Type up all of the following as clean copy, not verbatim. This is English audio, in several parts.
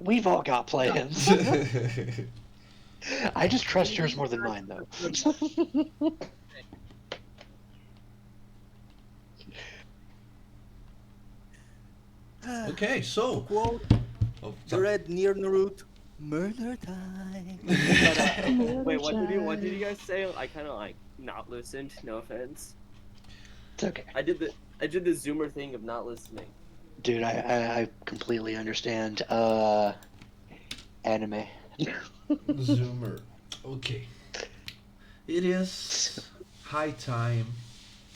We've all got plans. I just trust yours more than mine, though. Okay, so Quote oh, the red near Naruto. Murder time. Wait, what did you guys say? I kind of like not listened. No offense. It's okay. I did the Zoomer thing of not listening. Dude, I completely understand. Anime. Zoomer. Okay. It is high time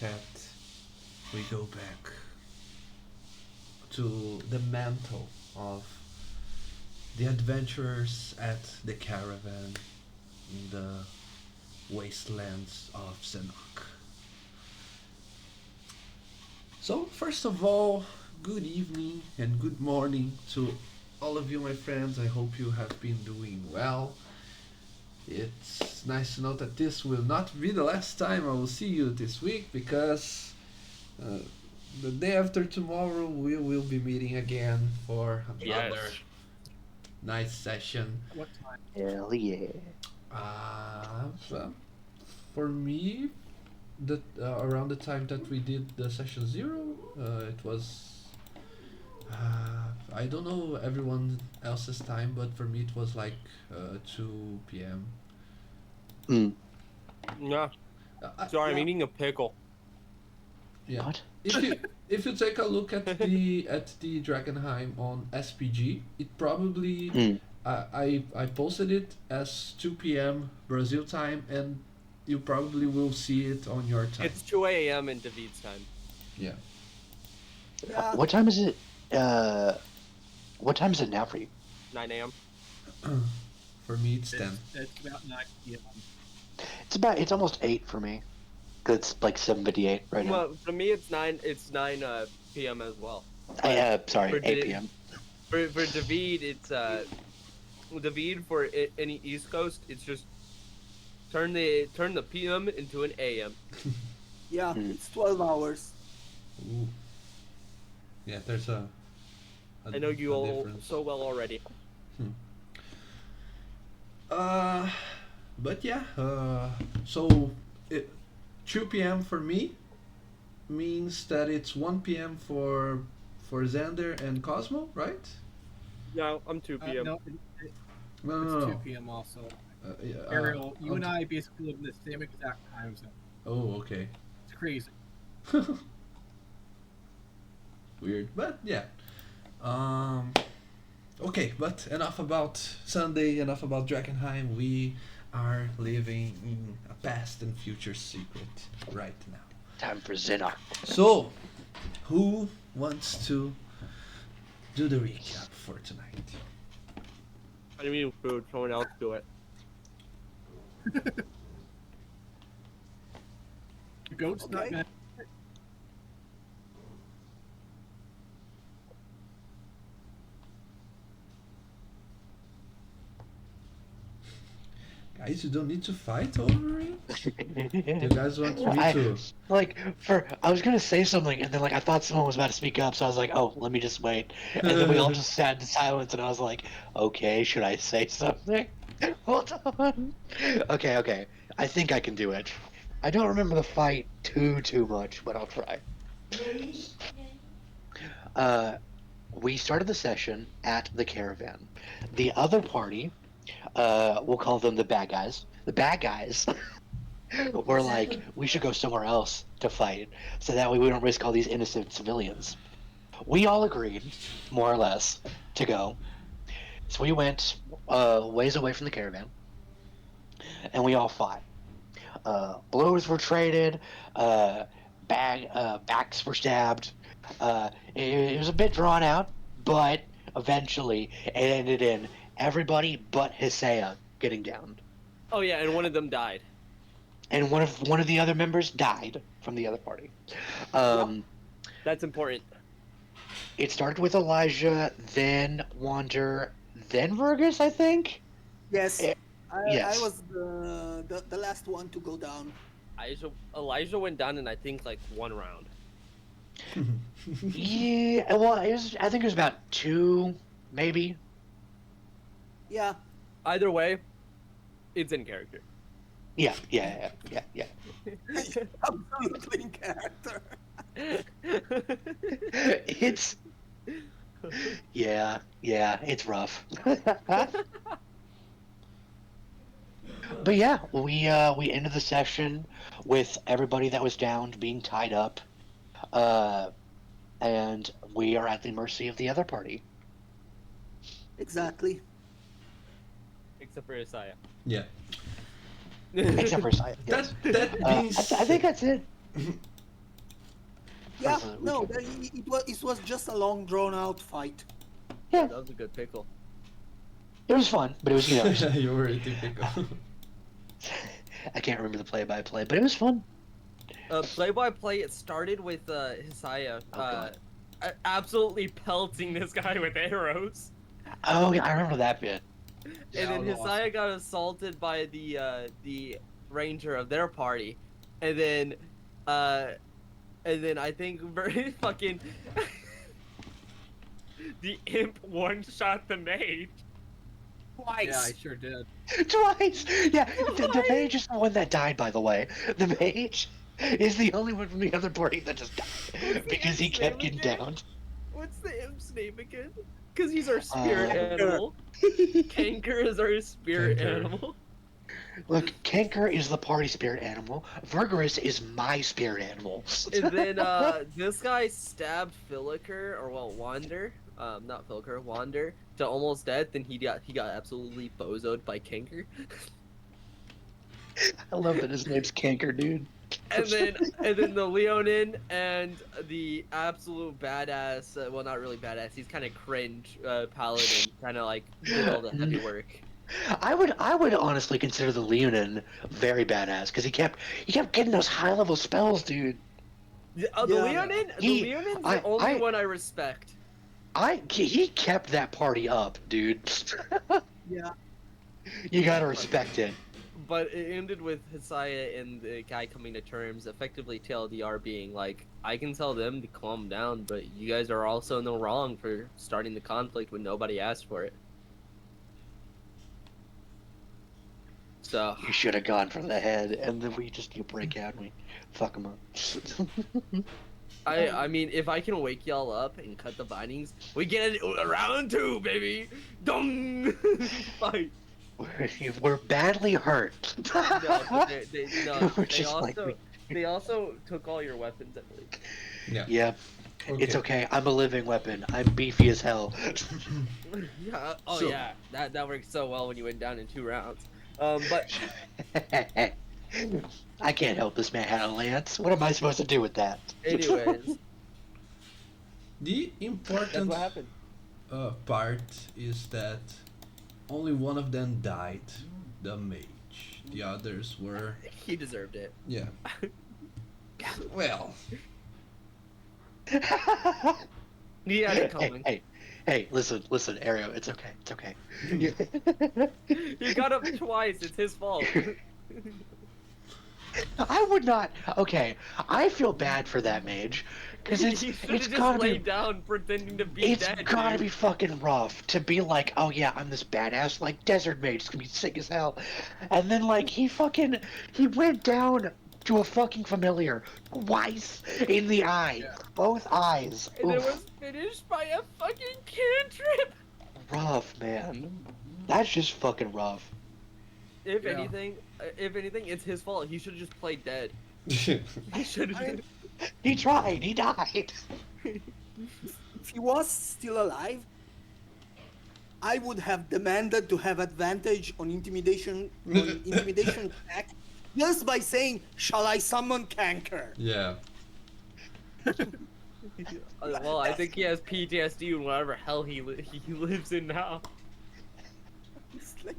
that we go back to the mantle of the adventurers at the caravan in the wastelands of Zenok. So, first of all, good evening and good morning to all of you, my friends. I hope you have been doing well. It's nice to know that this will not be the last time I will see you this week because uh, the day after tomorrow we will be meeting again for another Yes. night session. What time? Hell yeah. So for me, around the time that we did the session zero, it was. I don't know everyone else's time, but for me it was like 2 p.m. Mm. Yeah. Sorry, I'm eating a pickle. Yeah. What? If you take a look at the Dragonheim on SPG, it probably Mm. I posted it as 2 p.m. Brazil time, and you probably will see it on your time. It's 2 a.m. in David's time. Yeah. Yeah. What time is it? What time is it now for you? 9 a.m. For me, it's 10. It's about 9 p.m. It's almost 8 for me. 'Cause it's like 7:58 right now. Well, for me, it's 9 p.m. as well. Sorry, For 8 David- p.m. For David, it's David for any East Coast, it's just turn the p.m. into an a.m. Yeah, Hmm. it's 12 hours. Ooh. Yeah, there's a I know you all difference. so well already. But yeah, so 2 p.m. for me means that it's 1 p.m. for Xander and Cosmo, right? No, I'm 2 p.m. No, No, it's no, 2 no. p.m. also. Yeah, Ariel, you and okay. I basically live in the same exact time zone. Oh, okay. It's crazy. Weird, but yeah. Okay, but enough about Sunday, enough about Drakenheim. We are living in a past and future secret right now. Time for Zinok. So, who wants to do the recap for tonight? I'm eating food. Someone else do it. The goat's not Okay. gonna. Guys, you don't need to fight over it. You guys want me to? I was gonna say something, and then I thought someone was about to speak up, so I was like, oh, let me just wait. And then we all just sat in silence, and I was like, okay, should I say something? Hold on. Okay. I think I can do it. I don't remember the fight too much, but I'll try. We started the session at the caravan. The other party, we'll call them the bad guys. The bad guys were like, we should go somewhere else to fight, so that way we don't risk all these innocent civilians. We all agreed, more or less, to go. So we went ways away from the caravan, and we all fought. Blows were traded, backs were stabbed. It was a bit drawn out, but eventually it ended in everybody but Hisea getting downed. Oh yeah, and one of them died. And one of the other members died from the other party. That's important. It started with Elijah, then Wander, then Vergus, I think. Yes. Eh, I yes. was the last one to go down. Elijah went down in I think like 1 round. Yeah, well, I think it was about 2, maybe. Yeah. Either way, it's in character. Yeah, Absolutely in character. It's yeah, it's rough. But yeah, we ended the session with everybody that was downed being tied up, uh, and we are at the mercy of the other party, Exactly. Except for Isaiah. Yeah. except for Saya. That Yes. that being I think that's it. Yeah. Personally, we No, can- it was just a long drawn out fight. Yeah, That was a good pickle. it was fun, but it was you were typical. I can't remember the play-by-play, but it was fun. Play-by-play, it started with Isaiah Oh, God. absolutely pelting this guy with arrows. Oh yeah, I remember that bit. Yeah, And then that was Hisaya got assaulted by the ranger of their party, and then I think very fucking the imp one shot the mage. Twice. Yeah, I sure did. Twice. Yeah, the mage is the one that died. By the way, the mage is the only one from the other party that just died because he imp's kept name getting again? down. What's the imp's name again? Because he's our spirit Canker. animal. Kanker is our spirit Kanker. animal. Look, Kanker is the party spirit animal. Vergarus is my spirit animal. And then this guy stabbed Filiker, or well, Wander, not Filiker, Wander, to almost death. Then he got absolutely bozoed by Kanker. I love that his name's Kanker, dude. And then the Leonin and the absolute badass, well, not really badass, he's kind of cringe paladin, kind of like did all the heavy work. I would honestly consider the Leonin very badass because he kept getting those high level spells, dude. The Yeah. Leonin, He- the Leonin's I- the only I- one I respect. He kept that party up, dude. Yeah. You gotta respect it. But it ended with Hisaya and the guy coming to terms, effectively TLDR being like, I can tell them to calm down, but you guys are also in the wrong for starting the conflict when nobody asked for it. So, You should have gone for the head, and then you break out and we fuck him up. I mean, if I can wake y'all up and cut the bindings, we get it round two, baby! Dong! Fight! We're badly hurt. No, but We're just like, they also took all your weapons, I believe. yeah, it's okay. I'm a living weapon. I'm beefy as hell. Yeah, oh So- yeah, that worked so well when you went down in 2 rounds. But I can't help this man had a lance. What am I supposed to do with that? anyways, The that's important what happened. part is that only one of them died, the mage. The others were, He deserved it. yeah. Well, He had it hey, coming. hey, listen, Ario, it's okay, it's okay. He got up twice. It's his fault. I would not. Okay, I feel bad for that mage because He it's should have it's just gotta laid be down pretending to be it's dead. gotta dude. be fucking rough to be like, oh yeah, I'm this badass like desert mage. It's gonna be sick as hell, and then like he went down to a fucking familiar twice in the eye, both eyes. And it Oof. was finished by a fucking cantrip. Rough, man. That's just fucking rough. If Yeah. anything, it's his fault. He should have just played dead. yeah. He should have. He tried. He died. If he was still alive, I would have demanded to have advantage on intimidation check just by saying, "Shall I summon Kanker?" Well, I think he has PTSD and whatever hell he lives in now. It's like,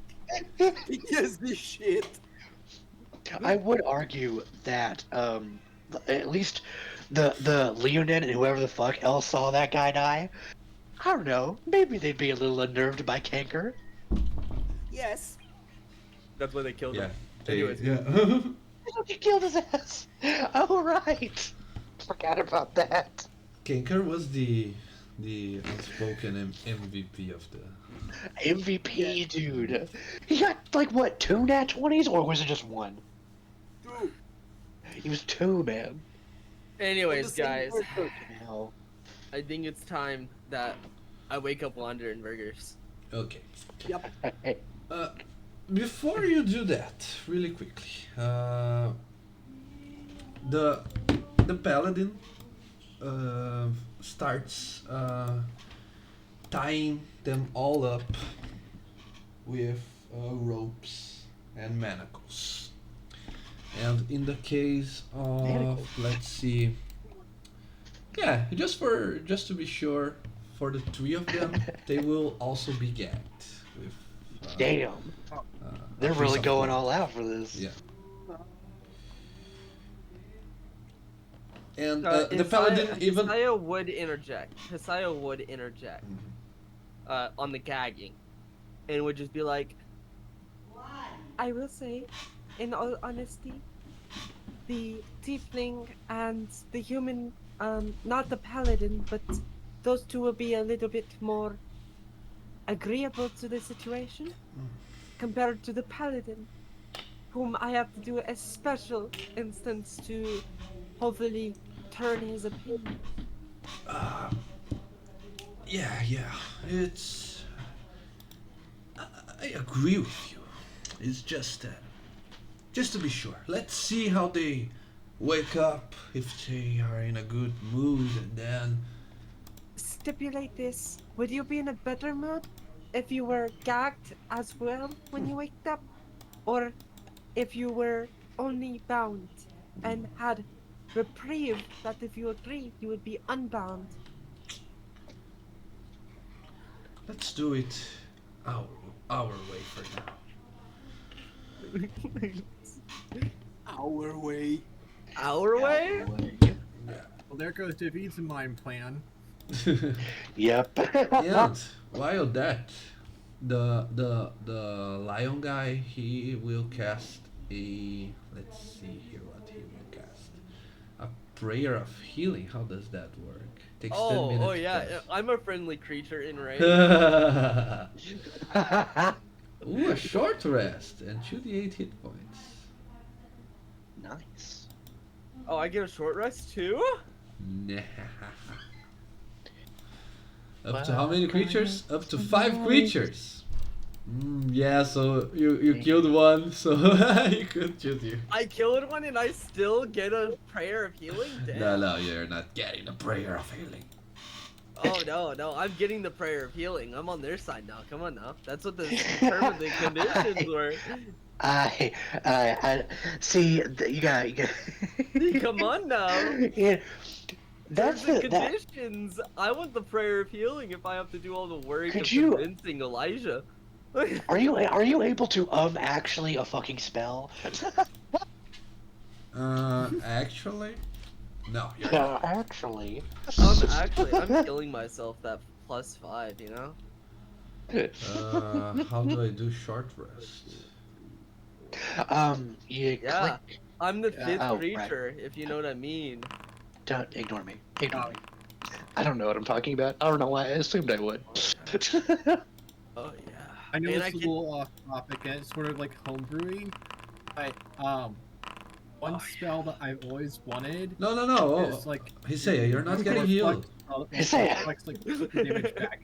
PTSD shit. I would argue that at least the Leonin and whoever the fuck else saw that guy die. I don't know. Maybe they'd be a little unnerved by Kanker. Yes. That's why they killed Yeah. him. They- Anyways. yeah. He killed his ass. Oh right. Forgot about that. Kanker was the The unspoken MVP of the. MVP, dude. He got like what, 2 nat 20s, or was it just 1? Dude, He was 2, man. Anyways, same guys, person. Hell. I think it's time that I wake up Wander and Burgers. Okay. Yep. Hey, Before you do that, really quickly, the paladin starts tying them all up with ropes and manacles. And in the case of, Manacles? let's see, yeah, just to be sure, for the 3 of them, they will also be gagged with. damn. Uh, They're a piece really of going cloth. all out for this. Yeah. And the Hisaya- paladin even. Hisaya would interject. Hisaya would interject Mhm. on the gagging, and would just be like, I will say, in all honesty, the tiefling and the human, not the paladin, but those two will be a little bit more agreeable to the situation compared to the paladin, whom I have to do a special instance to hopefully turn his opinion. Yeah, it's. I agree with you. It's just to be sure. Let's see how they wake up, if they are in a good mood, and then. Stipulate this. Would you be in a better mood if you were gagged as well when you waked up? Or if you were only bound and had reprieve that if you agreed you would be unbound? Let's do it our way for now. Our way. Our way? Well, there goes David's mind plan. Yep. And while that, the lion guy, he will cast a. Let's see here what he will cast. A prayer of healing. How does that work? Takes 10 minutes. Oh to yeah, cast. I'm a friendly creature in range. Ooh, a short rest and 2d8 hit points. Nice. Oh, I get a short rest too? Nah. Up to how many creatures? Up to 5 creatures. Yeah, so you killed one, so he could shoot you. I killed one and I still get a prayer of healing? Damn. No, you're not getting a prayer of healing. Oh no, I'm getting the prayer of healing. I'm on their side now. Come on now. That's what the term of the conditions were. I see. You got. Come on now. Yeah, that's Terms and the that. conditions. I want the prayer of healing if I have to do all the work Could of you- convincing Elijah. Are you able to actually a fucking spell? Actually, no. You're not. Actually. I'm killing myself that +5, you know? How do I do short rest? You Yeah. click. I'm the fifth Oh, right. creature, if you know what I mean. Don't ignore me. Ignore me. I don't know what I'm talking about. I don't know why I assumed I would. Oh yeah. I know And it's a little off topic, and it's sort of like homebrewing, but one spell that I've always wanted No. is like Hisaya, you're not getting healed. Hisaya. Reflects like damage back.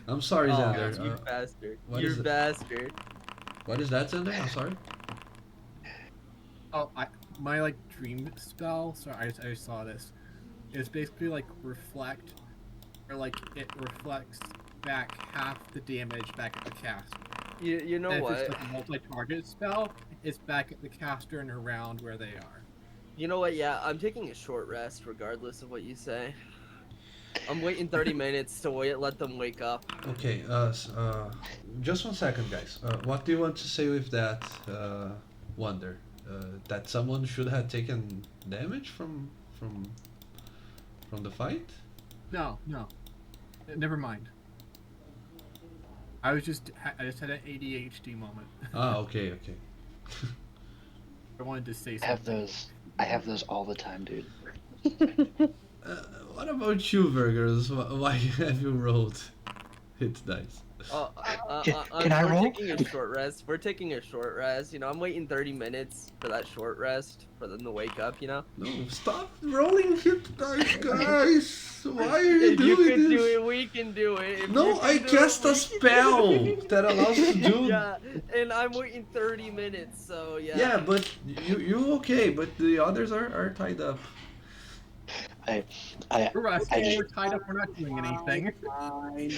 I'm sorry, Oh, Xander. you bastard. what You is it? bastard. What is that, Xander? I'm sorry. Oh, my like dream spell. Sorry, I saw this. It's basically like reflect, or like it reflects back half the damage back at the cast. You know And if what? it's like a multi-target spell, it's back at the caster and around where they are. You know what? Yeah, I'm taking a short rest regardless of what you say. I'm waiting 30 minutes to let them wake up. Okay. Just 1 second, guys. What do you want to say with that, Wonder? That someone should have taken damage from the fight? No. Never mind. I just had an ADHD moment. Ah, okay. I wanted to say I have something. those. I have those all the time, dude. what about you, Burgers? Why have you rolled hit dice? Can I we're roll? taking a short rest. We're taking a short rest. You know, I'm waiting 30 minutes for that short rest for them to wake up. You know. No, stop rolling hit dice, guys! Why are you If you doing can this? do it, we can do it. If you No, can I do cast it, a we can spell do it. that allows you to do. Yeah, and I'm waiting 30 minutes, so yeah. Yeah, but you okay? But the others are tied up. I We're resting. just- We're tied up. We're not doing anything. Fine.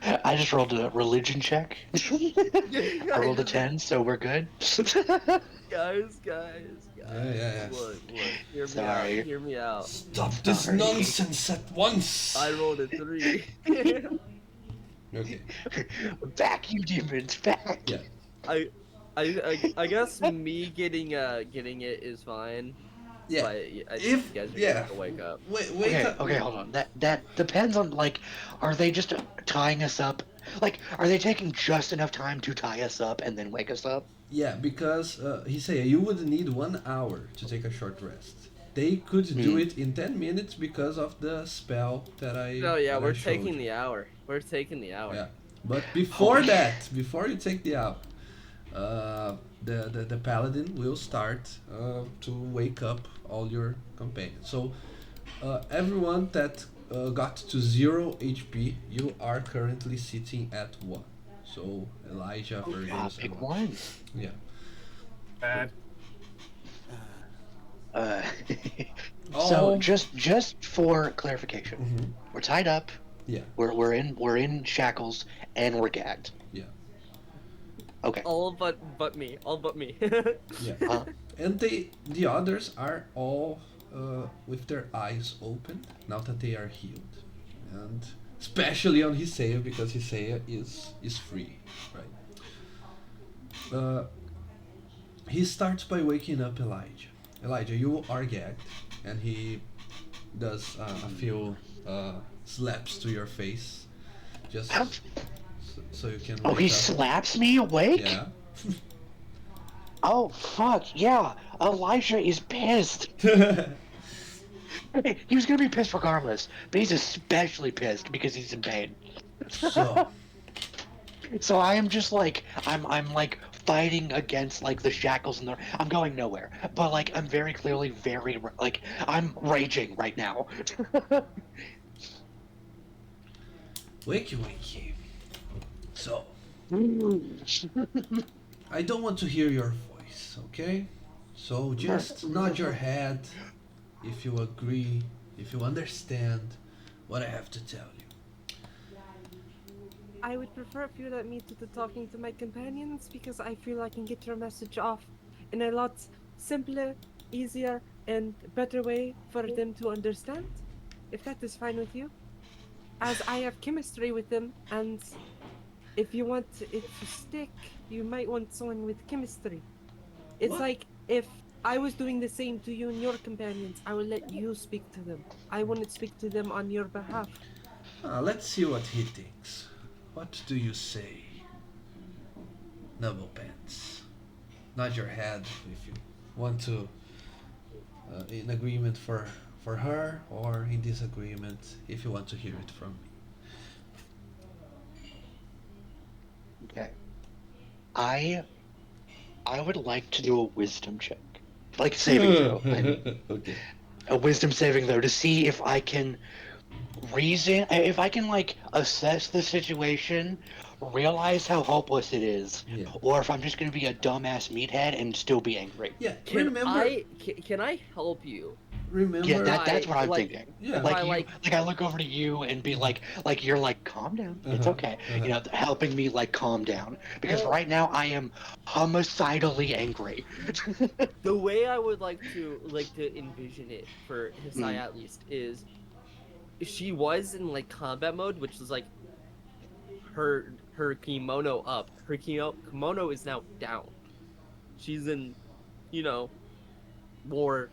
I just rolled a religion check. I rolled a 10, so we're good. Guys. Yeah. Look, hear me Sorry. out. Hear me out. Stop this Sorry. nonsense at once. I rolled a 3. Okay. Back, you demons, back. Yeah. I guess me getting it is fine. Yeah. But I think If- you guys are yeah. gonna have to wake up. Wait. Okay, hold on. That depends on, like, are they just tying us up? Like, are they taking just enough time to tie us up and then wake us up? Yeah, because he said you would need 1 hour to take a short rest. They could do it in 10 minutes because of the spell that I. Oh yeah, that I we're showed taking you. the hour. We're taking the hour. Yeah, but before Oh, that, before you take the hour, the paladin will start to wake up all your companions. So everyone that got to 0 HP, you are currently sitting at 1. So Elijah, Yeah, Fergus, pick and one. Yeah. Bad. Uh, Oh. so just for clarification, Mhm. we're tied up. Yeah. We're in shackles and we're gagged. Yeah. Okay. All but me. All but me. Yeah. Uh, And the others are all with their eyes open now that they are healed, and especially on Hisea because Hisea is free, right? He starts by waking up Elijah. Elijah, you are gagged, and he does a few slaps to your face, just so you can. oh, wake he up. slaps me awake? Yeah. Oh, fuck, yeah. Elijah is pissed. He was gonna be pissed regardless, but he's especially pissed because he's in pain. So. So I am just like, I'm like fighting against like the shackles and I'm going nowhere. But like, I'm very clearly like, I'm raging right now. Wakey. So, I don't want to hear your voice, okay? So just nod your head if you agree, if you understand what I have to tell you. I would prefer if you let me do the talking to my companions because I feel I can get your message off in a lot simpler, easier, and better way for them to understand. If that is fine with you. As I have chemistry with them, and if you want it to stick, you might want someone with chemistry. It's What? like if I was doing the same to you and your companions, I will let you speak to them. I wouldn't speak to them on your behalf. Let's see what he thinks. What do you say? Noble Pants. Nod your head if you want to in agreement for her, or in disagreement if you want to hear it from me. Okay. I would like to do a wisdom check. Like saving throw. I mean, Okay. a wisdom saving throw to see if I can if I can like assess the situation, realize how hopeless it is, Yeah. or if I'm just gonna be a dumbass meathead and still be angry. Yeah, Can remember. can I help you? Remember. Yeah, that's what I'm like- thinking. Yeah. Like I you, like- like I look over to you and be like you're like calm down, it's Uh-huh, okay, uh-huh. you know, helping me like calm down because Well- right now I am homicidally angry. The way I would like to envision it for Hisai at least is she was in like combat mode, which is like her kimono up. Her kimono is now down. She's in, you know, more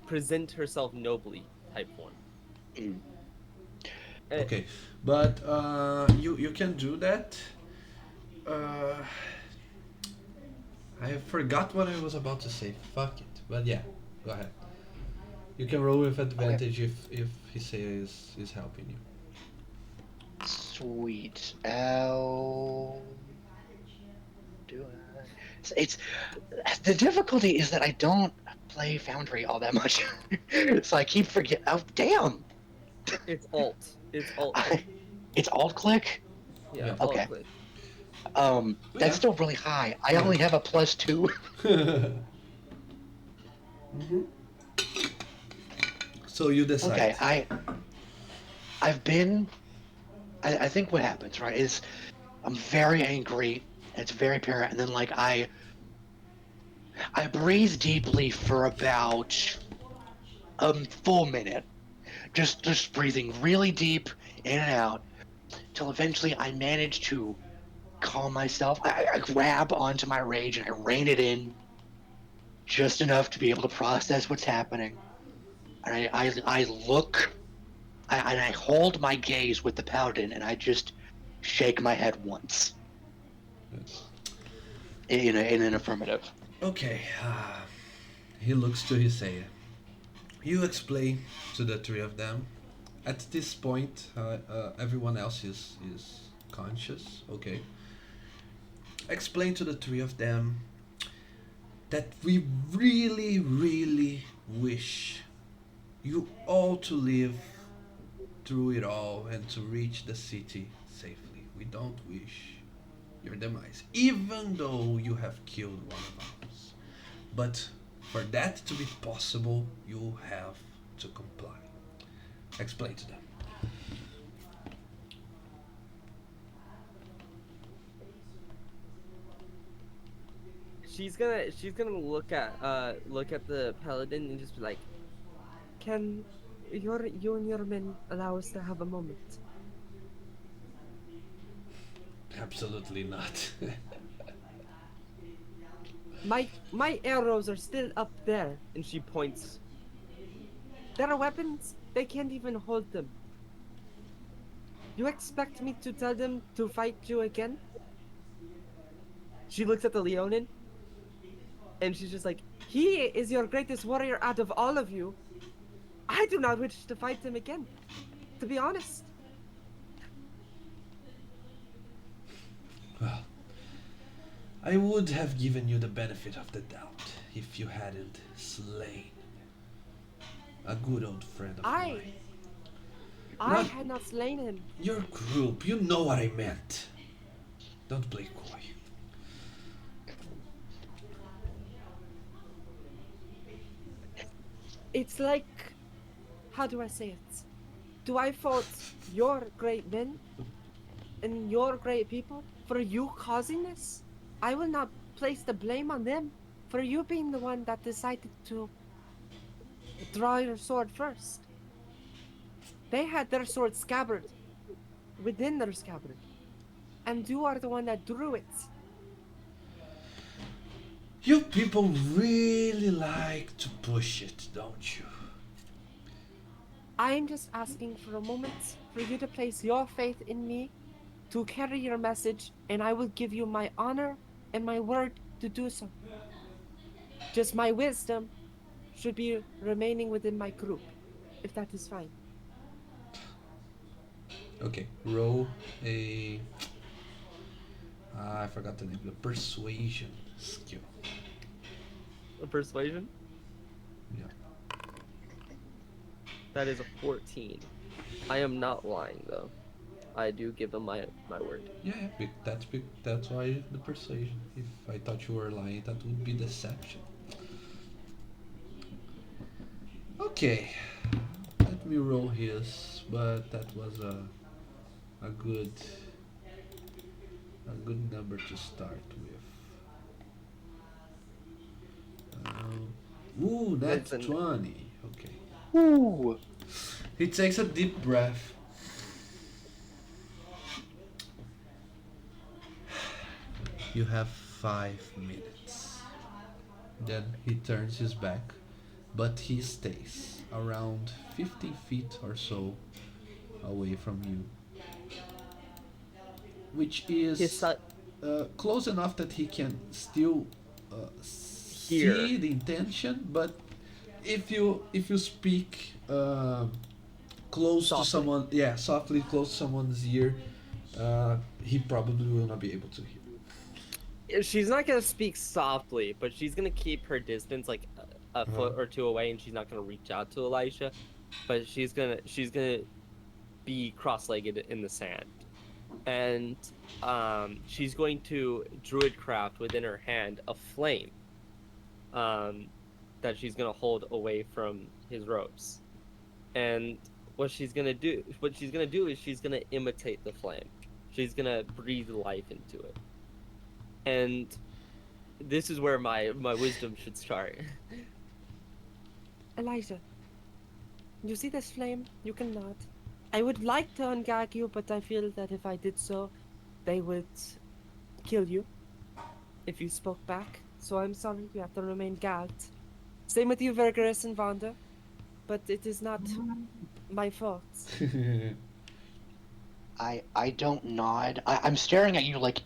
present herself nobly type form. Mm. Okay, but you can do that. I forgot what I was about to say. Fuck it. But yeah, go ahead. You can roll with advantage if Hisaya is helping you. Sweet. L. Do I? It's the difficulty is that I don't play Foundry all that much, so I keep forgetting. Oh damn! It's alt. It's alt. It's alt click. Yeah, Yeah. alt Okay. click. That's Yeah. still really high. I Yeah. only have a +2. So you decide. Okay, I've been. I think what happens right is I'm very angry. And it's very apparent, and then like I breathe deeply for about a full minute, just breathing really deep in and out, till eventually I manage to calm myself. I grab onto my rage and I rein it in, just enough to be able to process what's happening. And I look, and I hold my gaze with the paladin, and I just shake my head once in an affirmative. Okay. He looks to Hisaya. You explain to the three of them. At this point, everyone else is conscious. Okay. Explain to the three of them that we really, really wish you all to live through it all and to reach the city safely. We don't wish your demise, even though you have killed one of ours. But for that to be possible, you have to comply. Explain to them. She's gonna look at the paladin and just be like, Can you and your men allow us to have a moment? Absolutely not. My arrows are still up there. and she points. There are weapons. They can't even hold them. You expect me to tell them to fight you again? She looks at the Leonin, and she's just like, He is your greatest warrior out of all of you. I do not wish to fight him again, to be honest. Well, I would have given you the benefit of the doubt if you hadn't slain a good old friend of mine. I Not- had not slain him. Your group, you know what I meant. Don't play coy. It's like, how do I say it? Do I fault your great men and your great people for you causing this? I will not place the blame on them for you being the one that decided to draw your sword first. They had their sword scabbard within their scabbard, and you are the one that drew it. You people really like to push it, don't you? I am just asking for a moment for you to place your faith in me to carry your message, and I will give you my honor and my word to do so. Just my wisdom should be remaining within my group, if that is fine. Okay, roll a. I forgot the name. The persuasion skill. a persuasion. Yeah. That is a 14. I am not lying though. I do give them my word. Yeah, that's why the persuasion. If I thought you were lying, that would be deception. Okay, let me roll his, but that was a good number to start with. Ooh, that's Listen. 20. Okay. Ooh. He takes a deep breath. You have 5 minutes. Then he turns his back, but he stays around 50 feet or so away from you. Which is His close enough that he can still Hear. see the intention, but if you speak close to Softly. someone, yeah, softly close to someone's ear, he probably will not be able to hear. She's not gonna speak softly, but she's gonna keep her distance like a Uh-huh. foot or two away, and she's not gonna reach out to Elisha. But she's gonna be cross-legged in the sand, and she's going to druidcraft within her hand a flame, um, that she's gonna hold away from his ropes, and what she's gonna do is she's gonna imitate the flame. She's gonna breathe life into it, and this is where my wisdom should start. Elijah, you see this flame? You cannot. I would like to ungag you, but I feel that if I did so, they would kill you if you spoke back. So I'm sorry, you have to remain gagged. Same with you, Vergaris and Vonda. But it is not my fault. I don't nod. I'm staring at you like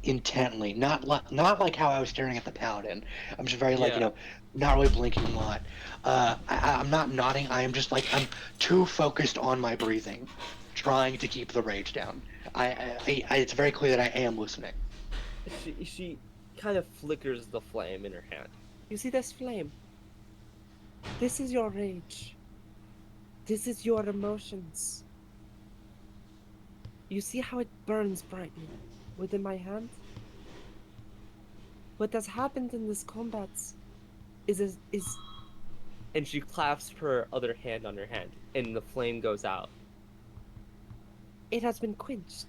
intently, not like how I was staring at the paladin. I'm just very like Yeah. not really blinking a lot. I'm not nodding. I am just like I'm too focused on my breathing, trying to keep the rage down. It's very clear that I am listening. She kind of flickers the flame in her hand. You see this flame? This is your rage. This is your emotions. You see how it burns brightly within my hand? What has happened in this combat is And she clasps her other hand on her hand, and the flame goes out. it has been quenched.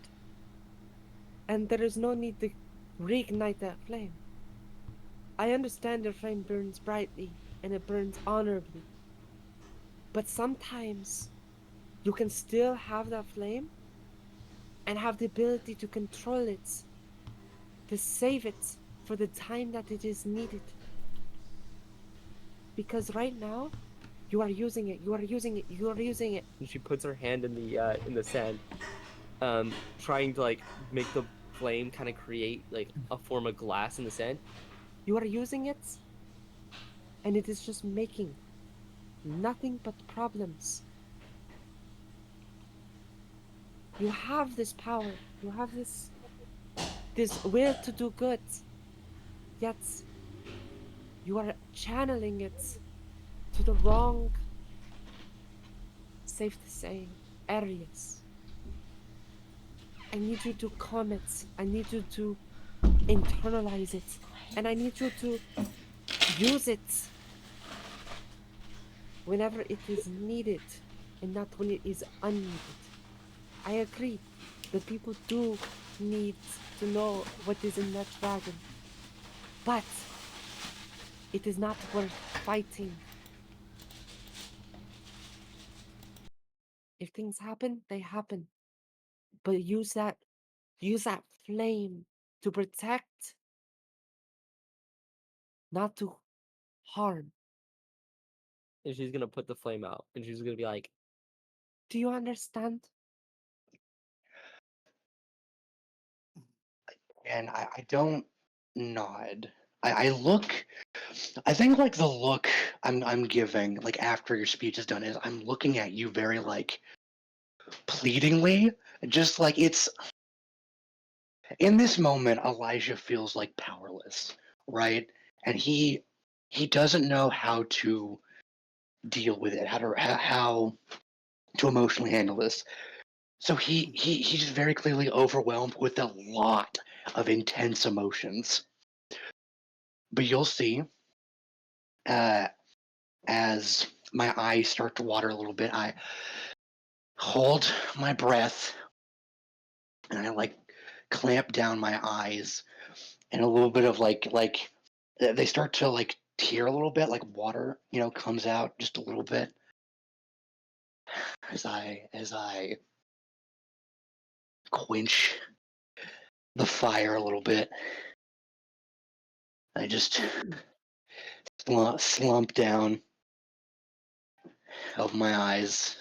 And there is no need to reignite that flame. I understand your flame burns brightly and it burns honorably. But sometimes you can still have that flame and have the ability to control it, to save it for the time that it is needed. Because right now, you are using it, you are using it, you are using it. And she puts her hand in the sand, trying to like make the flame kind of create like a form of glass in the sand. You are using it, and it is just making nothing but problems. You have this power, you have this will to do good, yet you are channeling it to the wrong, safe to say, areas. I need you to calm it. I need you to internalize it. And I need you to use it whenever it is needed and not when it is unneeded. I agree that people do need to know what is in that dragon. But it is not worth fighting. If things happen, they happen. But use that flame to protect, not to harm. And she's gonna put the flame out, and she's gonna be like, Do you understand? And I don't nod. I look. I think like the look I'm giving like after your speech is done is I'm looking at you very like pleadingly, just like it's in this moment Elijah feels like powerless, right? And he doesn't know how to deal with it, how to emotionally handle this. So he's just very clearly overwhelmed with a lot of intense emotions. But you'll see, uh, as my eyes start to water a little bit, I hold my breath and I like clamp down my eyes, and a little bit of like they start to like tear a little bit, like water, comes out just a little bit as I quench the fire a little bit. I just slump down, open my eyes,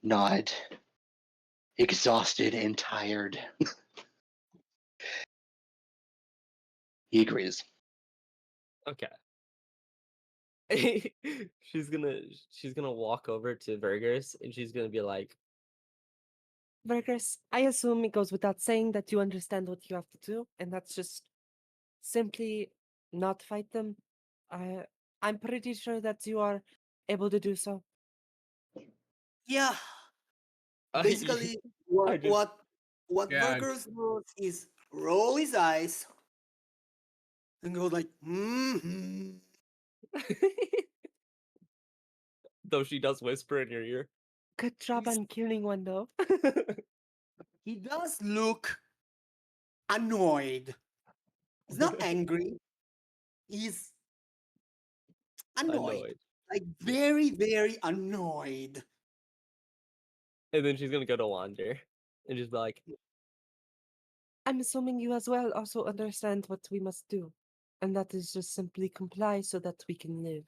nod, exhausted and tired. He agrees. okay. she's gonna walk over to Burgers and she's gonna be like, Burgers, I assume it goes without saying that you understand what you have to do, and that's just simply not fight them. I I'm pretty sure that you are able to do so. Yeah, I, basically, I what just what what Gag. Burgers does is roll his eyes and go like, mm-hmm. though she does whisper in your ear. Good job He's- on killing one, though. He does look annoyed. He's not angry. He's annoyed. Annoyed. Like very, very annoyed. And then she's gonna go to Wander and just be like, I'm assuming you as well also understand what we must do, and that is just simply comply so that we can live.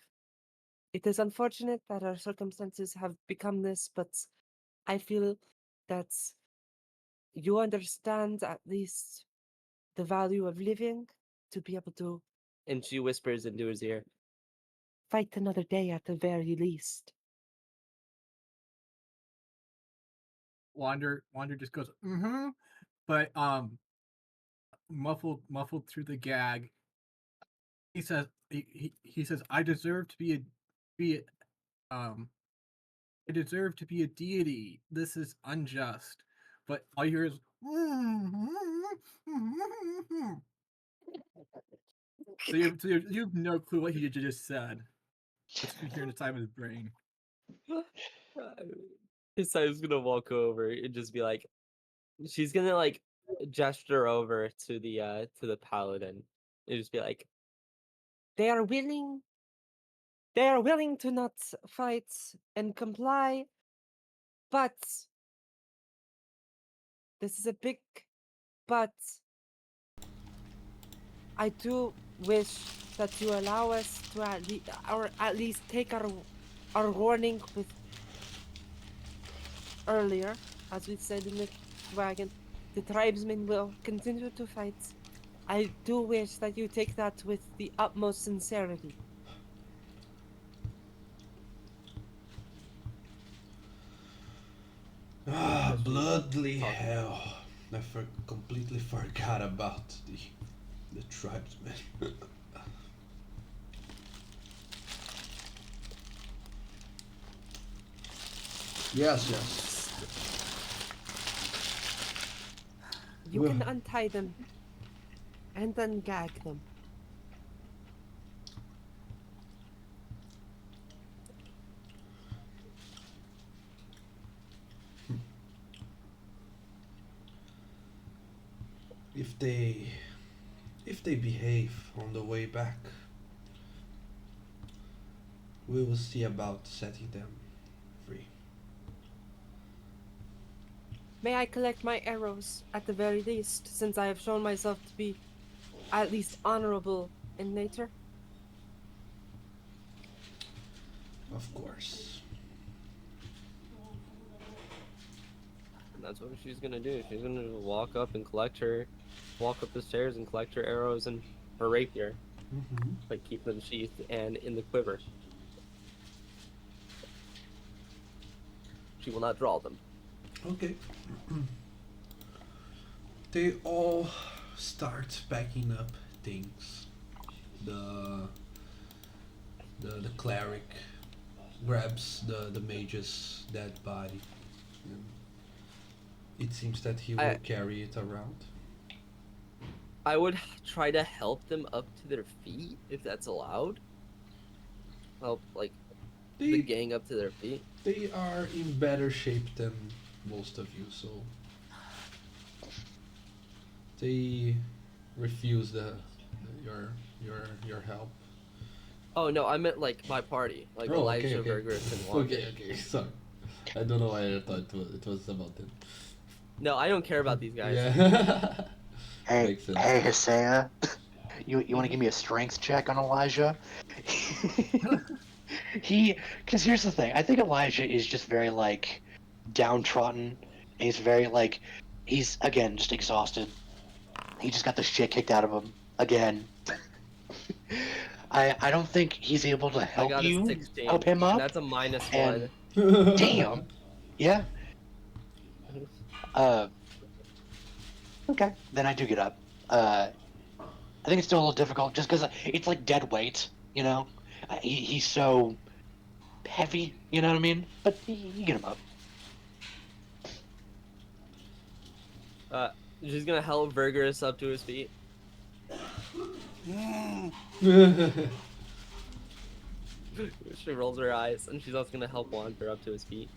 It is unfortunate that our circumstances have become this, but I feel that you understand at least the value of living to be able to and she whispers into his ear, fight another day at the very least. Wander just goes, mm-hmm. But muffled through the gag, he says he says, I deserve to be I deserve to be a deity. This is unjust. But all you hear is so you have no clue what he just said. Just you hear inside of his brain. Hisaya's gonna walk over and just be like, she's gonna like gesture over to the paladin and just be like, They are willing to not fight and comply, but this is a big but. I do wish that you allow us to at least take our warning with earlier, as we said in the wagon. The tribesmen will continue to fight. I do wish that you take that with the utmost sincerity. Ah, bloody hell. I completely forgot about the tribesmen. Yes. You Well- can untie them and then gag them. If they behave on the way back, we will see about setting them free. May I collect my arrows at the very least, since I have shown myself to be at least honorable in nature? Of course. and that's what she's gonna do. She's gonna walk up the stairs and collect her arrows and her rapier, Mm-hmm. but keep them sheathed and in the quiver. She will not draw them. Okay. They all start packing up things. The cleric grabs the mage's dead body. And it seems that he will carry it around. I would try to help them up to their feet if that's allowed. Help like the They gang up to their feet. they are in better shape than most of you, so they refuse your help. Oh no, I meant like my party, like Oh, Elijah, okay. Vergris, and Wanda. Okay, sorry. I don't know why I thought it was about them. No, I don't care about these guys. Yeah. Hey, Makes sense. hey, Hesea, you want to give me a strength check on Elijah? Because here's the thing. I think Elijah is just very like downtrodden. He's very like, he's again just exhausted. He just got the shit kicked out of him again. I don't think he's able to I help got a you 16. help him and up. that's a minus and- one. Damn. Yeah. Okay. Then I do get up. I think it's still a little difficult just because it's like dead weight, you know? He's so heavy, you know what I mean? But you get him up. She's gonna help Vergris up to his feet. She rolls her eyes, and she's also gonna help Wander up to his feet.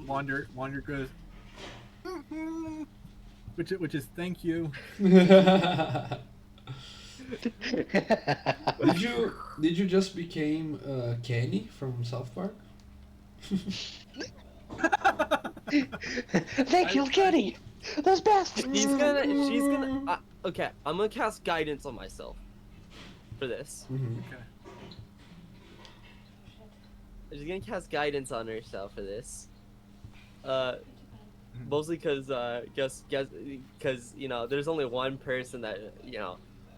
Wander goes, which is thank you. Did you just became Kenny from South Park? They killed Kenny! Those bastards! She's gonna. Okay, I'm gonna cast guidance on myself for this. Mm-hmm. Okay. She's gonna cast guidance on herself for this. Mostly because you know, there's only one person that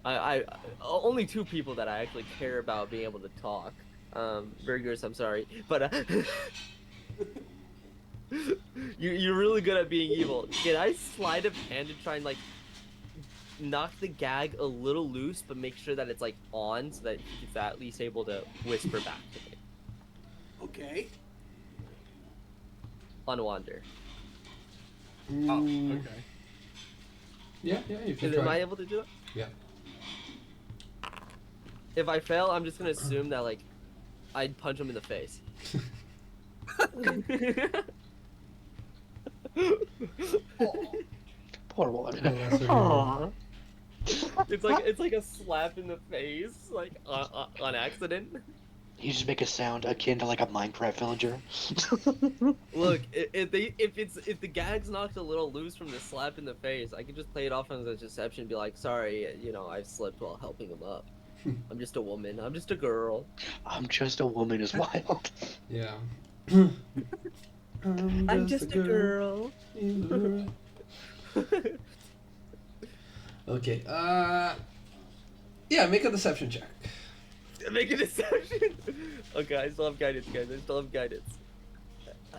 I only two people that I actually care about being able to talk. Burgers, I'm sorry, but you're really good at being evil. Can I slide of hand and try and like knock the gag a little loose, but make sure that it's like on, so that he's at least able to whisper back to me Okay. on Wander? Oh, okay. Yeah, you can Am I try. able to do it? Yeah. If I fail, I'm just gonna assume that like I'd punch him in the face. Poor one. that's Aw. It's like a slap in the face, like on accident. You just make a sound akin to like a Minecraft villager. Look, if the gag's knocked a little loose from the slap in the face, I can just play it off as a deception and be like, sorry, you know, I slipped while helping him up. I'm just a woman. I'm just a girl. I'm just a woman is wild. Yeah. I'm just a girl. Okay. Yeah, make a deception check. Make a deception. Okay, I still have guidance, guys. I still have guidance. Oh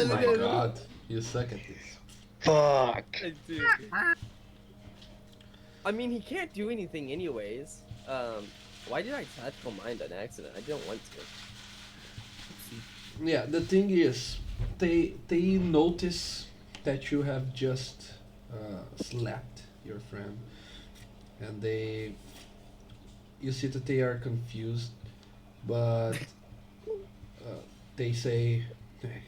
my god, you suck at this. Fuck. I do. I mean, he can't do anything anyways. Why did I tactical mind on accident? I didn't want to. Yeah, the thing is, they notice that you have just slapped your friend, and you see that they are confused, but they say, "Hey,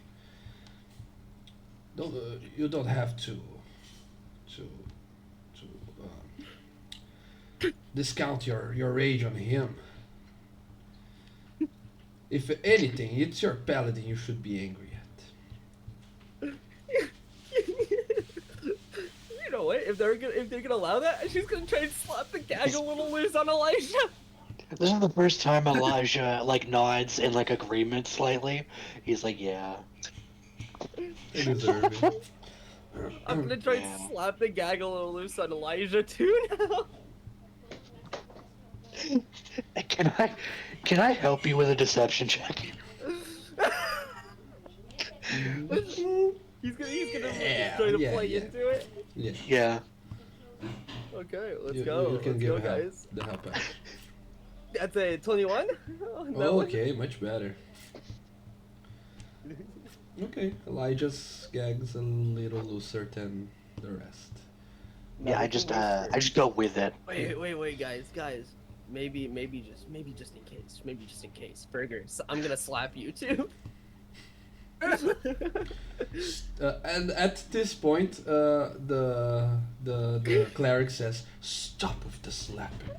you don't have to discount your rage on him. If anything, it's your paladin you should be angry at." You know what? If they're gonna allow that, she's gonna try and slap the gag a little loose on Elijah. This is the first time Elijah like nods in like agreement slightly. He's like, yeah. They deserve it. I'm gonna try Yeah. and slap the gag a little loose on Elijah too now. Can I help you with a deception check? He's gonna Yeah, try to yeah, play yeah. into it. Yeah. Yeah. Okay, let's You go. can Let's give go, help, guys. the help out. That's a 21. That Oh, one? okay, much better. Okay, Elijah's gag's a little looser than the rest. Yeah, I just go with it. Wait, guys. Maybe just in case. Burgers, I'm gonna slap you too. And at this point, the cleric says, "Stop with the slapping."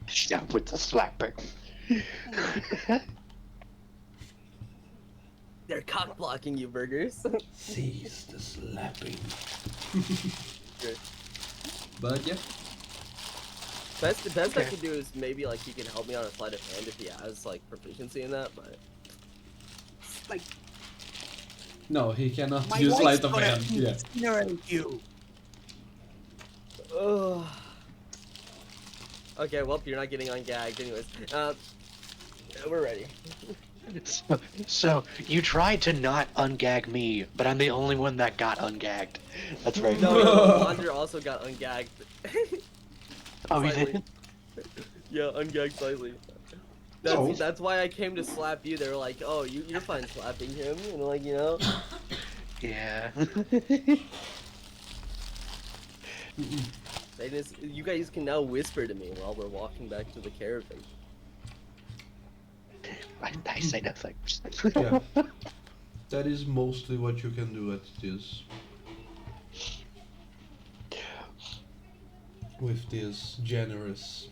Stop with the slapping. They're cock blocking you, Burgers. Cease the slapping. Good. But yeah, The best I Okay. can do is maybe like he can help me on a sleight of hand if he has like proficiency in that, but Like, no, he cannot my use wife's sleight of gonna hand. Yeah. incinerate you. Ugh. Okay, well, you're not getting ungagged anyways. We're ready. So you tried to not ungag me, but I'm the only one that got ungagged. That's very No, funny. no, Wander also got ungagged. Oh, you slightly. did? Yeah, ungagged slightly. Oh. That's why I came to slap you. They were like, "Oh, you're fine slapping him," and like, you know. Yeah. You guys can now whisper to me while we're walking back to the caravan. I say no thanks. Yeah. That is mostly what you can do at this. With this generous.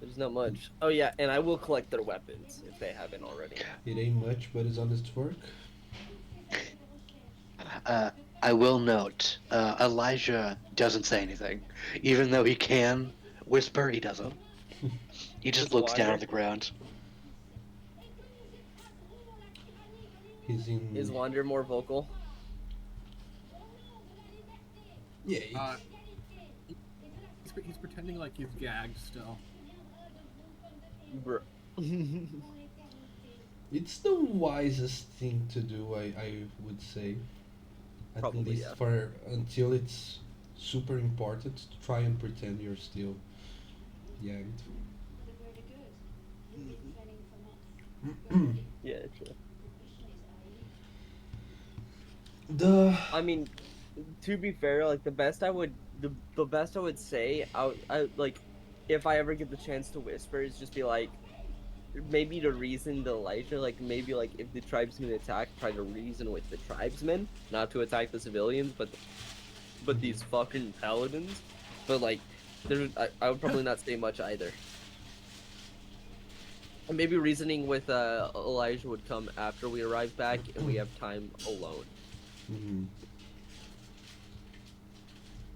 There's not much. Oh yeah, and I will collect their weapons if they haven't already. It ain't much, but it's honest work. I will note, Elijah doesn't say anything. Even though he can whisper, he doesn't. He just looks down at the ground. He's in. Is Wander more vocal? Yeah. He's pretending like he's gagged still. Bro. It's the wisest thing to do, I would say. At Probably, least yeah. for until it's super important to try and pretend you're still yanked. Yeah, true. I mean, to be fair, like the best I would say, I like, if I ever get the chance to whisper, is just be like, maybe to reason to Elijah, like maybe like if the tribesmen attack, try to reason with the tribesmen, not to attack the civilians, but these fucking paladins. But like, I would probably not say much either. And maybe reasoning with Elijah would come after we arrive back and we have time alone. Mm-hmm.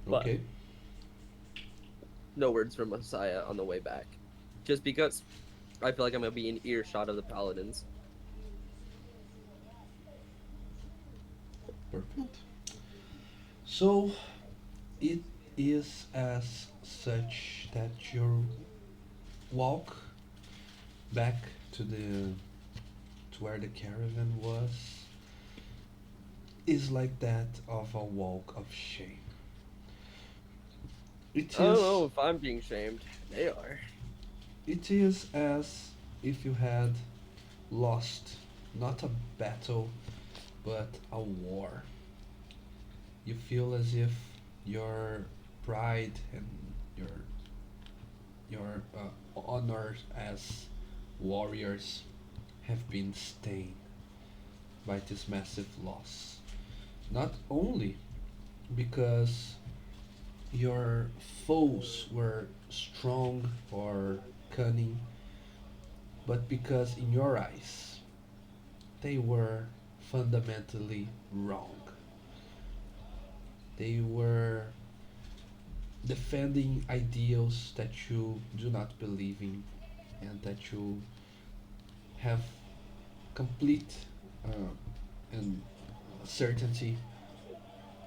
But- Okay. No words from Messiah on the way back. Just because I feel like I'm gonna be in earshot of the paladins. Perfect. So, it is as such that your walk back to where the caravan was is like that of a walk of shame. It is. I don't know if I'm being shamed. They are. It is as if you had lost not a battle, but a war. You feel as if your pride and your honor as warriors have been stained by this massive loss. Not only because your foes were strong or cunning, but because in your eyes they were fundamentally wrong. They were defending ideals that you do not believe in and that you have complete and certainty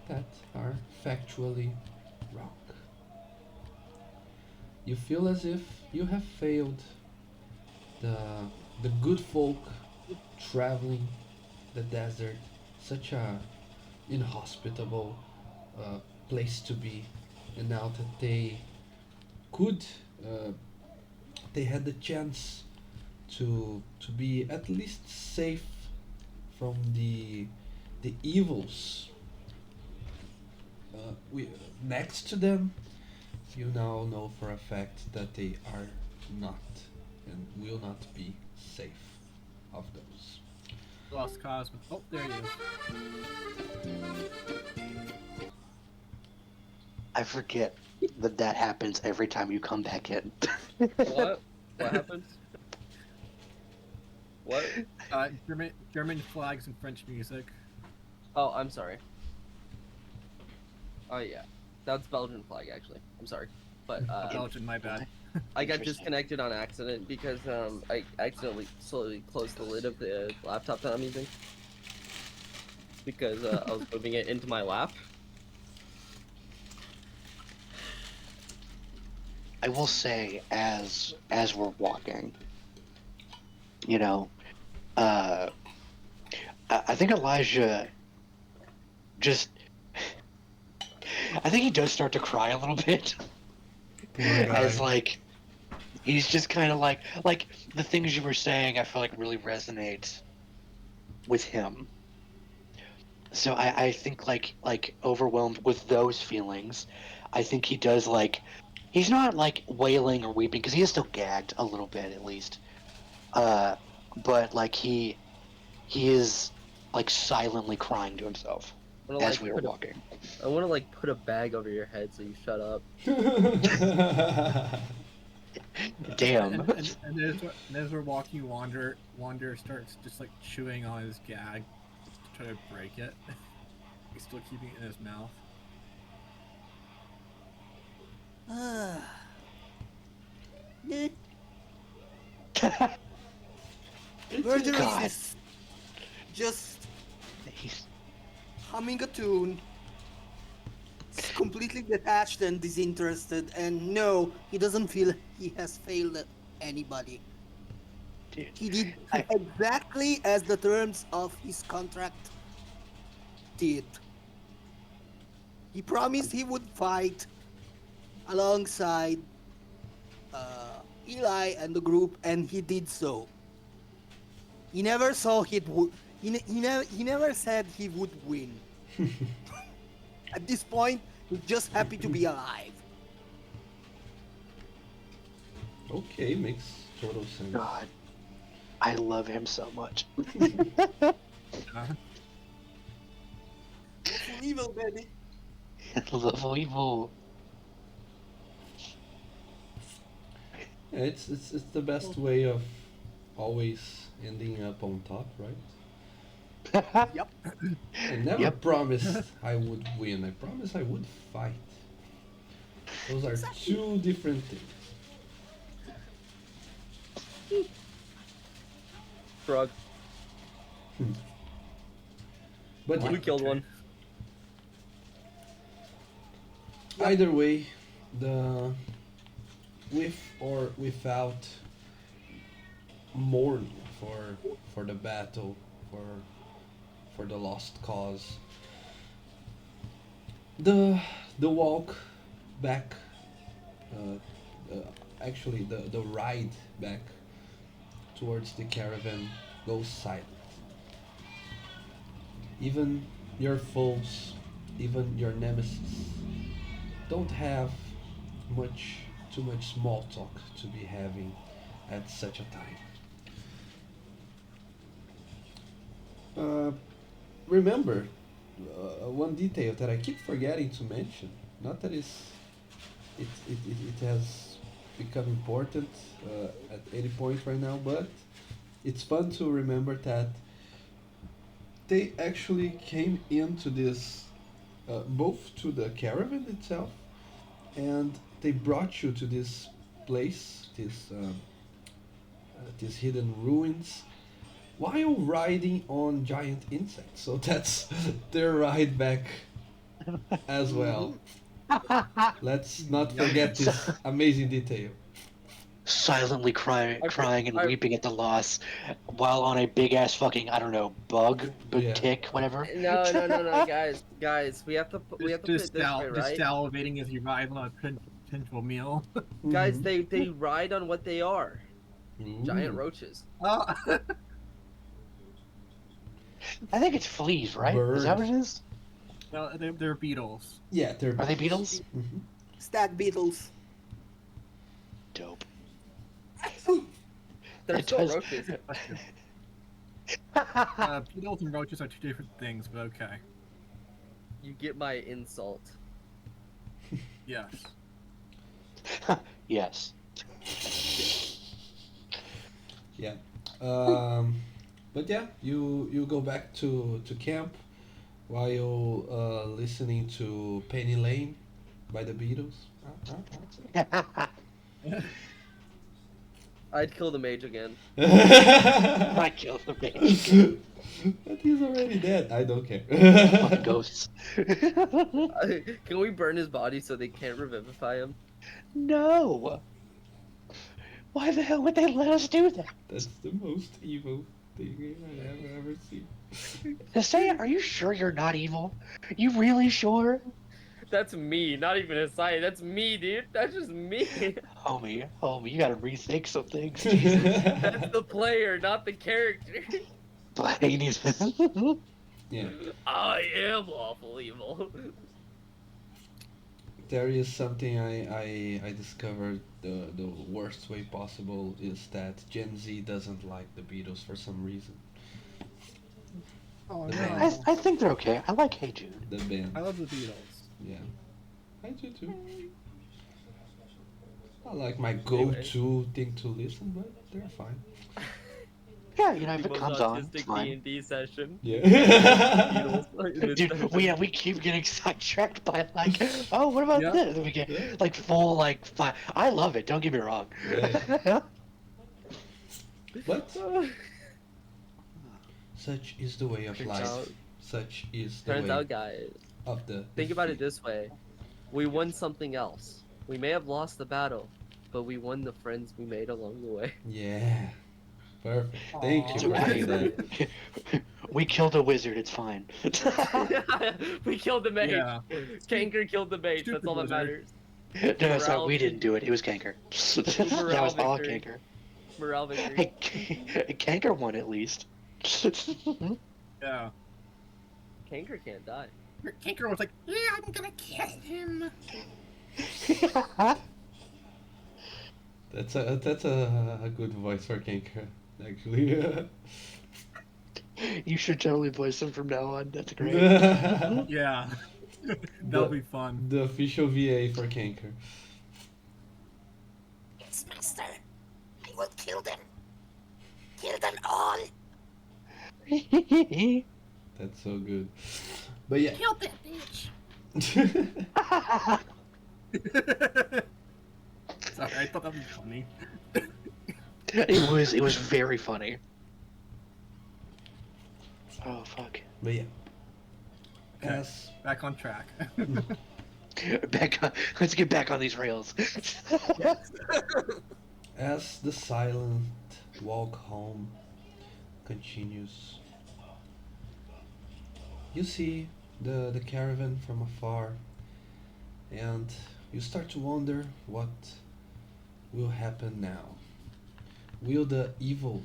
that are factually wrong. You feel as if you have failed the good folk traveling the desert, such a inhospitable place to be, and now that they could, they had the chance to be at least safe from the evils we, next to them. You now know for a fact that they are not and will not be safe of those. Lost cause. Oh, there he is. I forget that happens every time you come back in. What? What happened? What? German flags and French music. Oh, I'm sorry. Oh yeah, that's Belgian flag actually. I'm sorry, but Belgian, my bad. I got Interesting. disconnected on accident because I accidentally slowly closed the lid of the laptop that I'm using because I was moving it into my lap. I will say, as we're walking, you know, uh, I think Elijah just, I think he does start to cry a little bit, Poor guy. as like he's just kind of like the things you were saying. I feel like really resonate with him. So I think like overwhelmed with those feelings, I think he does like he's not like wailing or weeping because he is still gagged a little bit at least. Uh, but like he is like silently crying to himself I wanna, as like, we are put a- walking. I want to like put a bag over your head so you shut up. Damn. And as we're walking, Wander starts just like chewing on his gag to try to break it. He's still keeping it in his mouth. Yeah. It's Murderous God. is just He's humming a tune, completely detached and disinterested, and no, he doesn't feel he has failed anybody. dude. He did I- exactly as the terms of his contract did. He promised he would fight alongside Eli and the group, and he did so. He never saw he would. He never said he would win. At this point, he's just happy to be alive. Okay, makes total sense. God, I love him so much. Full evil, baby. Level evil. Yeah, it's the best way of always ending up on top, right? Yep. I never Yep. promised I would win. I promised I would fight. Those are two different things. Frog. But We yeah, killed one. either way, the with or without mourning for the battle, for the lost cause, the walk back, actually the ride back towards the caravan goes silent. Even your foes, even your nemesis, don't have too much small talk to be having at such a time. Remember one detail that I keep forgetting to mention. Not that it has become important at any point right now, but it's fun to remember that they actually came into this, both to the caravan itself, and they brought you to this place, these hidden ruins, while riding on giant insects. So that's their ride back as well. Let's not forget this amazing detail. Silently crying and I- weeping at the loss, while on a big ass fucking I don't know bug, Yeah. tick, whatever. No, guys. We have to put it this way, Just right? salivating as you ride on a potential meal. Guys, Mhm. they ride on what they are. Giant Ooh. roaches. Oh, I think it's fleas, right? Is that what it is? no, they're beetles. Yeah, they're Are they beetles? Mhm. Stag beetles. Dope. They're It still does- roaches. Beetles and roaches are two different things, but okay. You get my insult. Yes. Yes. Yeah. But yeah, you go back to camp while listening to Penny Lane by the Beatles. I'd kill the mage again. I killed the bitch. But he's already dead. I don't care. Fucking ghosts. Can we burn his body so they can't revivify him? No. Why the hell would they let us do that? That's the most evil thing I've ever seen. Hisaya, are you sure you're not evil? You really sure? That's me, not even Hisai. That's me, dude. That's just me. Homie, you gotta rethink some things. Jesus. That's the player, not the character. But he needs. Yeah. I am awful evil. There is something I discovered the worst way possible is that Gen Z doesn't like the Beatles for some reason. Oh The no. band. I think they're okay. I like Hey Jude. The band. I love the Beatles. Yeah. I do too. Not like my go-to thing to listen, but they're fine. Yeah, you know, if The it most comes on, it's autistic fine. D&D session. Yeah. Beatles in this Dude, session. we keep getting sidetracked by like, oh, what about Yeah. this? We get like full like five. I love it. Don't get me wrong. But such is the way of Turns life. out- Such is the Turns way out, guys, of the. think about it this way. We won something else. We may have lost the battle, but we won the friends we made along the way. Yeah. Perfect. Thank Aw. you for saying that. We killed a wizard. It's fine. We killed the mage. Yeah. Kanker killed the mage. That's Stupid all that wizard. matters. No, sorry, Morale we didn't do it. It was Kanker. That Morale was all victory. Kanker. Morale victory. Hey, Kanker won at least. Yeah. Kanker can't die. Kanker was like, yeah, I'm gonna kill him. That's a good voice for Kinker, actually. You should totally voice him from now on. That's great. Yeah. That'll be fun. The official VA for Kinker. Yes, master. I will kill them. Kill them all. That's so good. But yeah. Kill that bitch. Sorry, I thought that was funny. It was very funny. Oh fuck. But yeah. Okay. As Back on track. Back on, let's get back on these rails. as the silent walk home continues, you see the caravan from afar, and you start to wonder what will happen now. Will the evil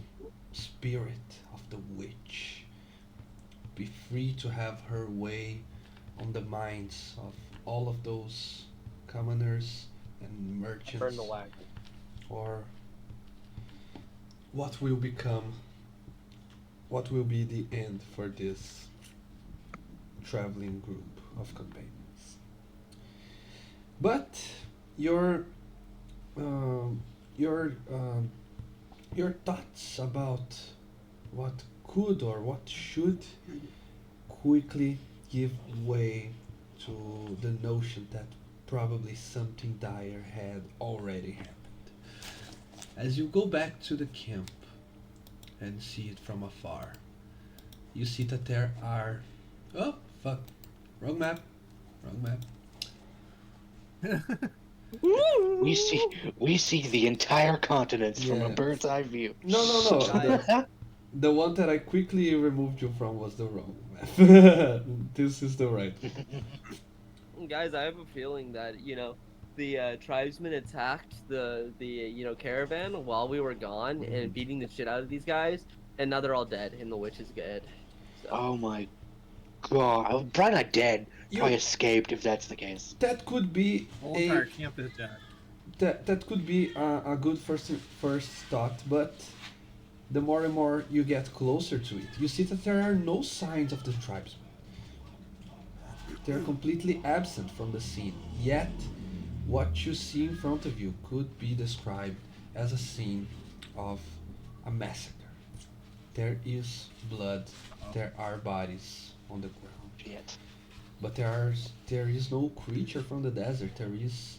spirit of the witch be free to have her way on the minds of all of those commoners and merchants? Burn the wagon. Or what will be the end for this traveling group of companions? But your um, your um, your thoughts about what could or what should quickly give way to the notion that probably something dire had already happened. As you go back to the camp and see it from afar, you see that there are. Oh, fuck. Wrong map. Wrong map. We see the entire continents from a Yeah. bird's eye view. No. Guys. The one that I quickly removed you from was the wrong map. This is the right one. Guys, I have a feeling that the tribesmen attacked the caravan while we were gone and beating the shit out of these guys, and now they're all dead and the witch is dead. So. Oh my god. Probably not dead. You- Probably escaped if that's the case. That could be Whole a entire camp is dead. that could be a good first thought, but the more and more you get closer to it, you see that there are no signs of the tribesmen. They're completely absent from the scene. Yet, what you see in front of you could be described as a scene of a massacre. There is blood, there are bodies on the ground. Shit. But there is no creature from the desert. There is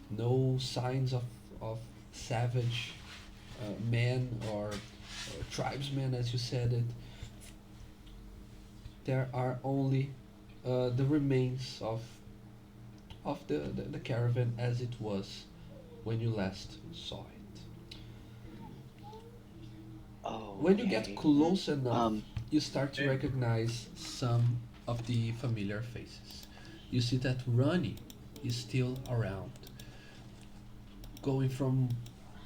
no signs of savage men or tribesmen, as you said it. There are only the remains of of the caravan as it was when you last saw it. Oh. When you get close enough, Um. you start to recognize some of the familiar faces. You see that Ronnie is still around, going from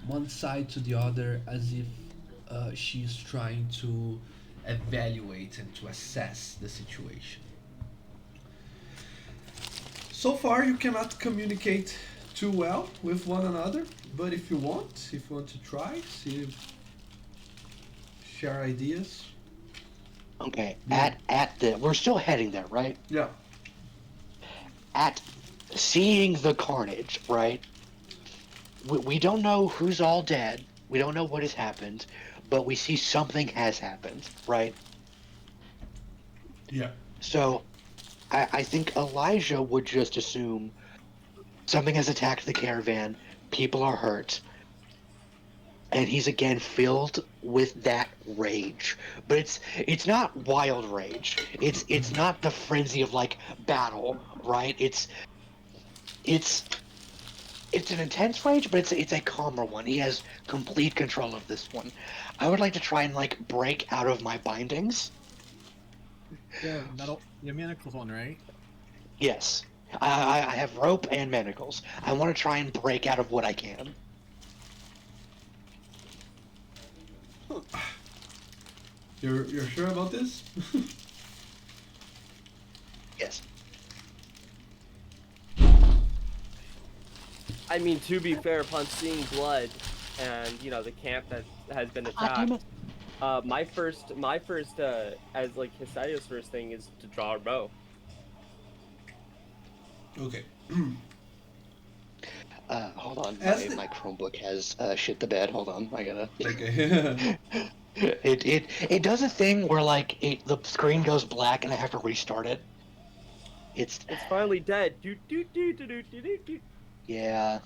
one side to the other as if she's trying to evaluate and to assess the situation. So far, you cannot communicate too well with one another, but if you want to try, see, share ideas. Okay. Yeah. At the we're still heading there, right? Yeah. At seeing the carnage, right? We don't know who's all dead. We don't know what has happened, but we see something has happened, right? Yeah. So I think Elijah would just assume something has attacked the caravan, people are hurt, and he's again filled with that rage. But it's not wild rage. It's not the frenzy of like battle, right? It's it's an intense rage, but it's a calmer one. He has complete control of this one. I would like to try and like break out of my bindings. Yeah, metal. You have manacles on, right? Yes. I have rope and manacles. I want to try and break out of what I can. You're sure about this? Yes. I mean, to be fair, upon seeing blood and the camp that has been damn attacked, my first as like Hisayo's first thing is to draw a bow. Okay. Hold on. As My Chromebook has shit the bed. Hold on. I gotta. Okay. It does a thing where like the screen goes black and I have to restart it. It's It's finally dead. Do do do do do do do do. yeah.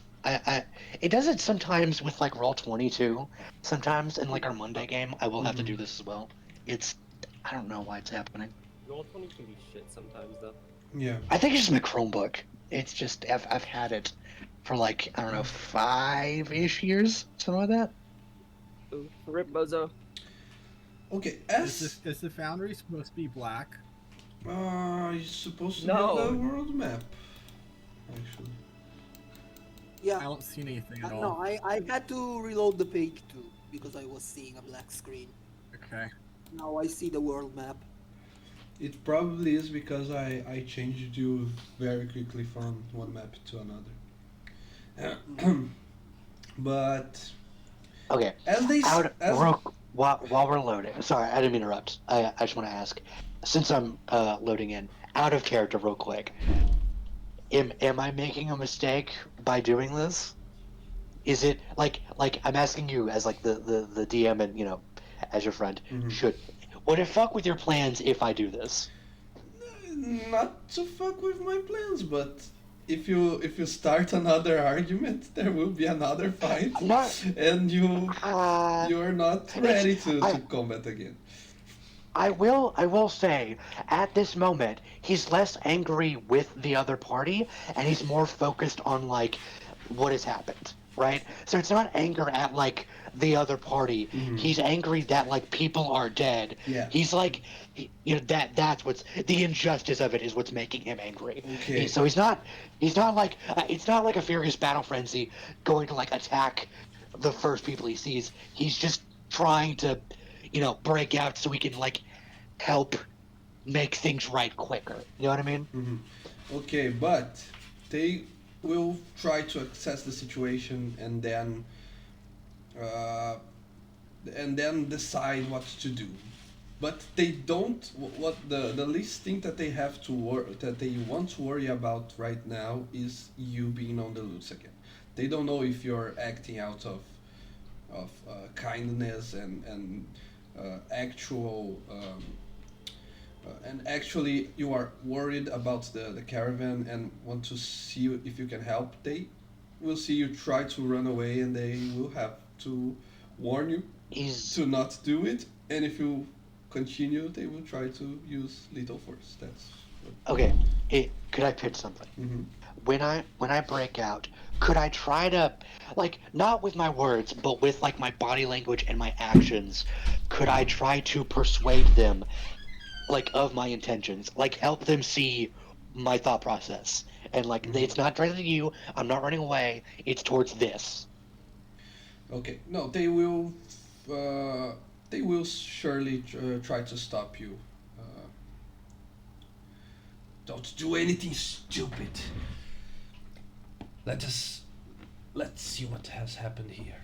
It does it sometimes with like Roll20 too. Sometimes in like our Monday game, I will have to do this as well. It's I don't know why it's happening. Roll20 can be shit sometimes though. Yeah. I think it's just my Chromebook. It's just I've had it for like I don't know 5-ish years, something like that. Ooh, rip bozo. Okay. Is the foundry supposed to be black? You're supposed to No. be on the world map. Actually. I Yeah. don't see anything at all. No, I had to reload the page too because I was seeing a black screen. Okay. Now I see the world map. It probably is because I changed you very quickly from one map to another. But Okay. as they While we're loading, sorry, I didn't mean to interrupt. I just want to ask, since I'm loading in, out of character real quick. Am I making a mistake by doing this? Is it like I'm asking you as like the DM and as your friend, would it fuck with your plans if I do this? not to fuck with my plans, but if you start another argument, there will be another fight, I'm not. and you're not ready to I- combat again. I will say, at this moment, he's less angry with the other party, and he's more focused on like what has happened, right? So it's not anger at like the other party. He's angry that like people are dead. Yeah. He's like, that's what's the injustice of it is what's making him angry. Okay. So he's not like it's not like a furious battle frenzy going to like attack the first people he sees. He's just trying to break out so we can like help make things right quicker. You know what I mean? Okay, but they will try to assess the situation and then decide what to do. But they don't. What the least thing that they have to that they want to worry about right now is you being on the loose again. They don't know if you're acting out of kindness and actual. And actually, you are worried about the caravan and want to see if you can help. They will see you try to run away, and they will have to warn you He's to not do it. And if you continue, they will try to use lethal force. That's okay. Hey, could I pitch something? when I break out, could I try to, like, not with my words, but with like my body language and my actions, could I try to persuade them, like, of my intentions, like help them see my thought process, and like it's not directed at you. I'm not running away. It's towards this. Okay, no, they will. They will surely try to stop you. Uh, don't do anything stupid. Let us. Let's see what has happened here.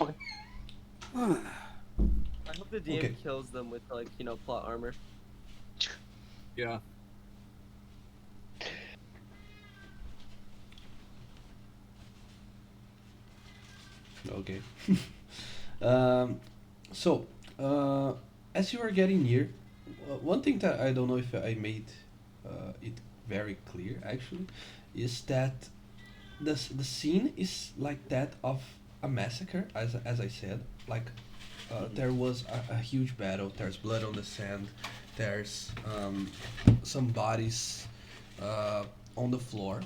I hope the DM Okay. kills them with like plot armor. Yeah. Okay. um, so, as you are getting near, one thing that I don't know if I made it very clear actually is that the scene is like that of a massacre, as I said. Like, there was a huge battle. There's blood on the sand. There's some bodies on the floor.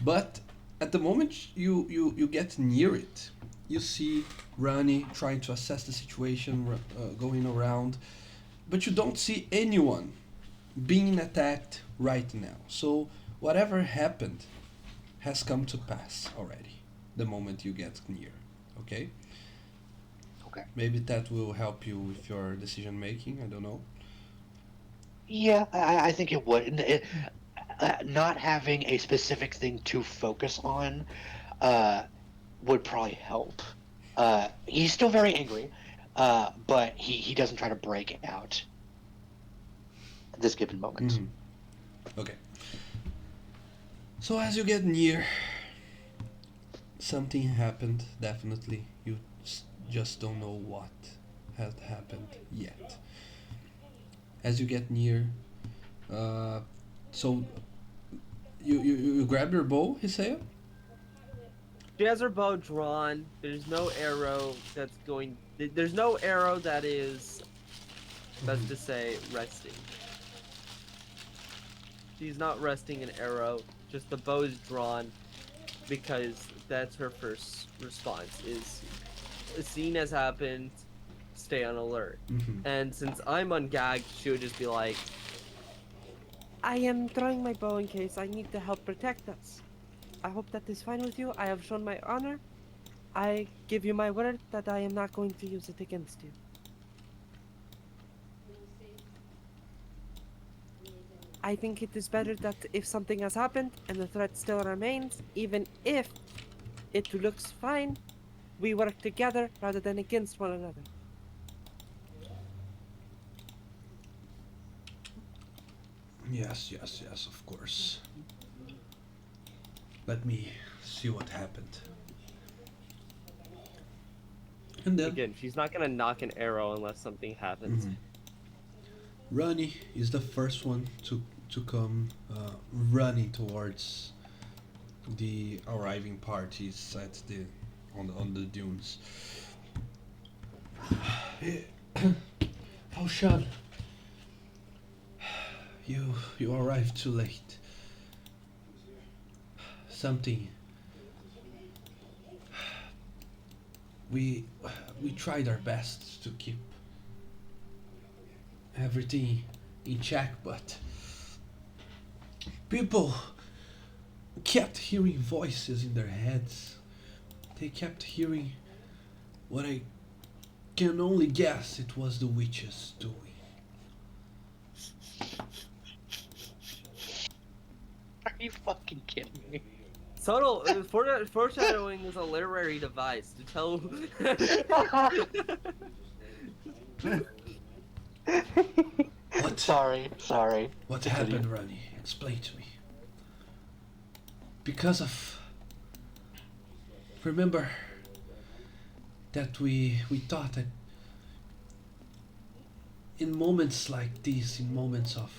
But at the moment you get near it, you see Rani trying to assess the situation, going around, but you don't see anyone being attacked right now. So whatever happened has come to pass already the moment you get near. Okay? Okay. Maybe that will help you with your decision making. I don't know. Yeah, I think it would. Not having a specific thing to focus on uh, would probably help. He's still very angry, but he doesn't try to break out at this given moment. Mhm. Okay. So as you get near, something happened. Definitely, you just don't know what has happened yet. As you get near, so you grab your bow, Hiseo? She has her bow drawn. There's no arrow that's going. There's no arrow that is, let's just say, resting. She's not resting an arrow. Just the bow is drawn, because that's her first response. Is a scene has happened. Stay on alert. Mm-hmm. And since I'm ungagged, she would just be like, I am drawing my bow in case I need to help protect us. I hope that is fine with you. I have shown my honor. I give you my word that I am not going to use it against you. I think it is better that if something has happened and the threat still remains, even if it looks fine, we work together rather than against one another. Yes, yes, yes, of course. Let me see what happened. And then again, she's not gonna knock an arrow unless something happens. Rani is the first one to come running towards the arriving parties at the on the dunes. Oh, Sean, you arrived too late. Something. We tried our best to keep everything in check, but people kept hearing voices in their heads. They kept hearing what I can only guess it was the witches doing. Are you fucking kidding me? Subtle foreshadowing is a literary device to tell. What? Sorry. What Continue. happened, Rani? Explain to me. Because of. Remember that we thought that in moments like these, in moments of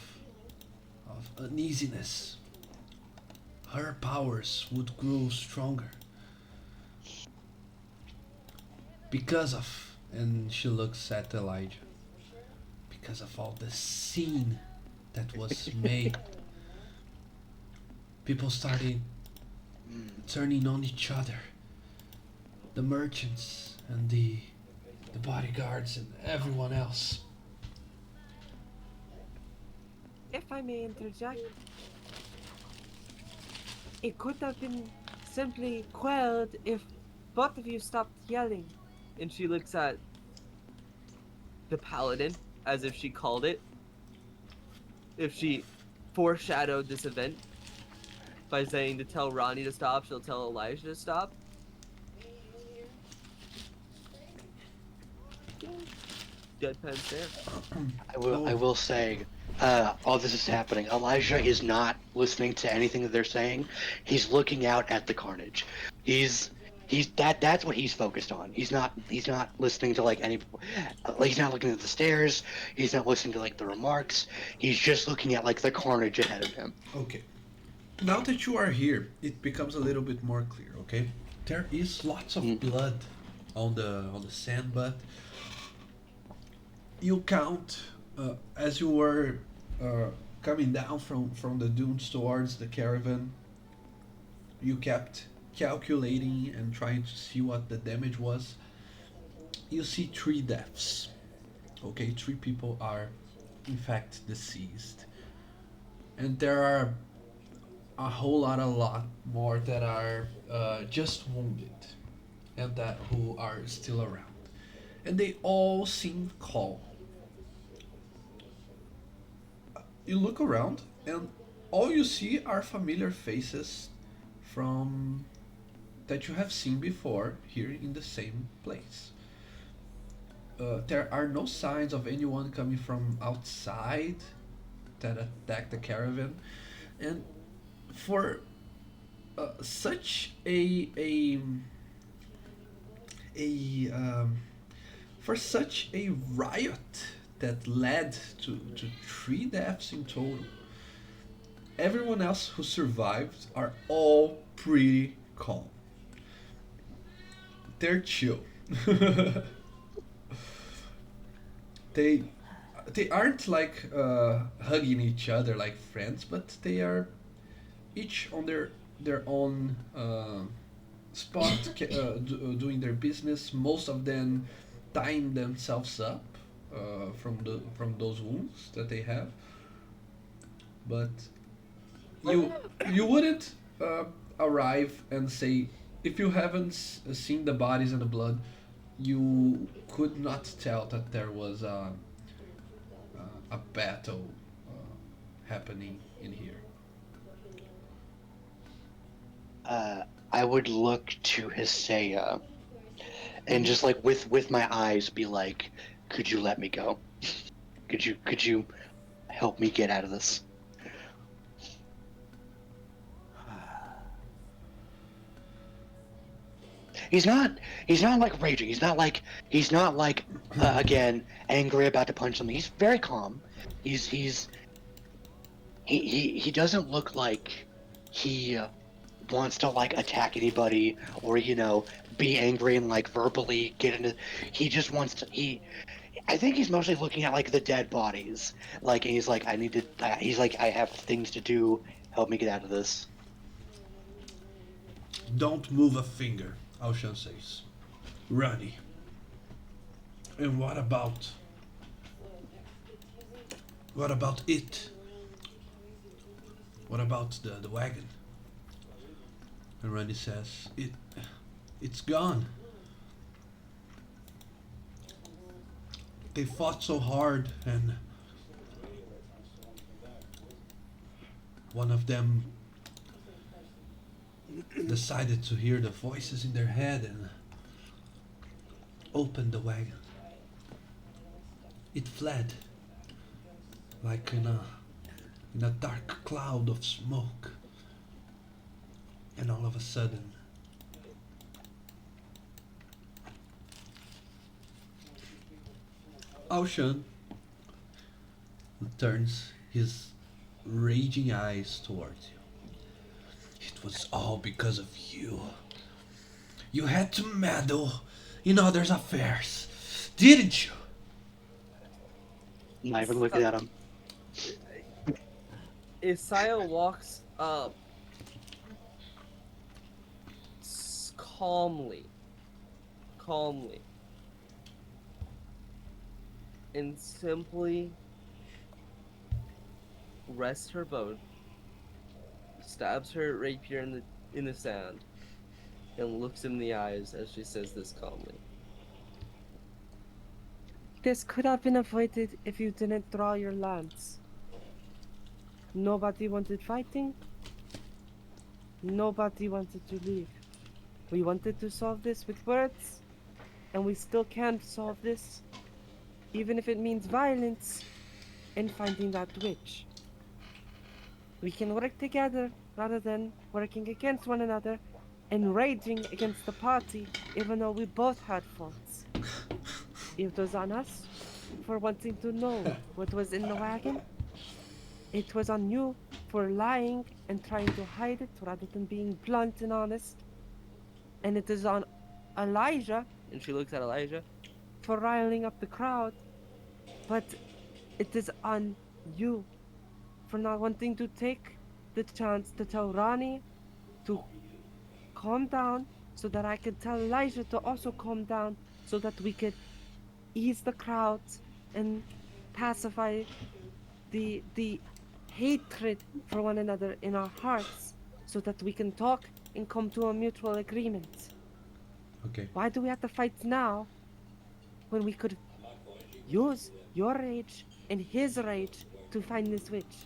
uneasiness, her powers would grow stronger. Because of, and she looks at Elijah, because of all the scene that was made. People started turning on each other. The merchants and the bodyguards and everyone else. If I may interject, it could have been simply quelled if both of you stopped yelling. And she looks at the paladin as if she called it. If she foreshadowed this event by saying to tell Ronnie to stop, she'll tell Elijah to stop. Deadpan stare. I will say, all this is happening. Elijah is not listening to anything that they're saying. He's looking out at the carnage. That's what he's focused on. He's not listening to like he's not looking at the stairs. He's not listening to like the remarks. He's just looking at like the carnage ahead of him. Okay. Now that you are here, it becomes a little bit more clear, okay? There is lots of blood on the sand, but you count as you were coming down from the dunes towards the caravan. You kept calculating and trying to see what the damage was. You see 3 deaths. Okay, 3 people are in fact deceased, and there are a lot more that are just wounded and that who are still around, and they all seem calm. You look around and all you see are familiar faces from that you have seen before here in the same place. There are no signs of anyone coming from outside that attacked the caravan, and for such for such a riot that led to 3 deaths in total, everyone else who survived are all pretty calm. They're chill. they aren't like hugging each other like friends, but they are each on their own spot, doing their business. Most of them tying themselves up from those wounds that they have. But you wouldn't arrive and say, if you haven't seen the bodies and the blood, you could not tell that there was a battle happening in here. I would look to Hisaya and just like with my eyes be like, could you let me go? Could you help me get out of this? He's not like raging. He's not like again angry about to punch something. He's very calm. He doesn't look like he wants to like attack anybody or be angry and like verbally get into. He just wants to. I think he's mostly looking at like the dead bodies. Like, and he's like, he's like, I have things to do. Help me get out of this. Don't move a finger, Aoshan says. Ronnie. And what about it? What about the wagon? And Ronnie says, it's gone. They fought so hard, and one of them decided to hear the voices in their head and opened the wagon. It fled like in a dark cloud of smoke, and all of a sudden Aoshan turns his raging eyes towards you. It was all because of you. You had to meddle in others' affairs, didn't you? I'm not even looking at him. Isaiah walks up calmly, and simply rests her bow, stabs her rapier in the sand, and looks him in the eyes as she says this calmly. This could have been avoided if you didn't draw your lance. Nobody wanted fighting. Nobody wanted to leave. We wanted to solve this with words, and we still can solve this, even if it means violence and finding that witch. We can work together rather than working against one another and raging against the party, even though we both had faults. It was on us for wanting to know what was in the wagon. It was on you for lying and trying to hide it rather than being blunt and honest. And it is on Elijah, And she looks at Elijah. for riling up the crowd. But it is on you for not wanting to take the chance to tell Ronnie to calm down so that I could tell Elijah to also calm down so that we could ease the crowds and pacify the hatred for one another in our hearts so that we can talk and come to a mutual agreement. Okay. Why do we have to fight now when we could use your rage and his rage to find this witch?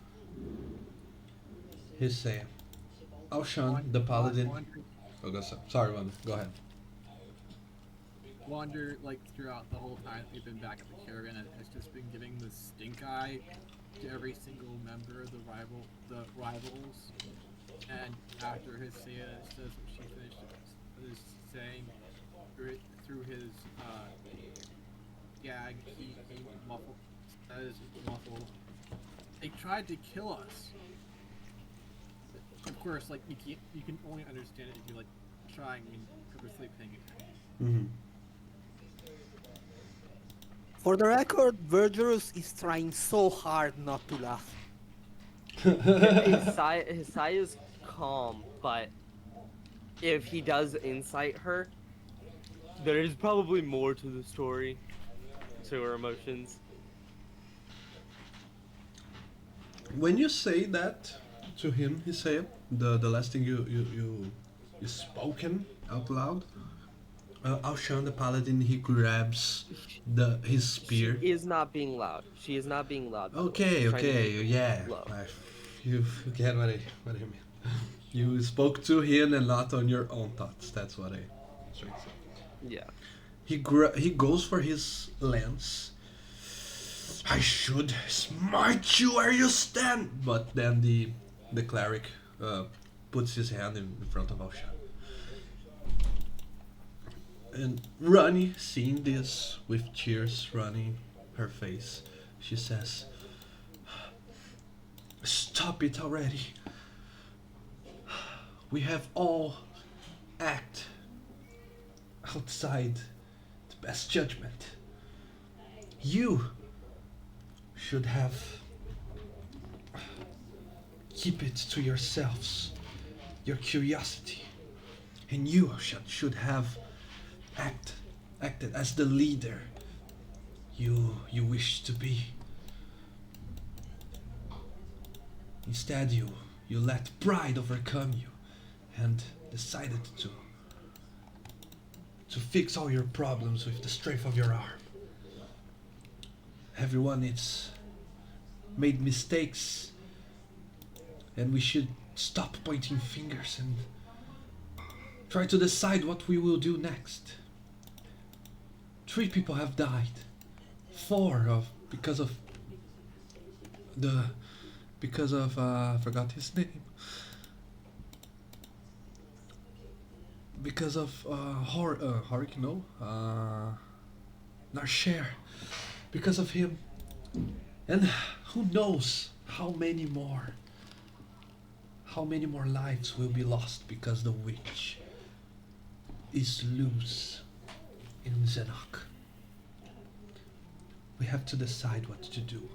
He's saying, Aushan, the paladin. Oh, sorry, Wanda. Go ahead. Wander, like, throughout the whole time we've been back at the caravan, has just been giving the stink eye to every single member of the rivals. And after Hesea says what she finished is saying, through his gag, he muffled. They tried to kill us. Of course, like, you can only understand it if you, like, trying and purposely paying attention. Mm-hmm. For the record, Vergerus is trying so hard not to laugh. Hisaya's calm, but if he does incite her, there is probably more to the story, to her emotions. When you say that to him, he said the last thing you spoken out loud. Aushan the paladin, he grabs his spear. She is not being loud. She is not being loud. by the way. Okay, She's trying to okay, make yeah. low. You get what I mean. You spoke to him and not on your own thoughts. That's what I was trying to say. Yeah. He goes for his lance. I should smite you where you stand. But then the cleric puts his hand in front of Aushan. And Ronnie, seeing this with tears running her face, she says, "Stop it already. We have all act outside the best judgment. You should have keep it to yourselves, your curiosity, and you should have acted as the leader you wish to be. Instead, you let pride overcome you and decided to fix all your problems with the strength of your arm. Everyone is made mistakes, and we should stop pointing fingers and try to decide what we will do next. 3 people have died. 4 because of forgot his name. Because of Horik, no, Narsher. Because of him, and who knows how many more lives will be lost because the witch is loose in Zenok. We have to decide what to do.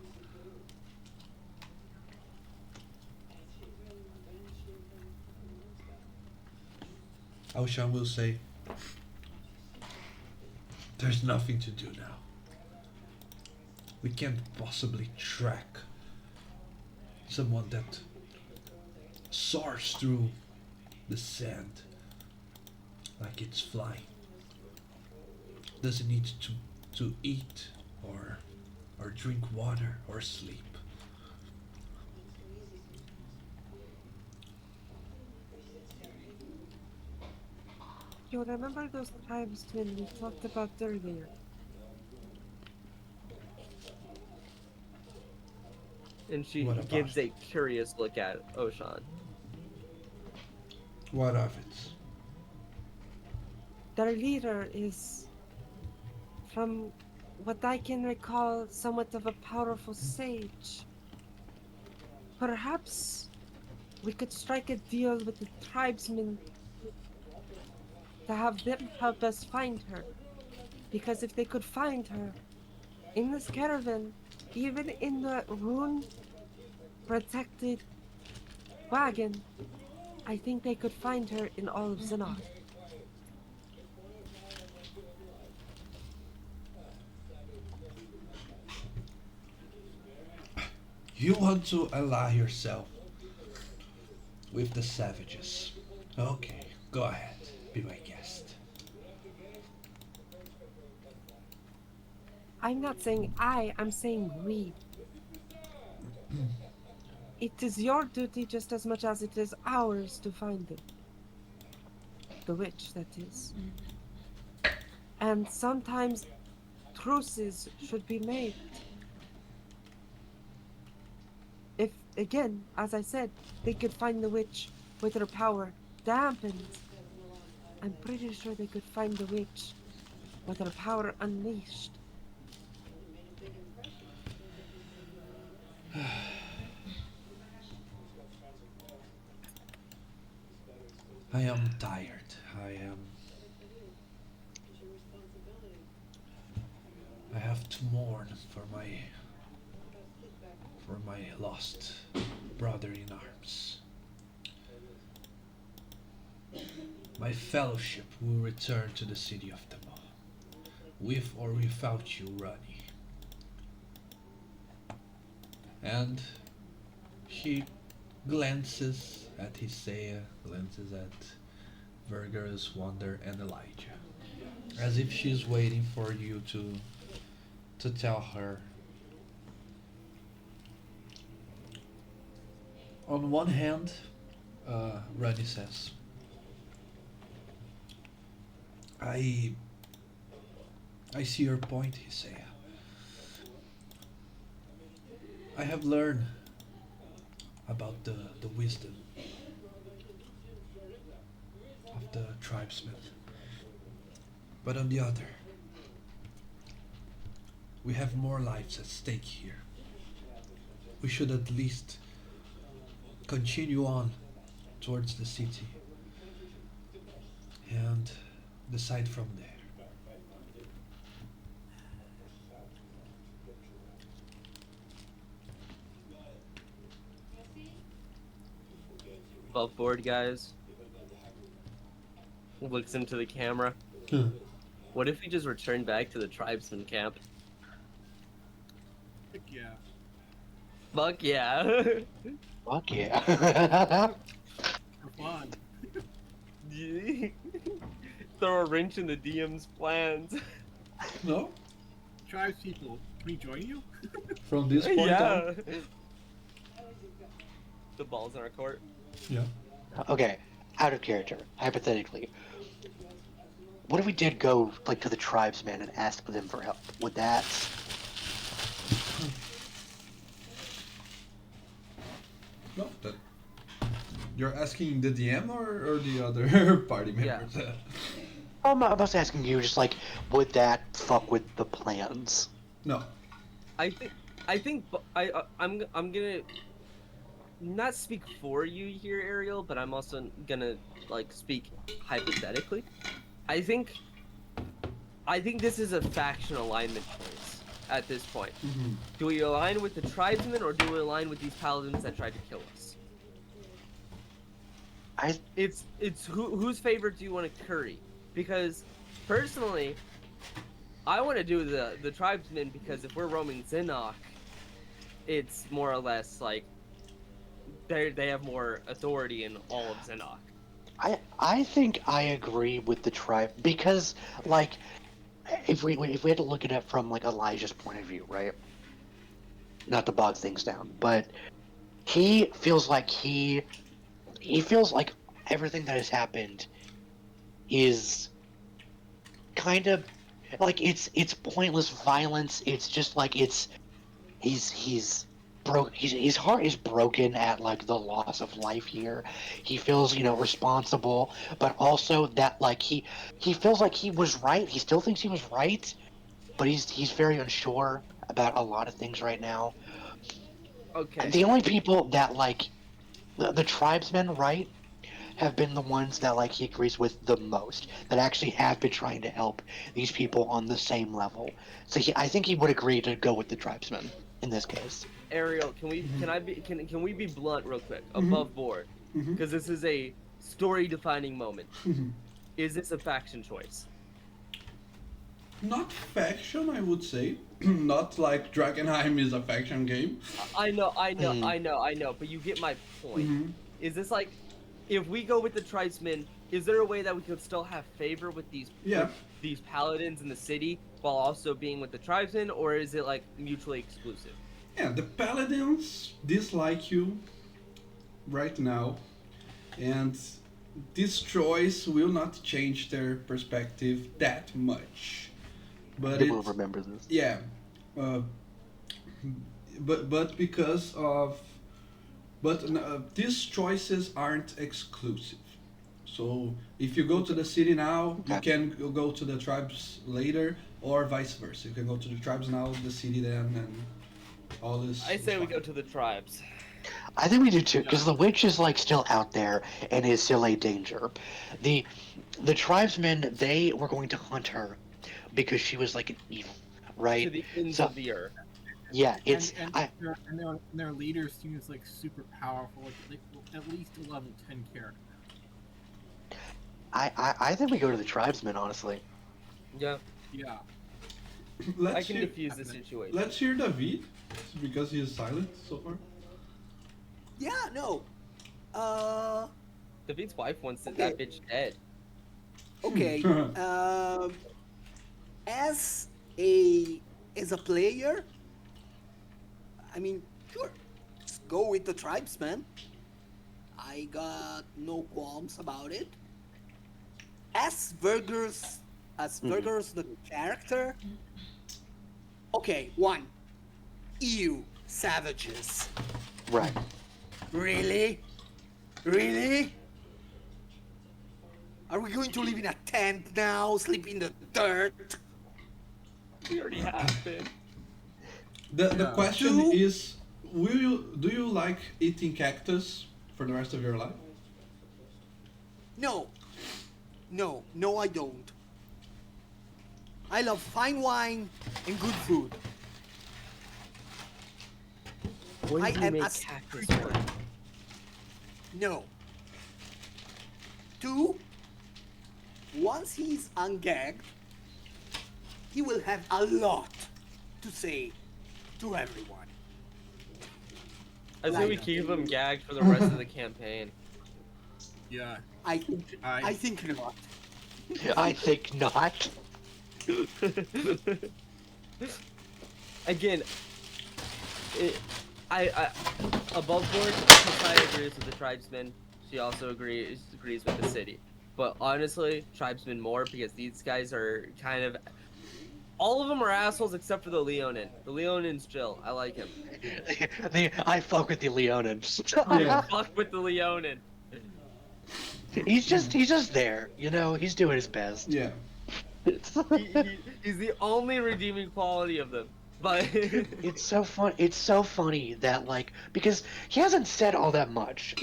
Aushan will say, There's nothing to do now. We can't possibly track someone that soars through the sand like it's flying. Doesn't need to eat or drink water or sleep. You remember those times when we talked about earlier? And she What about gives it? a curious look at Oshan. What of it? Their leader is, from what I can recall, somewhat of a powerful sage. Perhaps we could strike a deal with the tribesmen to have them help us find her. Because if they could find her in this caravan, even in the rune protected wagon, I think they could find her in all of Xenon. You want to ally yourself with the savages. Okay, go ahead. Be my guest. I'm not saying I'm saying we. It is your duty just as much as it is ours to find them. The witch, that is. And sometimes truces should be made. If, again, as I said, they could find the witch with her power dampened, I'm pretty sure they could find the witch with her power unleashed. I am tired. I have to mourn for my lost brother in arms. My fellowship will return to the city of Tama, with or without you, Rani. And she glances at Hisea, glances at Vergara's Wonder and Elijah, as if she's waiting for you to tell her. On one hand, Rani says, I see your point, Hisea. I have learned about the wisdom of the tribesmen. But on the other, we have more lives at stake here. We should at least continue on towards the city and decide from there. Above board, guys. Looks into the camera. What if we just return back to the tribesman camp? Heck yeah. Fuck yeah. Fuck yeah. For fun. Throw a wrench in the DM's plans. No? Tribespeople, can we join you? From this point on? Yeah. The ball's in our court. Yeah. Okay, out of character, hypothetically. What if we did go like to the tribesmen and ask them for help? Would that? No, that. You're asking the DM or the other party Yeah. members? I was asking you, just like, would that fuck with the plans? No. I'm gonna not speak for you here, Ariel, but I'm also gonna like speak hypothetically. I think this is a faction alignment choice at this point. Mm-hmm. Do we align with the tribesmen or do we align with these paladins that tried to kill us? It's whose favor do you want to curry? because personally, I want to do the tribesmen because if we're roaming Zinnock, it's more or less like they have more authority in all of Zinnock. I think I agree with the tribe because like if we had to look at it from like Elijah's point of view, right? Not to bog things down, but he feels like he feels like everything that has happened is kind of like it's pointless violence. It's just like he's broke. His heart is broken at like the loss of life here. He feels responsible, but also that like he feels like he was right. He still thinks he was right, but he's very unsure about a lot of things right now. Okay. The only people that like the tribesmen, right, have been the ones that like he agrees with the most, that actually have been trying to help these people on the same level. So I think he would agree to go with the tribesmen in this case. Ariel, can we be blunt real quick, above board, because this is a story-defining moment. Is this a faction choice? Not faction, I would say. Not like Dragonheim is a faction game. I know, but you get my point. Is this like, if we go with the tribesmen, is there a way that we could still have favor with these these paladins in the city while also being with the tribesmen, or is it like mutually exclusive? Yeah, the paladins dislike you right now, and this choice will not change their perspective that much. But They will remember this. yeah, but because of these choices aren't exclusive. So if you go to the city now, you can go to the tribes later, or vice versa. You can go to the tribes now, the city then, and all this. I say we go to the tribes. I think we do too, because the witch is like still out there and is still a danger. The tribesmen, they were going to hunt her because she was like an evil, right? To the ends So- of the earth. Yeah, it's their leader seems like super powerful, like at least a level 10 character. I think we go to the tribesmen, honestly. Yeah, Yeah. Let's I can hear, diffuse the situation. let's hear David, because he is silent so far. Yeah, no. David's wife wants Okay. that bitch dead. Okay. As a player, I mean, sure, let's go with the tribesman. I got no qualms about it. As Vergers the character. Okay, one. You savages. Right. Really? Really? Are we going to live in a tent now? Sleep in the dirt? We already have been. The Yeah. question Two- is, do you like eating cactus for the rest of your life? No. No, I don't. I love fine wine and good food. When I do you am make a cactus creeper. wine? No. Two, once he's ungagged, he will have a lot to say to everyone. I say we Like- keep him gagged for the rest of the campaign. Yeah. I think not. I think not. Again, I above board, Kasai agrees with the tribesmen. She also agrees with the city. But honestly, tribesmen more because these guys are kind of. All of them are assholes except for the Leonin. The Leonin's chill. I like him. I fuck with the Leonins. Yeah. Fuck with the Leonin. he's just there, he's doing his best. Yeah. He's the only redeeming quality of them. But It's so fun. It's so funny that because he hasn't said all that much,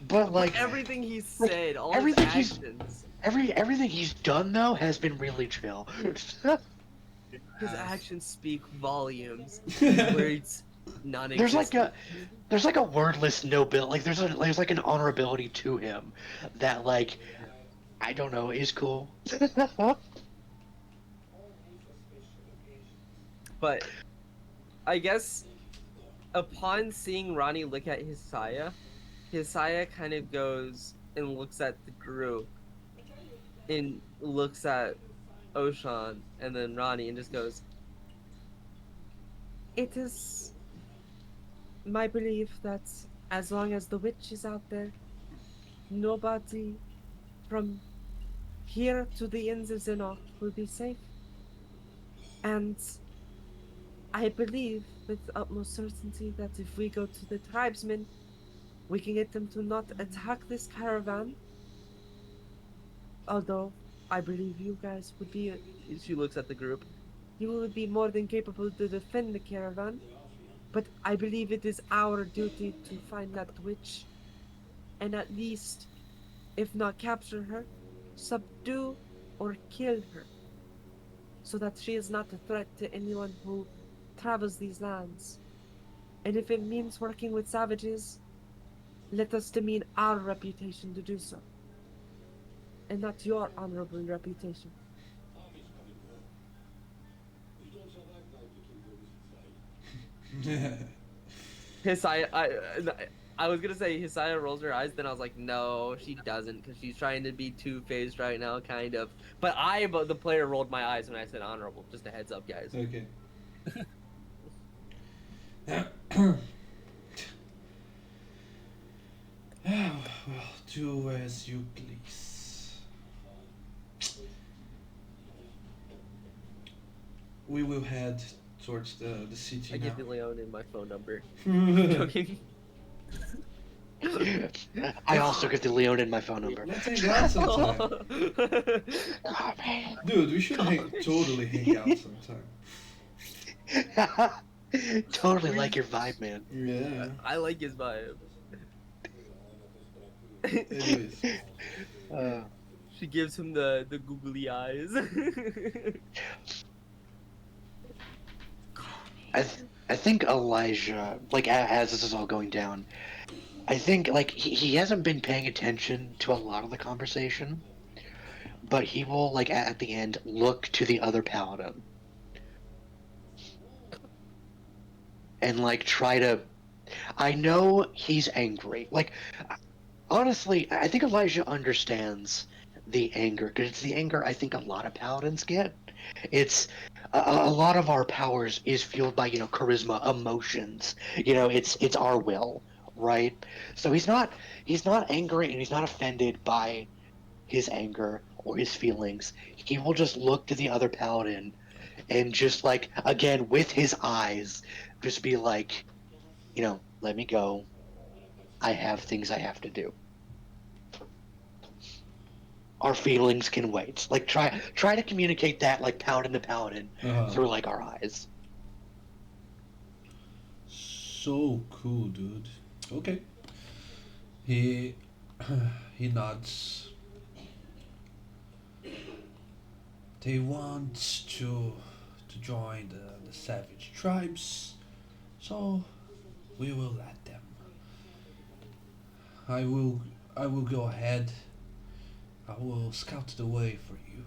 but everything he said, all his everything he's- actions, everything he's done though has been really chill. his actions speak volumes. His words non-existent. there's like a wordless nobility. There's like an honorability to him that I don't know, is cool. But I guess upon seeing Ronnie look at Hisaya kind of goes and looks at the group and looks at Oshan and then Ronnie and just goes, It is my belief that as long as the witch is out there, nobody from here to the ends of Zenok will be safe. And I believe with utmost certainty that if we go to the tribesmen, we can get them to not attack this caravan. Although I believe you guys would be, she looks at the group. you would be more than capable to defend the caravan. But I believe it is our duty to find that witch, and at least, if not capture her, subdue or kill her, so that she is not a threat to anyone who travels these lands. And if it means working with savages, let us demean our reputation to do so, and not your honorable reputation. Hisaya, I was gonna say Hisaya rolls her eyes, then I was like, no, she doesn't, because she's trying to be two-faced right now, kind of. But the player, rolled my eyes when I said honorable. Just a heads up, guys. Okay. Well, do as you please. We will head towards the city I now. give Leon in my phone number. Joking. I also give the Leonin my phone number. Let's hang out sometime. Oh, man. Dude, we should totally hang out sometime. Totally like your vibe, man. Yeah. I like his vibe. Anyways. She gives him the googly eyes. I think Elijah, like as this is all going down, I think like he hasn't been paying attention to a lot of the conversation, but he will like at the end look to the other paladin and like try to. I know he's angry. Like honestly, I think Elijah understands the anger because it's the anger I think a lot of paladins get. It's a lot of our powers is fueled by charisma, emotions. It's our will, right? So he's not angry and he's not offended by his anger or his feelings. He will just look to the other paladin and just like again with his eyes, just be like, let me go. I have things I have to do. Our feelings can wait. Like try to communicate that like paladin to paladin through like our eyes. So cool, dude. Okay. He nods. They want to join the savage tribes, so we will let them. I will go ahead. I will scout the way for you,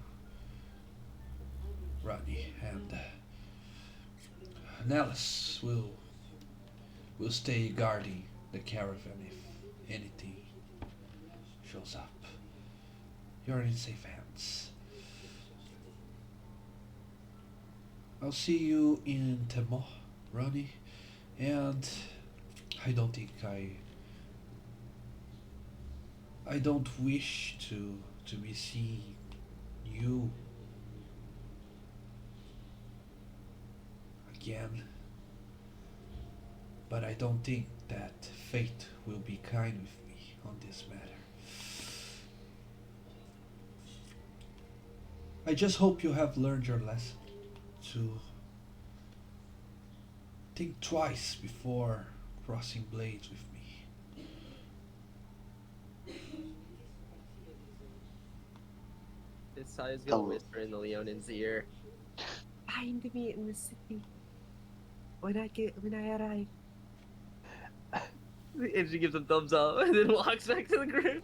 Ronnie, and Nellis will stay guarding the caravan if anything shows up. You're in safe hands. I'll see you in Temo, Ronnie, and I don't think I don't wish to be seeing you again, but I don't think that fate will be kind with me on this matter. I just hope you have learned your lesson to think twice before crossing blades with me. Hisaya's gonna Oh. whisper in the Leonin's ear. Find me in the city when I arrive. And she gives him thumbs up and then walks back to the group.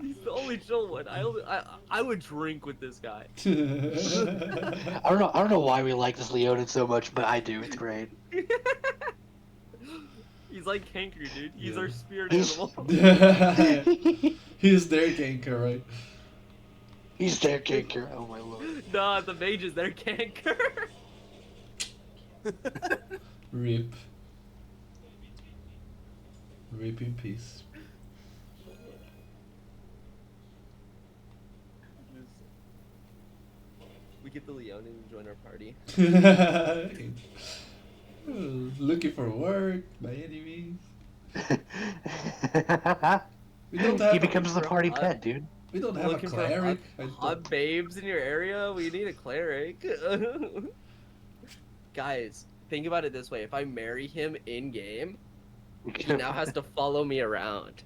He's the only chill one. I would drink with this guy. I don't know why we like this Leonin so much, but I do. It's great. He's like Kanker, dude. He's Yeah. our spirit He's- animal. He's their ganker, right? He's their kicker. Oh my lord. Nah, the mage is their Kanker. Rip. Rip in peace. We get the Leonin to join our party. Looking for work by any means. We don't have He becomes the for party hot- pet, dude. We don't have a Looking for cleric. hot babes in your area? We need a cleric. Guys, think about it this way. If I marry him in game, he now has to follow me around.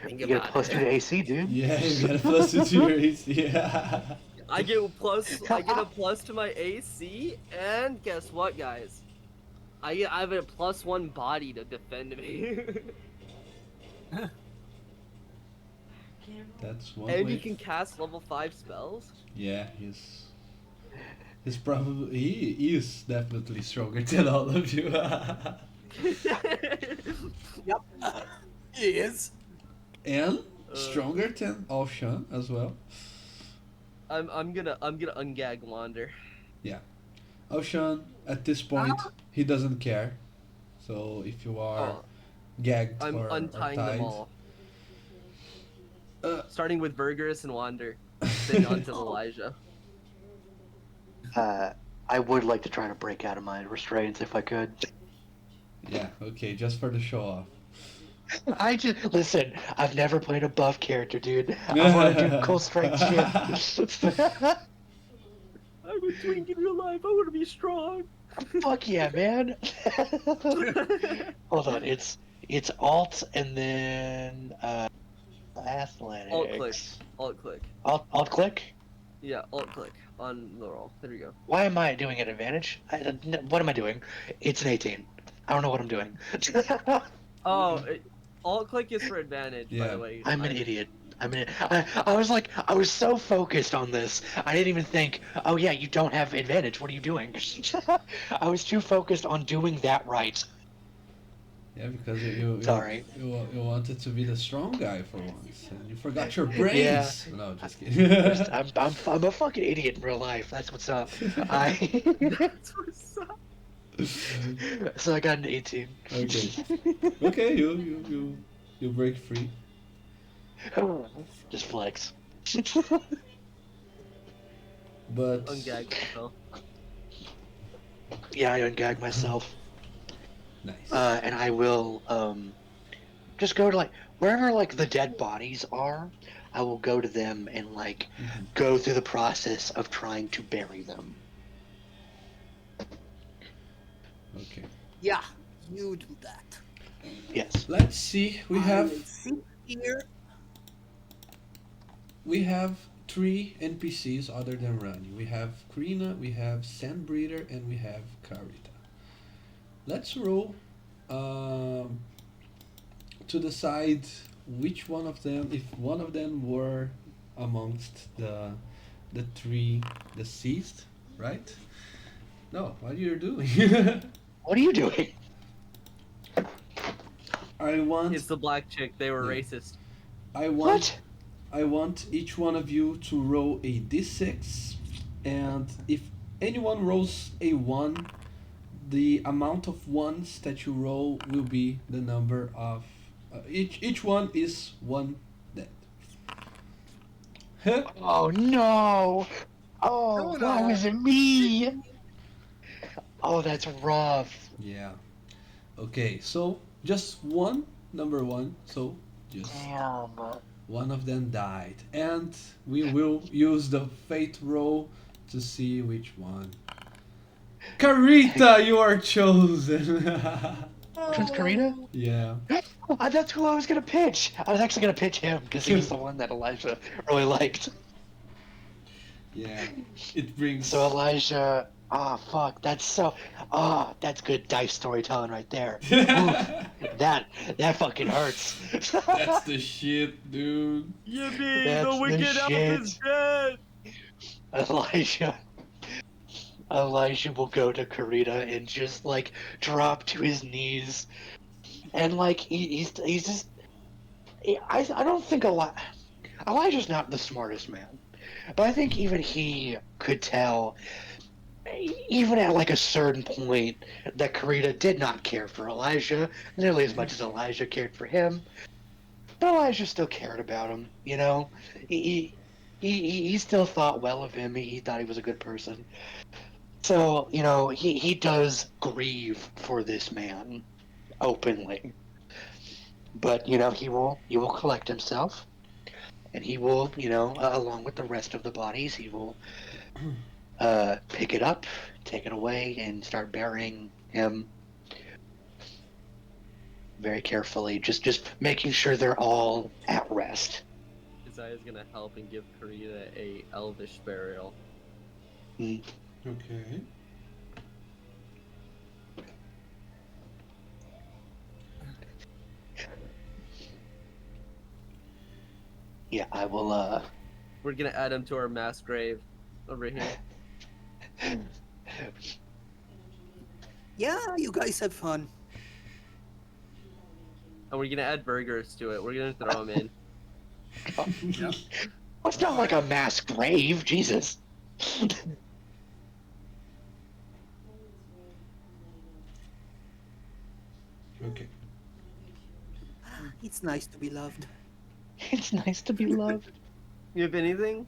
Think You get a about plus it. 2 to AC, dude. Yeah, you got a plus 2 to your AC. Yeah. I get a plus to my AC, and guess what, guys? I have a +1 body to defend me. That's one And way. he can cast level 5 spells. Yeah, he's probably he is definitely stronger than all of you. Yep. He is. And stronger than Alshan as well. I'm gonna ungag Wander. Alshan at this point he doesn't care. So if you are gagged I'm or untying tied, them all. Uh, Starting with Burgers and Wander, then on to Elijah. I would like to try to break out of my restraints if I could. yeah, okay, just for the show off. I just listen. I've never played a buff character, dude. I want to do cool strength shit. I would drink in real life. I want to be strong. Fuck yeah, man. Hold on, it's alt and then athletics. Alt click. Alt click. Alt click. Yeah, alt click on the roll. There you go. Why am I doing an advantage? What am I doing? It's an 18. I don't know what I'm doing. Oh, alt click is for advantage, by Yeah. the way. I'm an idiot. I was like, I was so focused on this. I didn't even think, oh yeah, you don't have advantage. What are you doing? I was too focused on doing that right. Yeah, because you Sorry. you wanted to be the strong guy for once, and you forgot your brains. Yeah. No, just kidding. I'm a fucking idiot in real life. That's what's up. I That's what's up. so I got an 18. Okay. Okay, you break free. Just flex. But Ungag myself. Yeah, I ungag myself. nice. And I will just go to like wherever like the dead bodies are. I will go to them and like Mhm. go through the process of trying to bury them. Okay. Yeah, you do that. Yes. Let's see. We I have will sit here. 3 NPCs other than Rani. We have Karina, we have Sandbreeder, and we have Karita. Let's roll to decide which one of them, if one of them were amongst the 3 deceased, right? No, what you're doing? What are you doing? I want It's the black chick. They were Yeah. racist. I want I want each one of you to roll a d6, and if anyone rolls a 1, the amount of ones that you roll will be the number of each one is 1 dead. Huh? Oh no! Oh, No, why no. was it me? Oh, that's rough. Yeah. Okay, so just number 1, so just Damn. one of them died, and we will use the fate roll to see which one. Karita, you are chosen. Prince Karina? Yeah. That's who I was gonna pitch. I was actually gonna pitch him because he was the one that Elijah really liked. Yeah. It brings. So Elijah, Ah, fuck, that's so. Ah, that's good dice storytelling right there. Oof, that that fucking hurts. That's the shit, dude. Yippee! The That's the wicked elf is shit. dead. Elijah. Elijah will go to Karita and just like drop to his knees, and like he's just. I don't think Elijah's not the smartest man, but I think even he could tell, even at like a certain point, that Karita did not care for Elijah nearly as much as Elijah cared for him. But Elijah still cared about him, you know. He still thought well of him. He thought he was a good person. So you know he does grieve for this man openly, but you know he will collect himself, and he will, you know, along with the rest of the bodies, he will pick it up, take it away, and start burying him very carefully, just making sure they're all at rest. Isaiah's gonna help and give Karita a elvish burial. Mm. Okay. Yeah, I will. We're gonna add him to our mass grave over here. Yeah, you guys have fun. And we're gonna add burgers to it. We're gonna throw him in. Yep. Well, it's not like a mass grave, Jesus. Okay. It's nice to be loved. It's nice to be loved. If anything,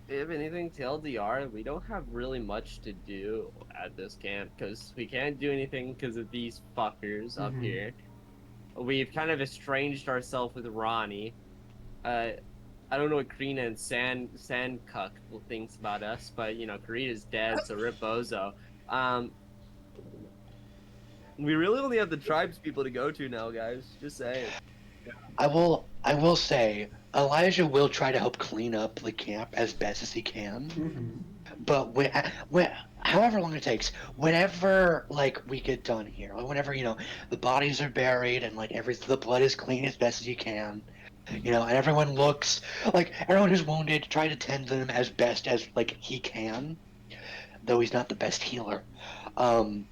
TLDR, we don't have really much to do at this camp because we can't do anything because of these fuckers up Mhm. here. We've kind of estranged ourselves with Ronnie. I don't know what Karina and Sandcuck thinks about us, but you know, Karina's dead, so rip Bozo. We really only have the tribes people to go to now, guys. Just saying. I will say Elijah will try to help clean up the camp as best as he can. Mm-hmm. But when however long it takes, whenever like we get done here, like whenever you know the bodies are buried and like the blood is clean as best as you can, you know, and everyone looks like everyone who's wounded, try to tend to them as best as like he can, though he's not the best healer. Um,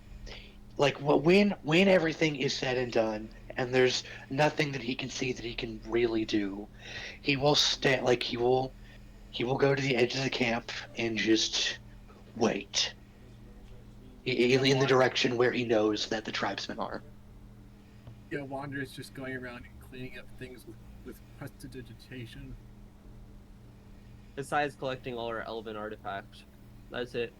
like when everything is said and done, and there's nothing that he can see that he can really do, he will stay like he will go to the edge of the camp and just wait in the direction where he knows that the tribesmen are. Yeah, Wander's just going around and cleaning up things with prestidigitation. Besides collecting all her elven artifacts, that's it.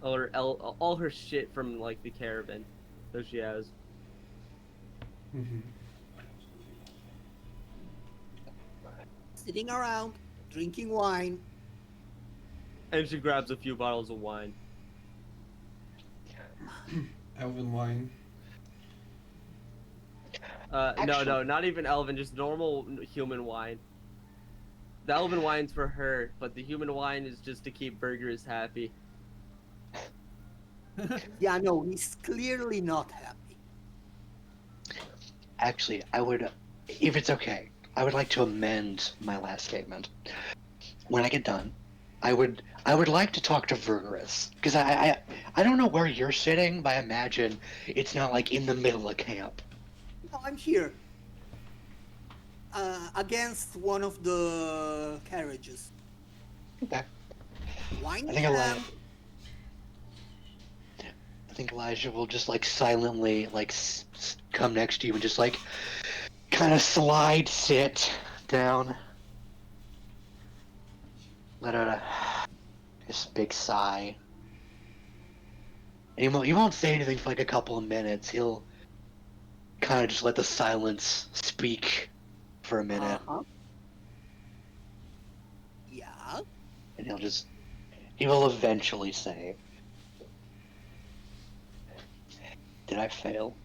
All her shit from like the caravan that she has. Mm-hmm. Sitting around, drinking wine. And she grabs a few bottles of wine. Elven wine. No, not even elven, just normal human wine. The elven wine's for her, but the human wine is just to keep burgers happy. Yeah, no, he's clearly not happy. Actually, I would, if it's okay, I would like to amend my last statement. When I get done, I would like to talk to Vergris because I don't know where you're sitting, but I imagine it's not like in the middle of camp. No, I'm here. Against one of the carriages. Okay. Wine I think ham. I think Elijah will just like silently like come next to you and just like kind of sit down, let out this big sigh. And he won't say anything for like a couple of minutes. He'll kind of just let the silence speak for a minute, Uh-huh. Yeah. and he will eventually say, "Did I fail?"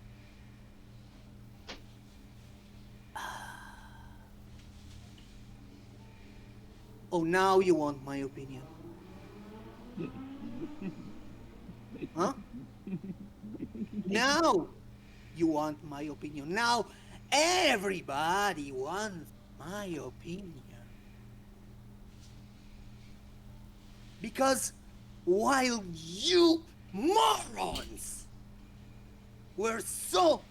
Oh, now you want my opinion. Huh? Now you want my opinion. Now everybody wants my opinion. Because while you morons were so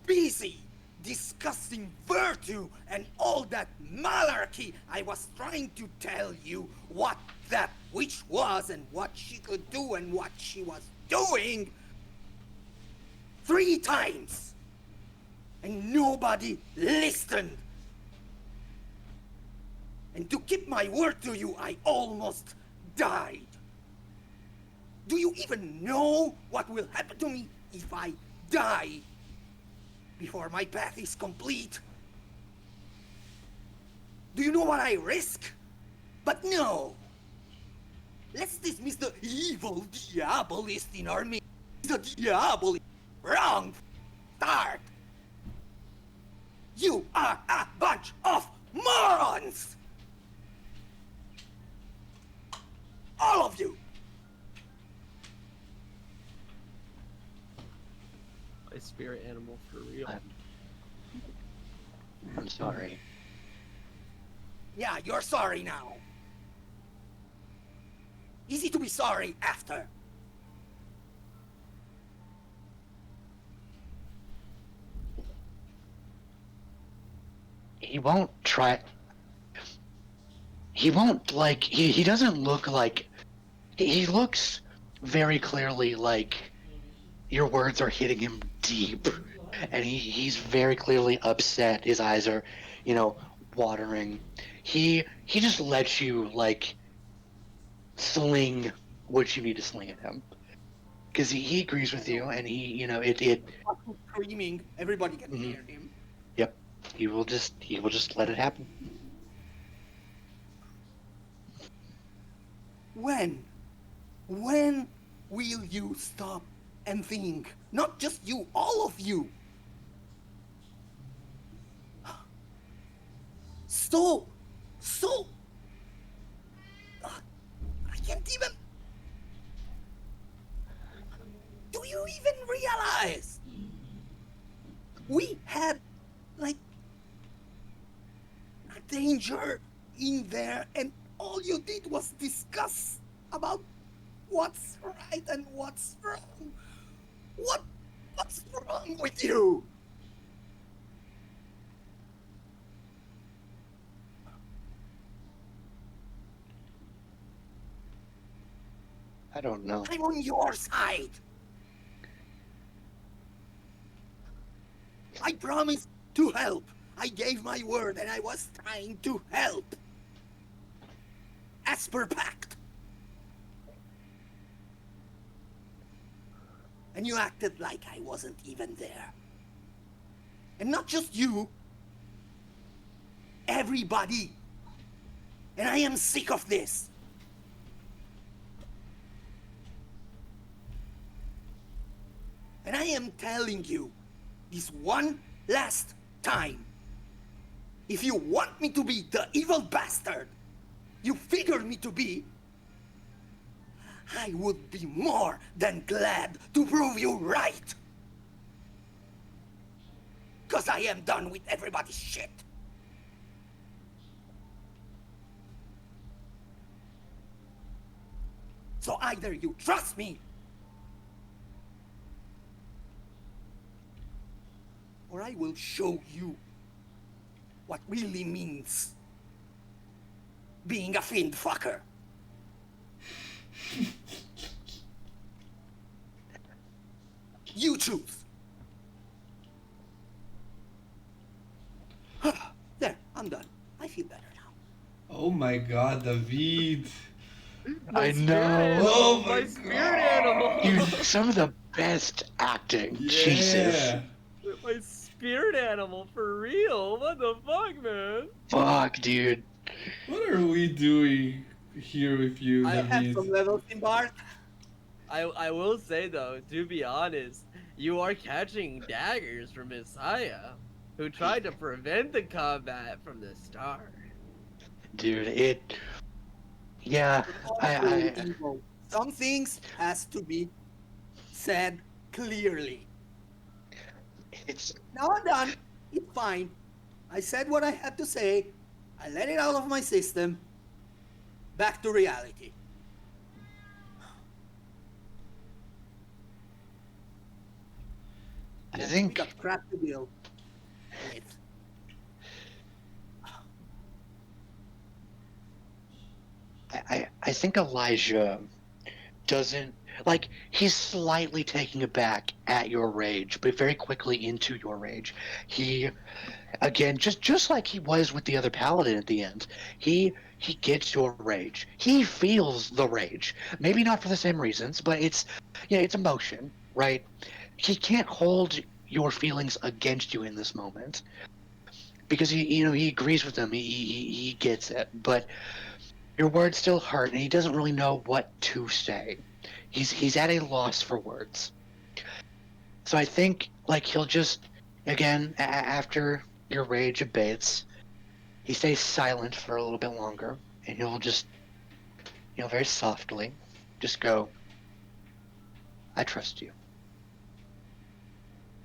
busy discussing virtue and all that malarkey, I was trying to tell you what that witch was and what she could do and what she was doing 3 times. And nobody listened. And to keep my word to you, I almost died. Do you even know what will happen to me if I die before my path is complete? Do you know what I risk? But no. Let's dismiss the evil diabolist in our midst. The diabolist. Wrong start. You are a bunch of morons. All of you. My spirit animal for real. I'm sorry. Yeah, you're sorry now. Easy to be sorry after. He won't try. He won't, like, he doesn't look like. He looks very clearly like your words are hitting him deep. And he's very clearly upset. His eyes are, watering. He just lets you, like, sling what you need to sling at him. Because he agrees with you, and it Fucking screaming. Everybody can Mhm. hear him. he will just let it happen. When will you stop and think? Not just you, all of you. So, I can't even. Do you even realize? We had, like, a danger in there, and all you did was discuss about what's right and what's wrong. What's wrong with you? I don't know. I'm on your side. I promised to help. I gave my word and I was trying to help. As per pact. And you acted like I wasn't even there. And not just you. Everybody. And I am sick of this. And I am telling you, this one last time, if you want me to be the evil bastard you figured me to be, I would be more than glad to prove you right. 'Cause I am done with everybody's shit. So either you trust me, or I will show you what really means being a fiend fucker. You choose. There, I'm done. I feel better now. Oh my god, David. I spirit know. animal, Oh my spirit God. animal. Dude, some of the best acting. Jesus. Yeah. My spirit animal for real. What the fuck, man? Fuck, dude. What are we doing here with you, I have David? some levels in Bart. I will say though, to be honest, you are catching daggers from Messiah, who tried to prevent the combat from the start. Dude, yeah, I Evil. Some things has to be said clearly. It's Now I'm done. It's fine. I said what I had to say. I let it out of my system. Back to reality. I We think got crap to deal with. I think Elijah doesn't like he's slightly taking it back at your rage, but very quickly into your rage. He again just like he was with the other paladin at the end. He gets your rage. He feels the rage. Maybe not for the same reasons, but it's emotion, right? He can't hold your feelings against you in this moment because he agrees with them. He gets it, but your words still hurt, and he doesn't really know what to say. He's at a loss for words. So I think like he'll just again after your rage abates, he stays silent for a little bit longer, and he'll just very softly just go, "I trust you."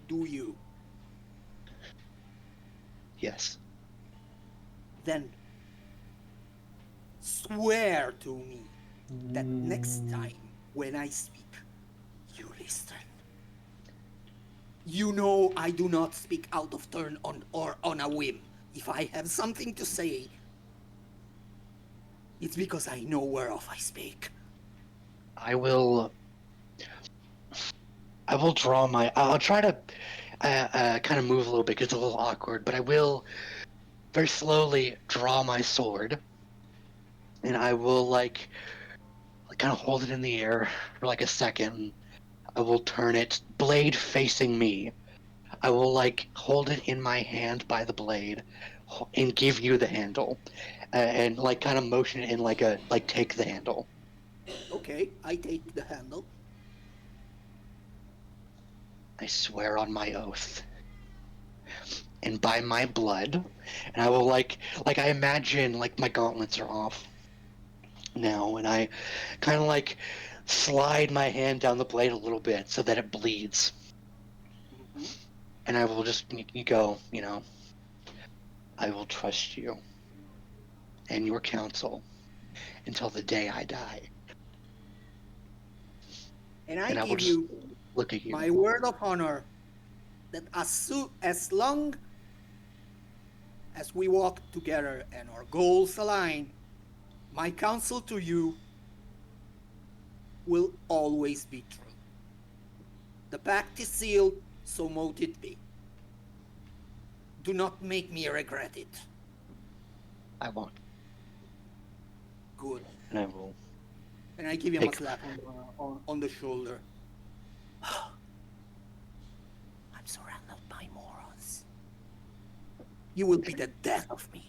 Do you? Yes. Then swear to me that next time when I speak, you listen. You know I do not speak out of turn or on a whim. If I have something to say, it's because I know whereof I speak. I will draw my. I'll try to kind of move a little bit because it's a little awkward, but I will very slowly draw my sword, and I will like kind of hold it in the air for like a second. I will turn it blade facing me. I will like hold it in my hand by the blade, and give you the handle, and like kind of motion it in like take the handle. Okay, I take the handle. I swear on my oath, and by my blood, and I will like I imagine like my gauntlets are off now, and I kind of like slide my hand down the blade a little bit so that it bleeds, Mhm. and I will just you go, I will trust you and your counsel until the day I die, And I and I will give just you look at you. my word of honor that as long as we walk together and our goals align, my counsel to you will always be true. The pact is sealed, so mote it be. Do not make me regret it. I won't, Good. and I will. And I give him a Take- slap on the shoulder. I'm surrounded by morons. You will be the death of me.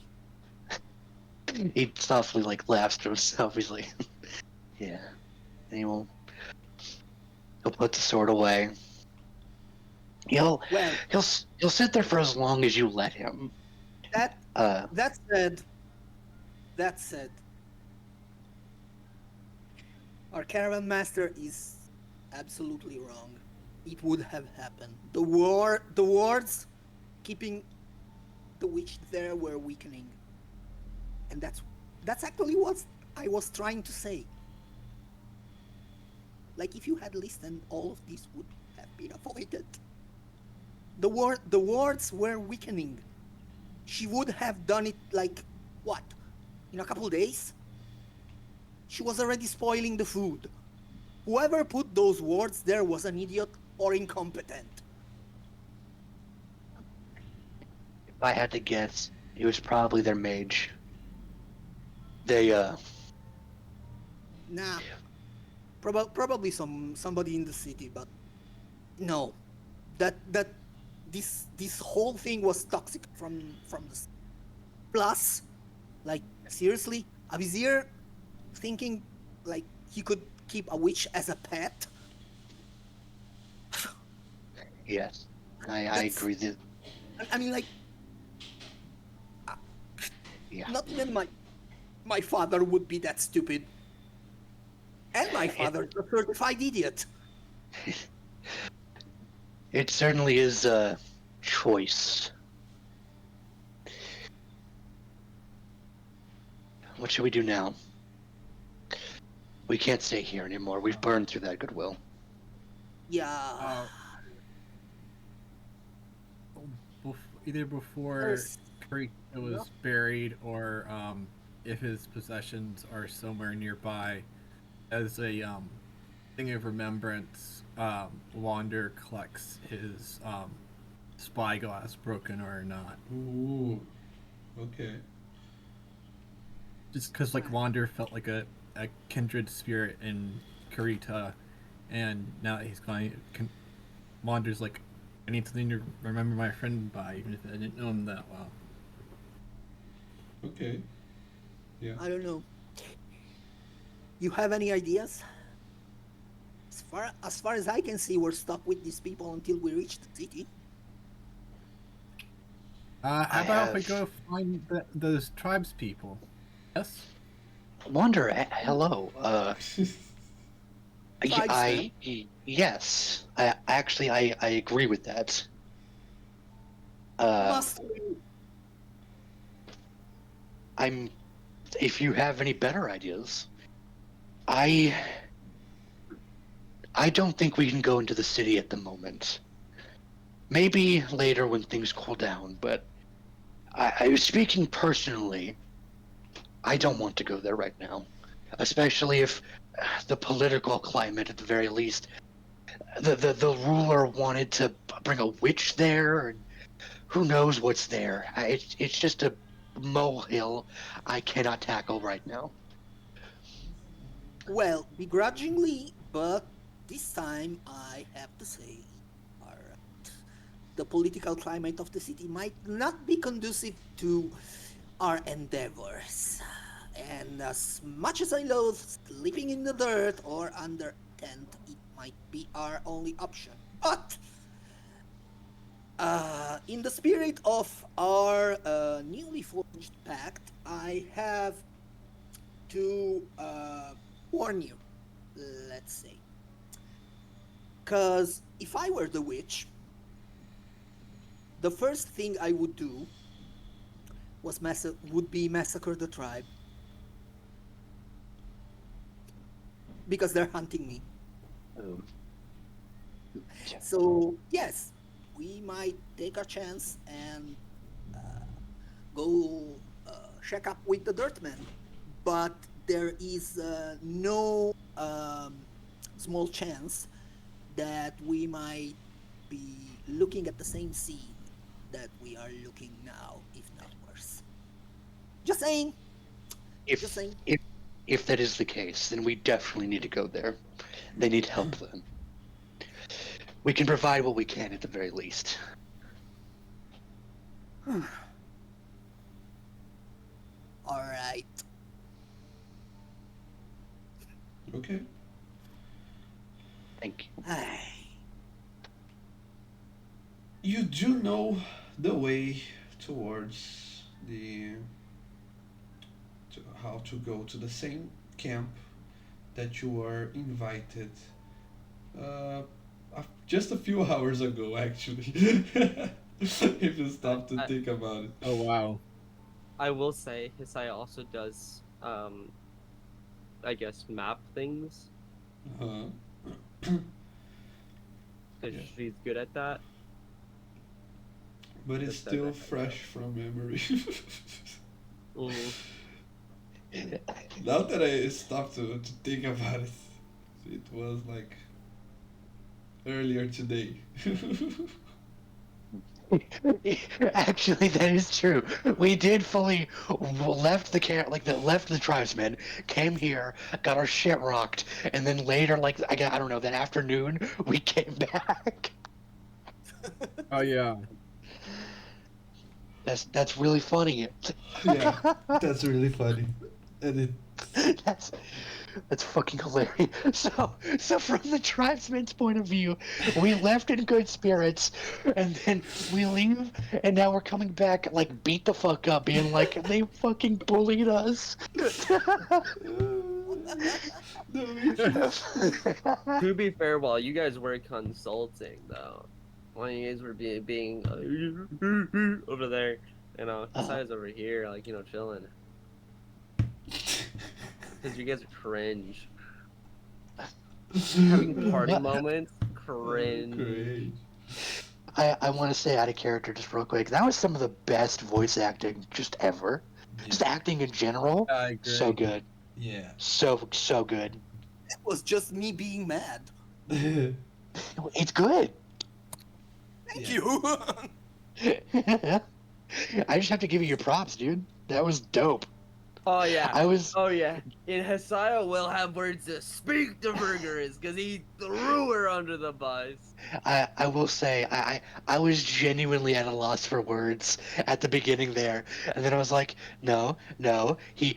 He softly like laughs to himself. He's like, "Yeah," and he'll put the sword away. He'll Well, he'll sit there for as long as you let him. that Uh, that said, that said, our caravan master is absolutely wrong. It would have happened. The wards keeping the witch there were weakening, and that's actually what I was trying to say. Like if you had listened, all of this would have been avoided. The wards were weakening. She would have done it like what? In a couple days? She was already spoiling the food. Whoever put those wards there was an idiot or incompetent. if I had to guess, it was probably their mage. They Nah, probably somebody in the city, but no, that this whole thing was toxic from the plus, like seriously, a vizier thinking like he could keep a witch as a pet. yes, I That's- agree that I mean, like, yeah. not even my father would be that stupid. And my father's a certified idiot. It certainly is a choice. What should we do now? We can't stay here anymore. We've burned through that goodwill. Yeah. Either before There's- Kurita was buried, or if his possessions are somewhere nearby, as a thing of remembrance, Wander collects his spyglass, broken or not. Ooh. Okay. Just because like Wander felt like a kindred spirit in Kurita, and now that he's gone, Wander's like, I need something to remember my friend by, even if I didn't know him that well. Okay. Yeah. I don't know. You have any ideas? As far as I can see, we're stuck with these people until we reach the city. How I about we have- go find those tribes people? Yes. Wonder, hello. Tribesmen? Yes. I agree with that. Must we? If you have any better ideas, I don't think we can go into the city at the moment. Maybe later when things cool down, but I speaking personally, I don't want to go there right now, especially if the political climate, at the very least, the ruler wanted to bring a witch there, and who knows what's there. It's just a molehill I cannot tackle right now. Well, begrudgingly, but this time I have to say, alright, the political climate of the city might not be conducive to our endeavors. And as much as I loathe sleeping in the dirt or under a tent, it might be our only option. But in the spirit of our newly forged pact, I have to warn you, let's say. Because if I were the witch, the first thing I would do would be massacre the tribe. Because they're hunting me. So, yes, we might take our chance and go check up with the Dirtmen. But there is no small chance that we might be looking at the same scene that we are looking now, if not worse. Just saying. Just saying. If that is the case, then we definitely need to go there. They need help then. We can provide what we can at the very least. Alright. Okay. Thank you. You do know the way towards how to go to the same camp that you were invited just a few hours ago, actually. If you stop to think about it. Oh wow. I will say Hisaya also does, I guess, map things. Uh-huh. Because Yeah. she's good at that. But it's Just still that. fresh from memory. Mm. Now that I stopped to think about it, it was like earlier today. Actually, that is true. We did fully left the left the tribesmen, came here, got our shit rocked, and then later, I don't know, that afternoon we came back. Oh yeah. That's really funny. Yeah, that's really funny. And That's fucking hilarious. So from the tribesmen's point of view, we left in good spirits, and then we leave, and now we're coming back beat the fuck up, being like they fucking bullied us. To be fair, while you guys were consulting, though, while you guys were being over there, Kasai's over here, like, chilling. Because you guys are cringe. Having party moments, cringe. Great. I want to say out of character just real quick. That was some of the best voice acting just ever. Just acting in general. I agree. So good. Yeah. So good. It was just me being mad. It's good. Thank Yeah. you. I just have to give you your props, dude. That was dope. Oh yeah. I Oh yeah. In Hisaya will have words to speak to Burgers because he threw her under the bus. will say I was genuinely at a loss for words at the beginning there, and then I was like, no, these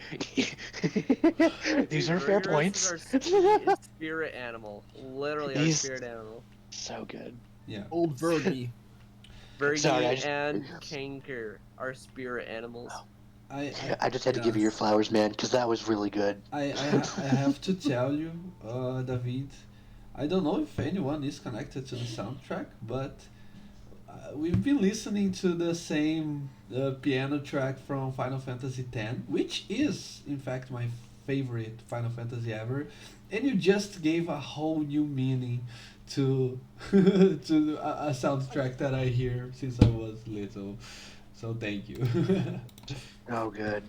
are fair Burgers points. is our spirit animal. Literally our He's- spirit animal. So good. Yeah. Old Vergie. Virgie Sorry, I just- and Kanker are spirit animals. I I just had to give you your flowers, man, because that was really good. I have to tell you, David, I don't know if anyone is connected to the soundtrack, but we've been listening to the same piano track from Final Fantasy X, which is, in fact, my favorite Final Fantasy ever, and you just gave a whole new meaning to to a soundtrack that I hear since I was little. So thank you. Oh, good.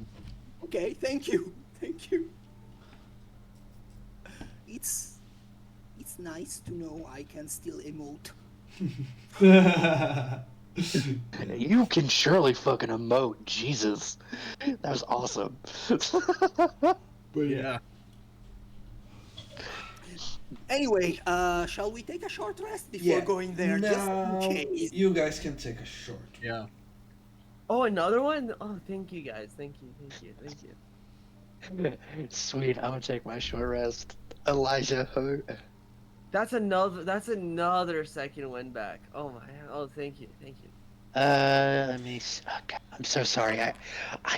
Okay, thank you. Thank you. It's nice to know I can still emote. You can surely fucking emote, Jesus. That was awesome. Yeah. Anyway, shall we take a short rest before going there? Just in case. You guys can take a short. Yeah. Oh, another one? Oh, thank you guys. Thank you. Sweet, I'm gonna take my short rest. Elijah, who? That's another second win back. Oh my. Oh, thank you. Let me. Oh, God, I'm so sorry. I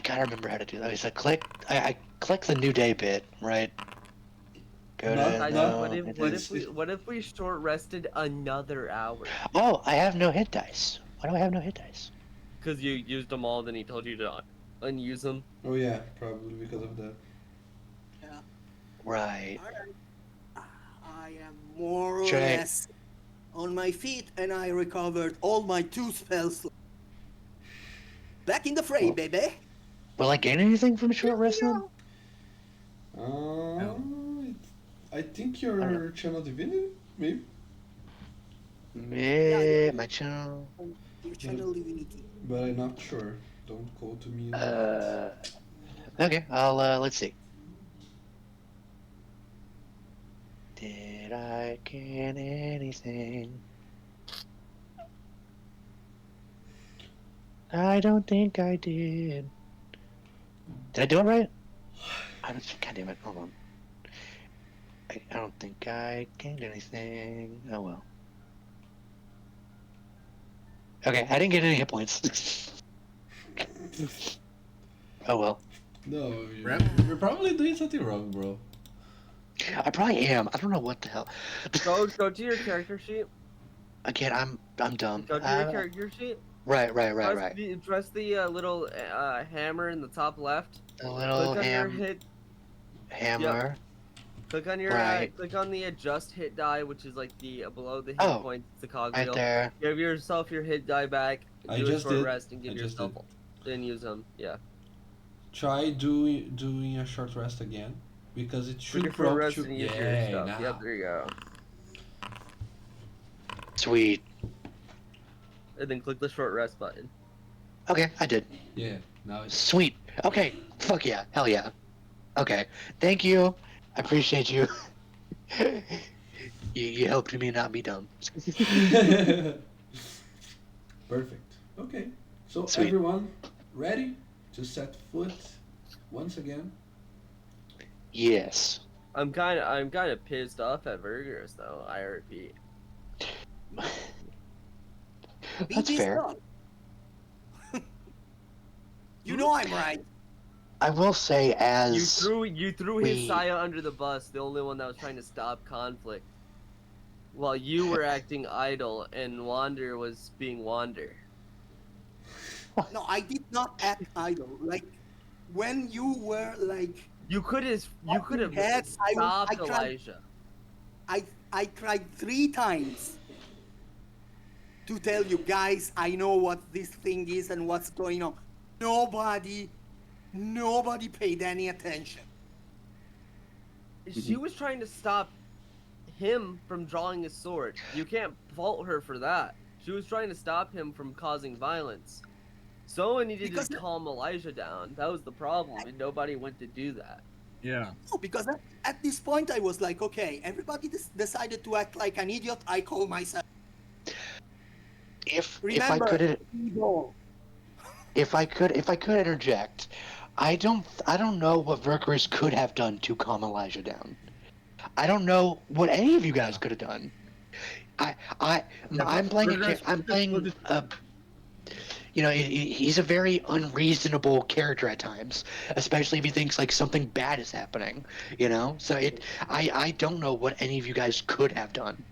gotta remember how to do that. So I click the new day bit, right? Go No, to. I no, know. no, What if we short rested another hour? Oh, I have no hit dice. Why do I have no hit dice? Because you used them all, then he told you to unuse them. Oh yeah, probably because of that. Right. I am more or Should I- less on my feet, and I recovered all my 2 spells. Back in the fray, Well- baby. Will I gain anything from short rest then? I think your channel divinity, maybe. Me, my channel. Your channel divinity. But I'm not sure. Don't quote me. on that. Okay, I'll let's see. Did I gain anything? I don't think I did. Did I do it right? I don't. God damn it! Hold on. I don't think I gained anything. Oh well. Okay, I didn't get any hit points. Oh well. No, Rep? you're probably doing something wrong, bro. I probably am. I don't know what the hell. Go to your character sheet. Again, I'm dumb. Go to your character sheet. Right. Press the little hammer in the top left. The little Click on your hit. hammer. Click on your Right. click on the adjust hit die, which is like the below the hit Oh, points, the cog Right wheel. there. Give yourself your hit die back. I Do a just short did. rest and give I just yourself. Then use them. Yeah. Try doing a short rest again, because it Click should your short prompt rest you. and use your Yeah, stuff. now. Yep. There you go. Sweet. And then click the short rest button. Okay, I did. Yeah, now it's. Sweet. Okay. Fuck yeah. Hell yeah. Okay. Thank you. I appreciate you. you helped me not be dumb. Perfect. Okay. So Sweet. everyone ready to set foot once again? Yes. I'm kind of pissed off at Burgers though. I repeat. Be That's pissed fair. off. You know I'm right. I will say, You as threw we- Hisaya under the bus, the only one that was trying to stop conflict. While you were acting idle and Wander was being Wander. No, I did not act idle. Like when you were like, You could have Talking heads, I stopped tried- Elijah. I tried 3 times to tell you guys, I know what this thing is and what's going on. Nobody paid any attention. She was trying to stop him from drawing his sword. You can't fault her for that. She was trying to stop him from causing violence. Someone needed Because- to calm Elijah down. That was the problem, and nobody went to do that. Yeah. No, because at this point I was like, okay, everybody decided to act like an idiot. I call myself. if I Remember, could evil. if I could interject, I don't know what Verkerus could have done to calm Elijah down. I don't know what any of you guys could have done. I'm playing Verkerus I'm playing was- he's a very unreasonable character at times, especially if he thinks like something bad is happening, so I don't know what any of you guys could have done.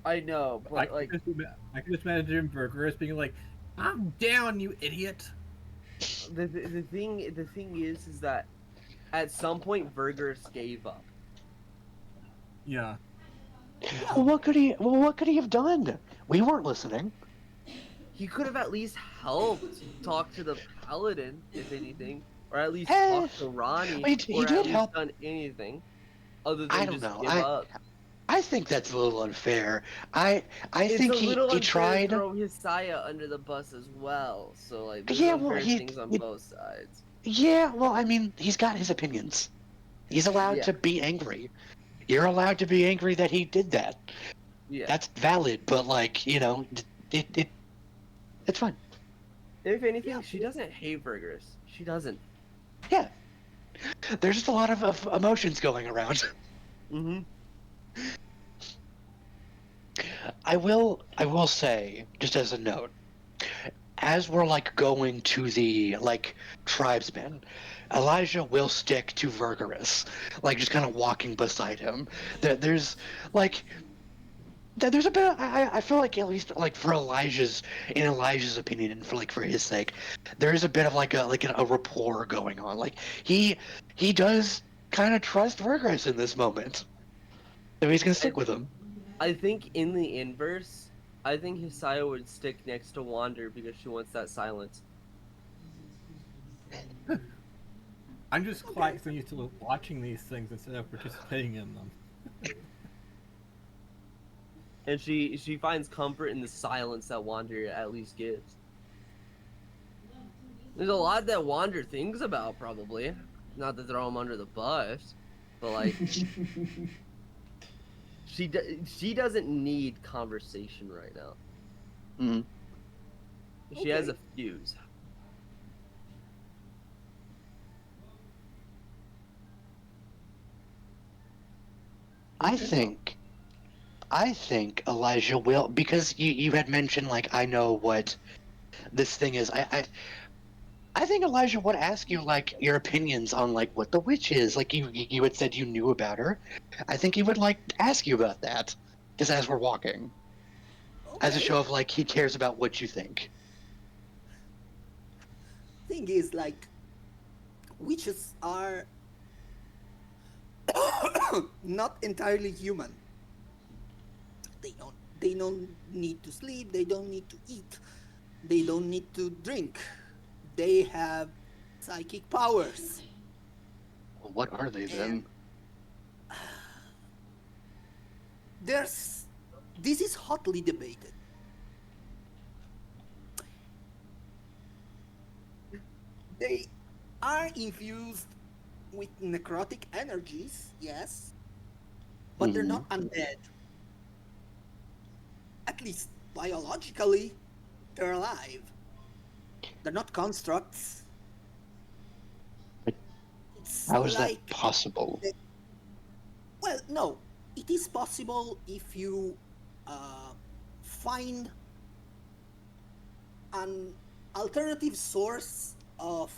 I know, I but like, I can just imagine Burgers being like, "I'm down, you idiot." the thing is that at some point Vergers gave up. Yeah. Well, what could he have done? We weren't listening. He could have at least helped talk to the paladin, if anything, or at least Eh, talk to Ronnie, he or did at least help. done anything other I than don't just know. give up. I think that's a little unfair. I It's think a little he unfair tried. to throw Hisaya under the bus as well. So like, there's Yeah, well, unfair things on both sides. Yeah, well, I mean, he's got his opinions. He's allowed Yeah. to be angry. You're allowed to be angry that he did that. Yeah. That's valid, but like, it's fine. If anything, she doesn't hate burgers. She doesn't. Yeah. There's just a lot of emotions going around. Mm-hmm. I will say, just as a note, as we're like going to the like tribesmen, Elijah will stick to Vergerus, like just kind of walking beside him. There's like there's a bit. I feel like at least like for Elijah's opinion and for his sake, there is a bit of like a rapport going on. Like he does kind of trust Vergerus in this moment, so he's gonna stick with him. I think in the inverse, I think Hisaya would stick next to Wander because she wants that silence. I'm just quite so used to watching these things instead of participating in them. And she finds comfort in the silence that Wander at least gives. There's a lot that Wander thinks about, probably. Not to throw him under the bus, but like she doesn't need conversation right now. Mhm. She has a fuse. I think Elijah will, because you had mentioned like I know what this thing is. I think Elijah would ask you like your opinions on like what the witch is. Like you had said you knew about her. I think he would like ask you about that, just as we're walking, as a show of like he cares about what you think. Thing is, like, witches are not entirely human. They don't need to sleep. They don't need to eat. They don't need to drink. They have psychic powers. What are they then? This is hotly debated. They are infused with necrotic energies, yes, but they're not undead. At least biologically, they're alive. They're not constructs. But It's How is like, that possible? well, no, it is possible if you find an alternative source of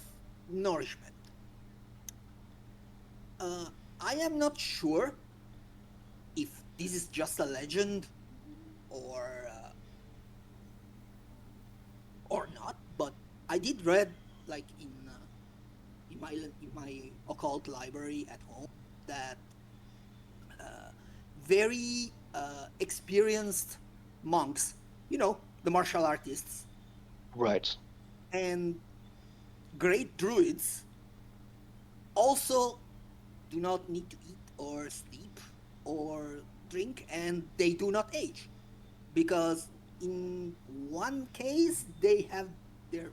nourishment. I am not sure if this is just a legend or not, but I did read like in my occult library at home that very experienced monks, the martial artists, Right. and great druids also do not need to eat or sleep or drink, and they do not age because in one case they have their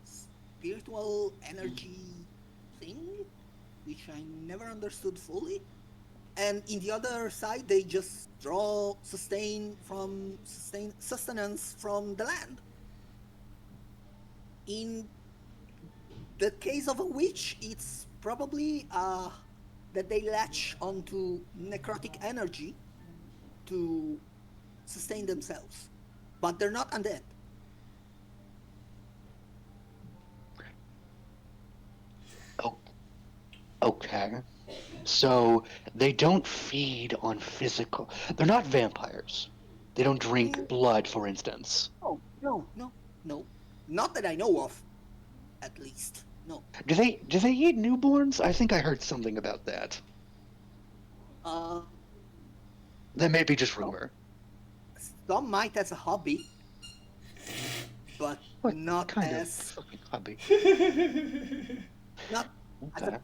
spiritual energy thing, which I never understood fully, and in the other side they just draw sustenance from the land. In the case of a witch, it's probably that they latch onto necrotic energy to sustain themselves, but they're not undead. Oh, okay. So they don't feed on physical. They're not vampires. They don't drink blood, for instance. Oh, no, not that I know of, at least. No. Do they eat newborns? I think I heard something about that. Uh, That may be just rumor. some might as a hobby, but What not kind of as fucking hobby? not as Okay.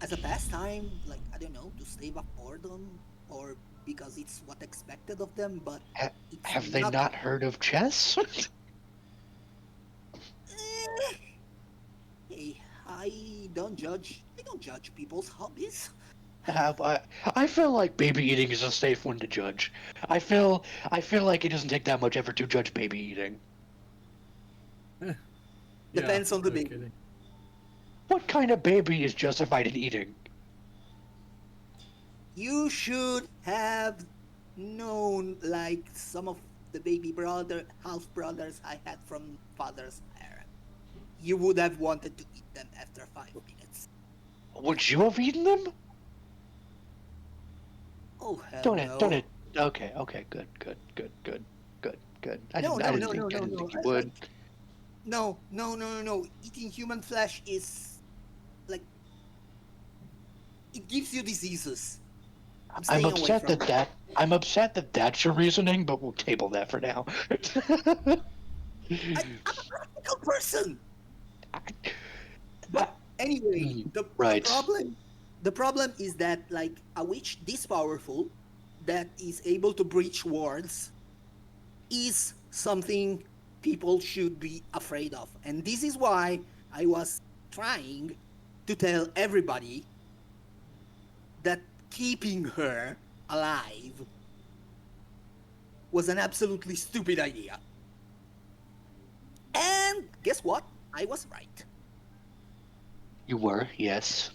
as a pastime. Like, I don't know, to stave off boredom, or because it's what expected of them. But Ha- it's have they not heard of chess? Eh, hey, I don't judge. I don't judge people's hobbies. I feel like baby eating is a safe one to judge. I feel like it doesn't take that much effort to judge baby eating. Depends on the no baby. kidding. What kind of baby is justified in eating? You should have known, like, some of the baby half brothers I had from father's parent. You would have wanted to eat them after 5 minutes. Would you have eaten them? Oh hell Don't no! it? Don't it? Okay. Good. I No, didn't. I no, didn't no, think. no, I no, didn't no. think you would. No. Eating human flesh is like it gives you diseases. I'm I'm staying away upset from that it. that. I'm upset that that's your reasoning, but we'll table that for now. I'm a practical person. But anyway, the Right. problem is that, like, a witch this powerful that is able to breach wards is something people should be afraid of, and this is why I was trying to tell everybody that keeping her alive was an absolutely stupid idea. And guess what? I was right. You were, yes.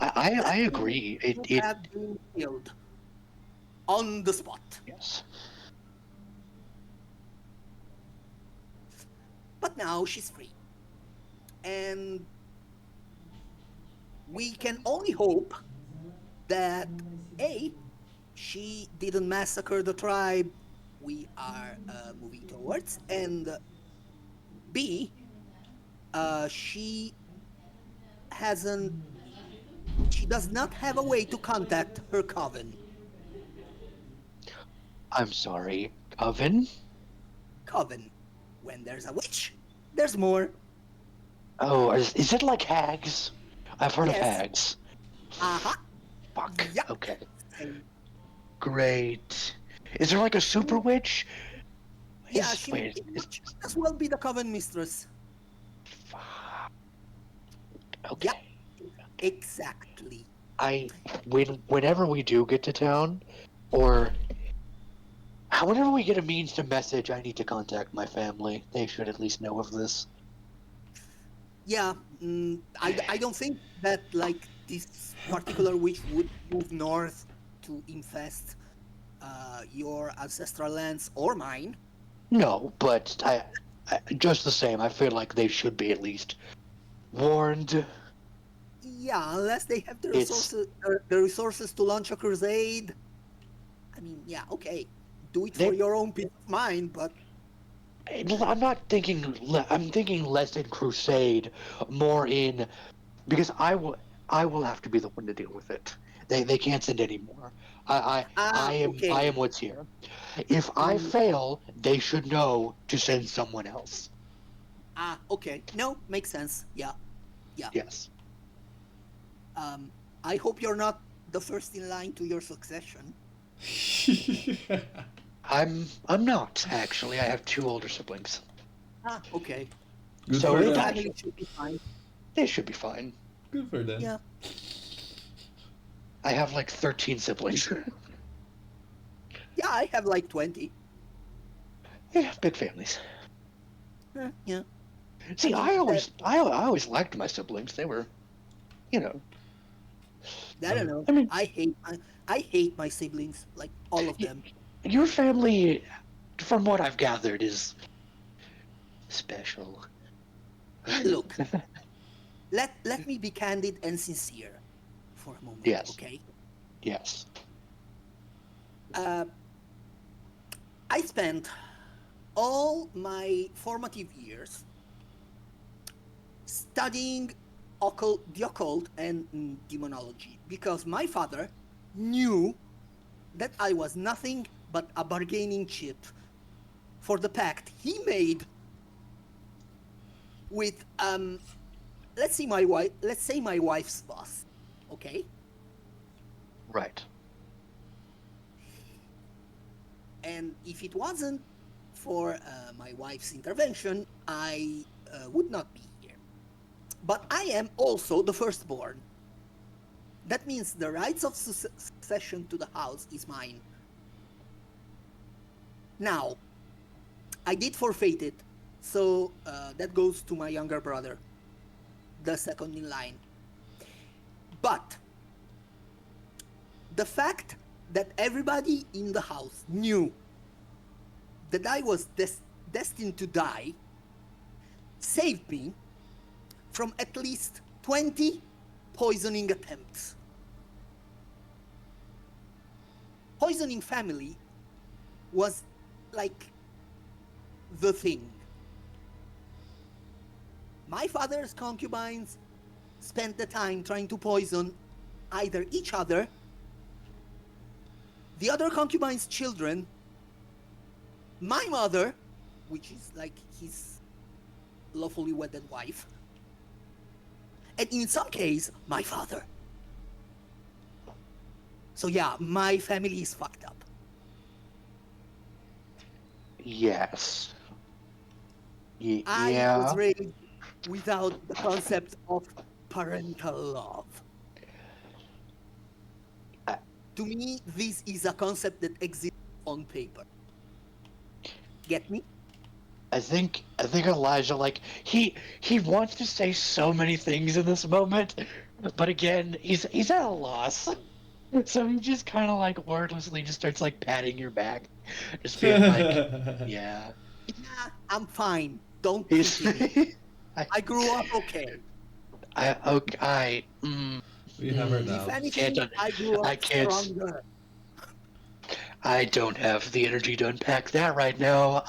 I agree. It Should it have been killed on the spot. yes. But now she's free. And we can only hope that A, she didn't massacre the tribe we are moving towards, and B, she hasn't. She does not have a way to contact her coven. I'm sorry. Oven? Coven. When there's a witch, there's more. Oh, is it like hags? I've heard of Yes. hags. Uh-huh. Fuck. Yeah. Okay. And Great. Is there like a super witch? yeah, Is- she wait, it is- might as well be the coven mistress. fuck. Okay. Exactly. Whenever we do get to town, or whenever we get a means to message, I need to contact my family. They should at least know of this. Yeah, I don't think that, like, this particular witch would move north to infest your ancestral lands or mine. No, but I just the same, I feel like they should be at least warned. Yeah, unless they have the It's- resources to launch a crusade. I mean, yeah, okay, do it for They- your own peace of mind, but I'm not thinking. I'm thinking less in crusade, more in because I will have to be the one to deal with it. They can't send any more. I okay. am what's here. If I Mm. fail, they should know to send someone else. Okay. No, makes sense. Yeah. Yes. I hope you're not the first in line to your succession. I'm not actually. I have 2 older siblings. Okay. Good So for Your if them. I- family should be fine. They should be fine. Good for them. Yeah. I have like 13 siblings. Yeah, I have like 20. Yeah, big families. Yeah. See, I mean, I always liked my siblings. They were, you know. I don't know. I mean- I hate my siblings, like all of them. Your family, from what I've gathered, is special. Look, let me be candid and sincere for a moment, Yes. okay? Yes. I spent all my formative years studying the occult and demonology because my father knew that I was nothing but a bargaining chip for the pact he made with let's say my wife's boss, okay? Right. And if it wasn't for my wife's intervention, I would not be here. But I am also the firstborn. That means the rights of succession to the house is mine. Now, I did forfeit it, so that goes to my younger brother, the second in line. But the fact that everybody in the house knew that I was destined to die saved me from at least 20 poisoning attempts. Poisoning family was like the thing. My father's concubines spent the time trying to poison either each other, the other concubine's children, my mother, which is like his lawfully wedded wife, and in some case, my father. So yeah, my family is fucked up. Yes. I Yeah. was raised without the concept of parental love. To me, this is a concept that exists on paper. Get me? I think Elijah, like, he wants to say so many things in this moment, but again, he's at a loss. So he just kind of like wordlessly just starts like patting your back, just being like, yeah. Nah, I'm fine. Don't He's, pity me. I grew up okay. We have her If now. anything, Can't- I grew I up can't- stronger. I don't have the energy to unpack that right now.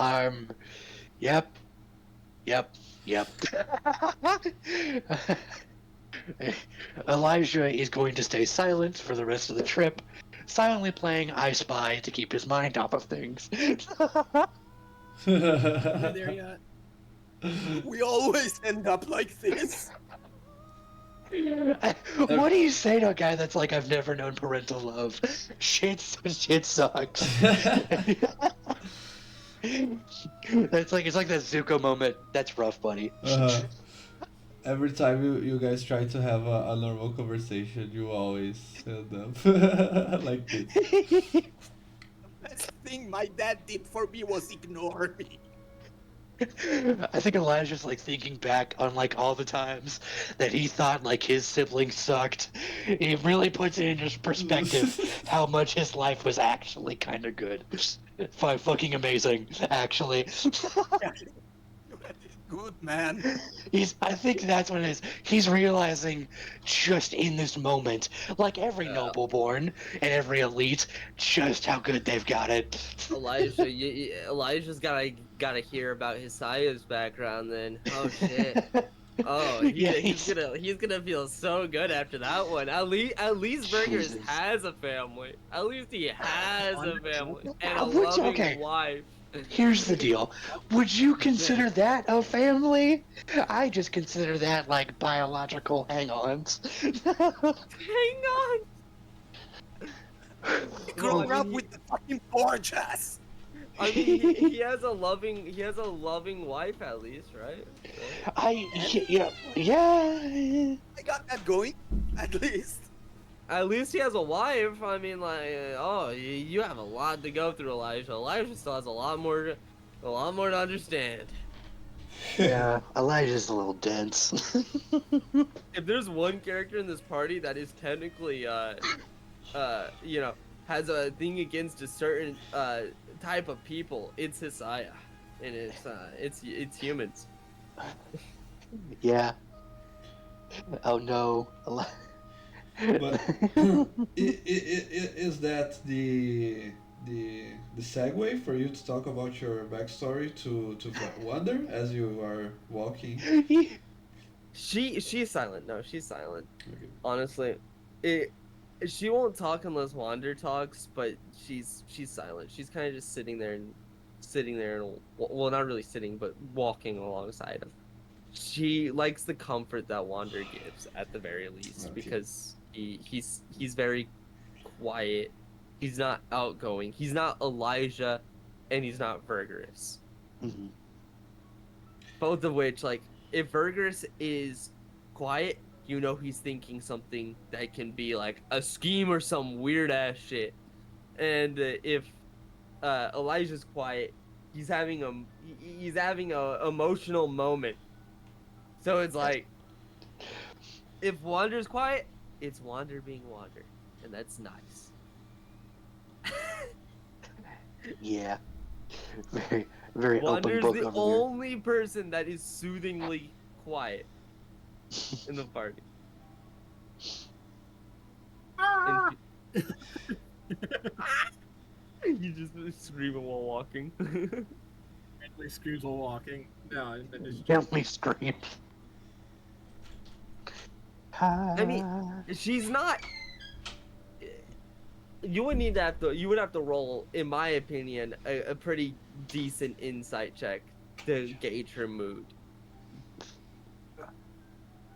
Yep. Elijah is going to stay silent for the rest of the trip, silently playing I Spy to keep his mind off of things. Are we there yet? We always end up like this. What do you say to a guy that's like, I've never known parental love? Shit sucks. It's like that Zuko moment. That's rough, buddy. Every time you guys try to have a normal conversation, you always end up like this. The best thing my dad did for me was ignore me. I think Elijah's like thinking back on like all the times that he thought like his siblings sucked. It really puts it into perspective how much his life was actually kind of good. Fucking amazing, actually. good, man. I think that's what it is. He's realizing just in this moment, like every Yeah. nobleborn and every elite, just how good they've got it. Elijah's gotta hear about Hisaya's background then. Oh shit. Oh, Yeah, he's gonna feel so good after that one. At least Burgers Jesus. has a family. At least he has a family and a Which, loving okay, wife. here's the deal. Would you consider that a family? I just consider that like biological hang-ons. Hang on. He Well, grew up with the fucking gorgeous. I mean, he has a loving wife at least, right? Yeah. I got that going, at least. At least he has a wife. I mean, like, you have a lot to go through, Elijah. Elijah still has a lot more to understand. Yeah, Elijah's a little dense. If there's one character in this party that is technically, has a thing against a certain type of people, it's Hisaya, and it's humans. Yeah. Oh no. But is that the segue for you to talk about your backstory to Wonder as you are walking? She's silent. No, she's silent. Okay. Honestly, she won't talk unless Wander talks, but she's silent. She's kind of just sitting there and well, not really sitting, but walking alongside him. She likes the comfort that Wander gives at the very least, Okay. because he's very quiet. He's not outgoing. He's not Elijah, and he's not Vergris. Mhm. Both of which, like, if Vergris is quiet, you know he's thinking something that can be like a scheme or some weird ass shit. And if Elijah's quiet, he's having a emotional moment. So it's like, if Wander's quiet, it's Wander being Wander, and that's nice. Yeah. Very, very open Wander's book the over only person that is soothingly quiet in the party. And you just screaming while walking. Randomly screams while walking. No, and then here. just Gently scream. I mean, she's not. You would have to roll, in my opinion, a pretty decent insight check to gauge her mood,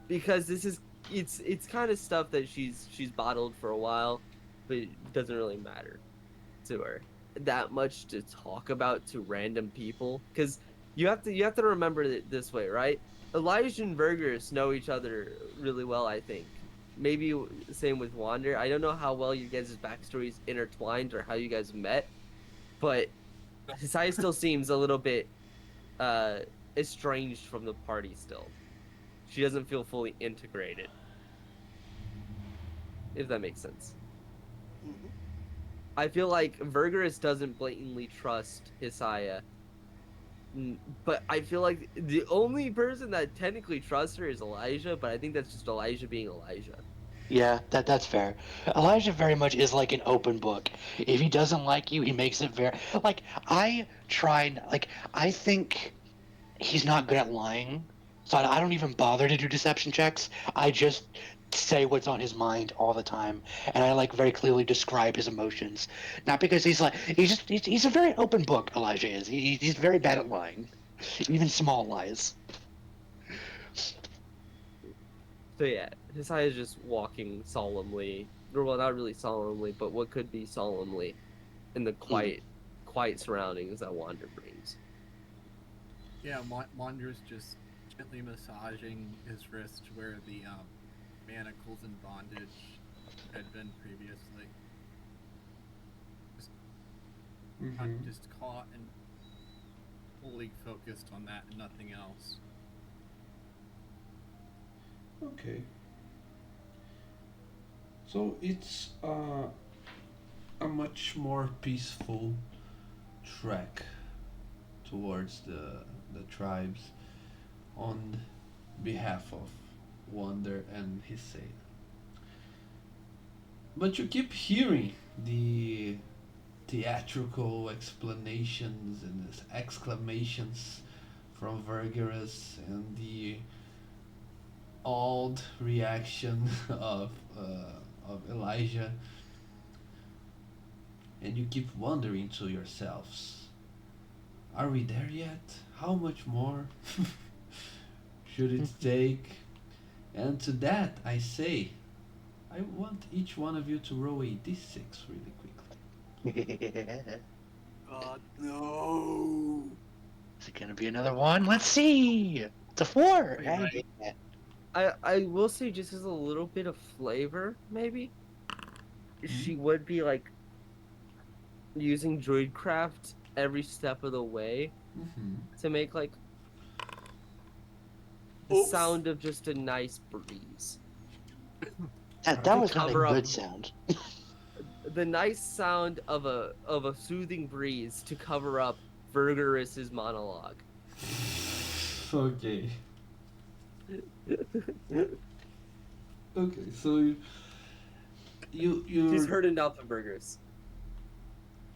because it's kind of stuff that she's bottled for a while, but it doesn't really matter to her that much to talk about to random people, because you have to remember it this way, right? Elijah and Vergris know each other really well, I think. Maybe same with Wander. I don't know how well you guys' backstories intertwined or how you guys met, but Hisai still seems a little bit estranged from the party still. She doesn't feel fully integrated. If that makes sense. Mhm. I feel like Vergris doesn't blatantly trust Hisaya, but I feel like the only person that technically trusts her is Elijah, but I think that's just Elijah being Elijah. Yeah, that's fair. Elijah very much is like an open book. If he doesn't like you, he makes it very like I think he's not good at lying, so I don't even bother to do deception checks. I just say what's on his mind all the time, and I like very clearly describe his emotions. Not because he's a very open book. Elijah is. He's very bad at lying, even small lies. So yeah, Hisaya is just walking solemnly, or well, not really solemnly, but what could be solemnly, in the quiet surroundings that Wander brings. yeah, Wander's just gently massaging his wrist where the manacles and bondage had been previously. I'm just caught and fully focused on that and nothing else. Okay. So it's a much more peaceful trek towards the tribes. on behalf of Wonder and Hisei. But you keep hearing the theatrical explanations and exclamations from Vergara's and the awed reaction of Elijah, and you keep wondering to yourselves, are we there yet? How much more should it take? And to that I say, I want each one of you to roll a d6 really quickly. God, no. Is it gonna be another one? Let's see. It's a 4. Wait, Hey. I will say, just as a little bit of flavor, maybe she would be like using Druidcraft every step of the way Mm-hmm. to make like the Oops. sound of just a nice breeze. That was not a Cover up. good sound. The nice sound of a soothing breeze to cover up Vergaris's monologue. Okay. Okay, so you're She's heard enough of Vergaris.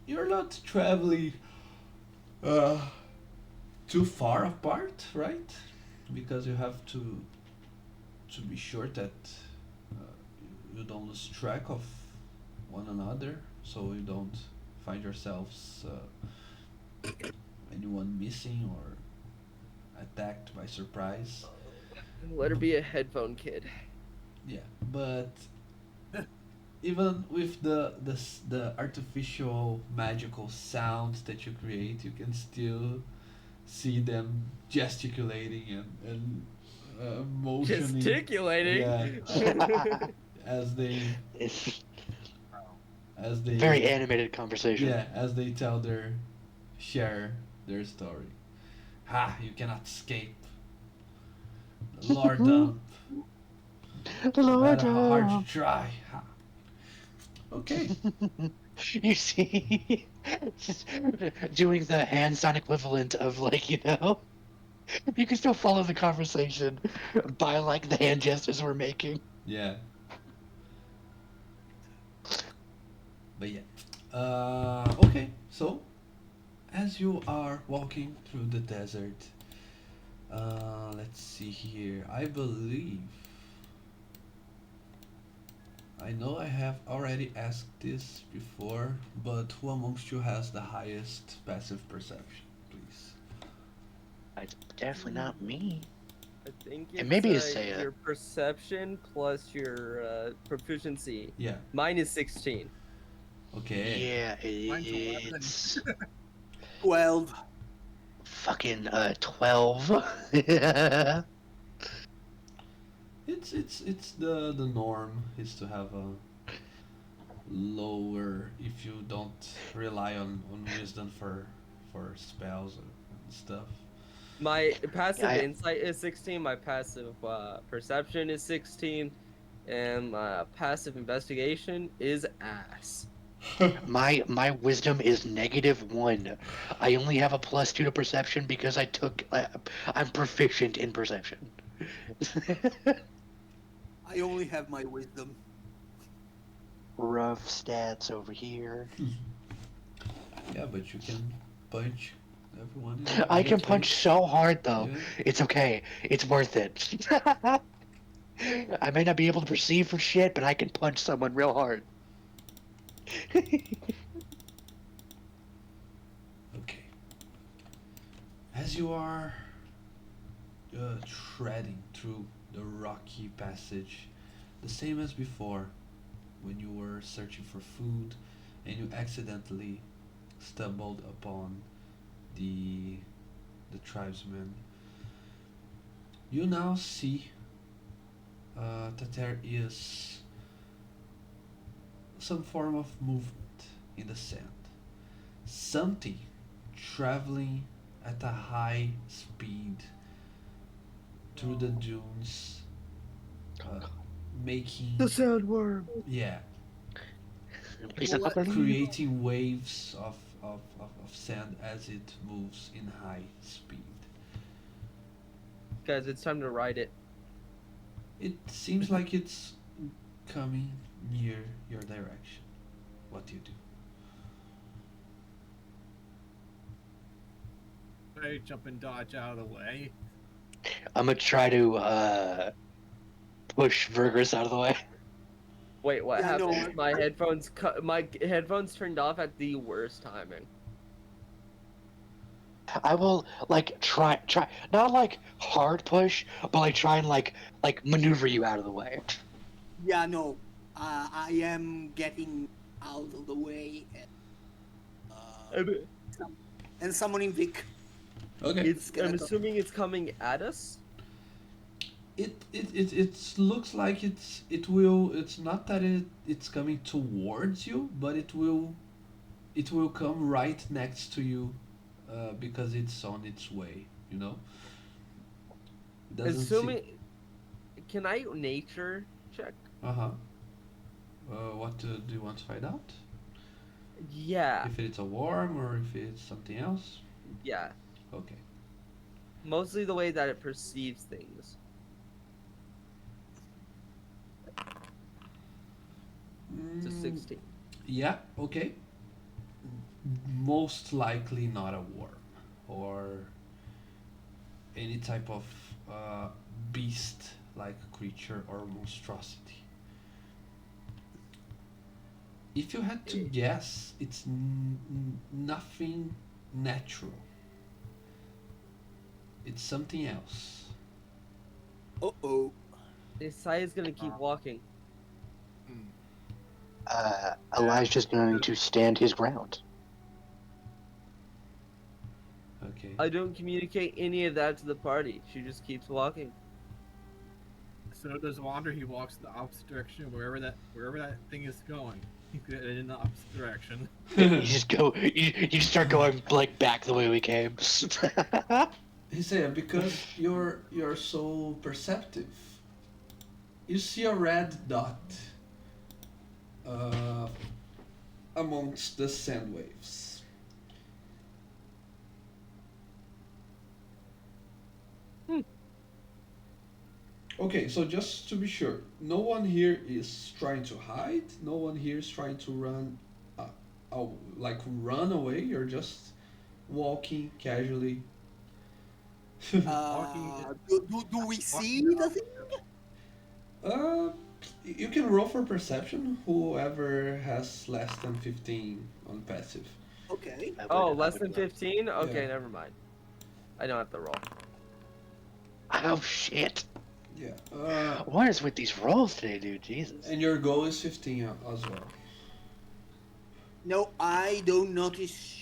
you're not traveling too far apart, right? Because you have to be sure that you don't lose track of one another, so you don't find yourselves anyone missing or attacked by surprise. Let her be a headphone kid. Yeah, but even with the artificial magical sounds that you create, you can still see them gesticulating and motioning. Gesticulating. Yeah, as they It's as they very animated conversation. yeah, as they share their story. Ha! You cannot escape. The Lordum. No matter how hard you try. Ha. Okay. You see, just doing the hand-sign equivalent of like, you can still follow the conversation by like the hand gestures we're making. Yeah. But yeah. Okay. So, as you are walking through the desert, let's see here. I believe. I know I have already asked this before, but who amongst you has the highest passive perception, please? It's definitely not me. I think it's And maybe Isaiah. your perception plus your proficiency. Yeah. Mine is 16. Okay. Yeah, Mine's 11. it's 12. fucking 12. It's the norm is to have a lower if you don't rely on wisdom for spells and stuff. My passive I- insight is 16. My passive perception is 16, and my passive investigation is ass. My wisdom is -1. I only have a +2 to perception because I'm proficient in perception. I only have my wisdom. Rough stats over here. Yeah, but you can punch everyone. in I the can face. punch so hard though. Yeah. It's okay. It's worth it. I may not be able to perceive for shit, but I can punch someone real hard. Okay. As you are treading through the rocky passage, the same as before, when you were searching for food and you accidentally stumbled upon the tribesmen, you now see that there is some form of movement in the sand. Something traveling at a high speed through the dunes, making sandworm. yeah, Please don't believe. creating waves of sand as it moves in high speed. Guys, it's time to ride it. It seems like it's coming near your direction. What do you do? I jump and dodge out of the way. I'm gonna try to push Vergris out of the way. Wait, what Yeah, no, happened? My headphones turned off at the worst timing. I will like try not like hard push, but like try and like maneuver you out of the way. Yeah, no. I am getting out of the way and summoning Vic. Okay. I'm Skeleton. assuming it's coming at us. It looks like it's not that it's coming towards you, but it will come right next to you, because it's on its way. You know. Doesn't Assuming, can I nature check? Uh-huh. What do you want to find out? Yeah, If it's a worm or if it's something else? yeah. Okay. Mostly the way that it perceives things. It's a 16. Yeah, okay. Most likely not a worm or any type of beast like creature or monstrosity. If you had to guess, it's nothing natural. It's something else. Uh-oh. Isaiah's gonna keep walking. Elijah's going to stand his ground. Okay. I don't communicate any of that to the party. She just keeps walking. So does Wander. He walks the opposite direction wherever that thing is going. He get it in the opposite direction. You just go. You just start going like back the way we came. Isaiah, because you're so perceptive, you see a red dot amongst the sand waves. Okay, so just to be sure, no one here is trying to hide. No one here is trying to run, like run away. You're just walking casually. Do we see the thing? Uh, you can roll for perception. Whoever has less than 15 on passive. Okay. Oh, less than 15? Okay, Yeah. never mind. I don't have to roll. Oh shit! Yeah. What is with these rolls today, dude? Jesus. And your goal is 15 as well. No, I don't notice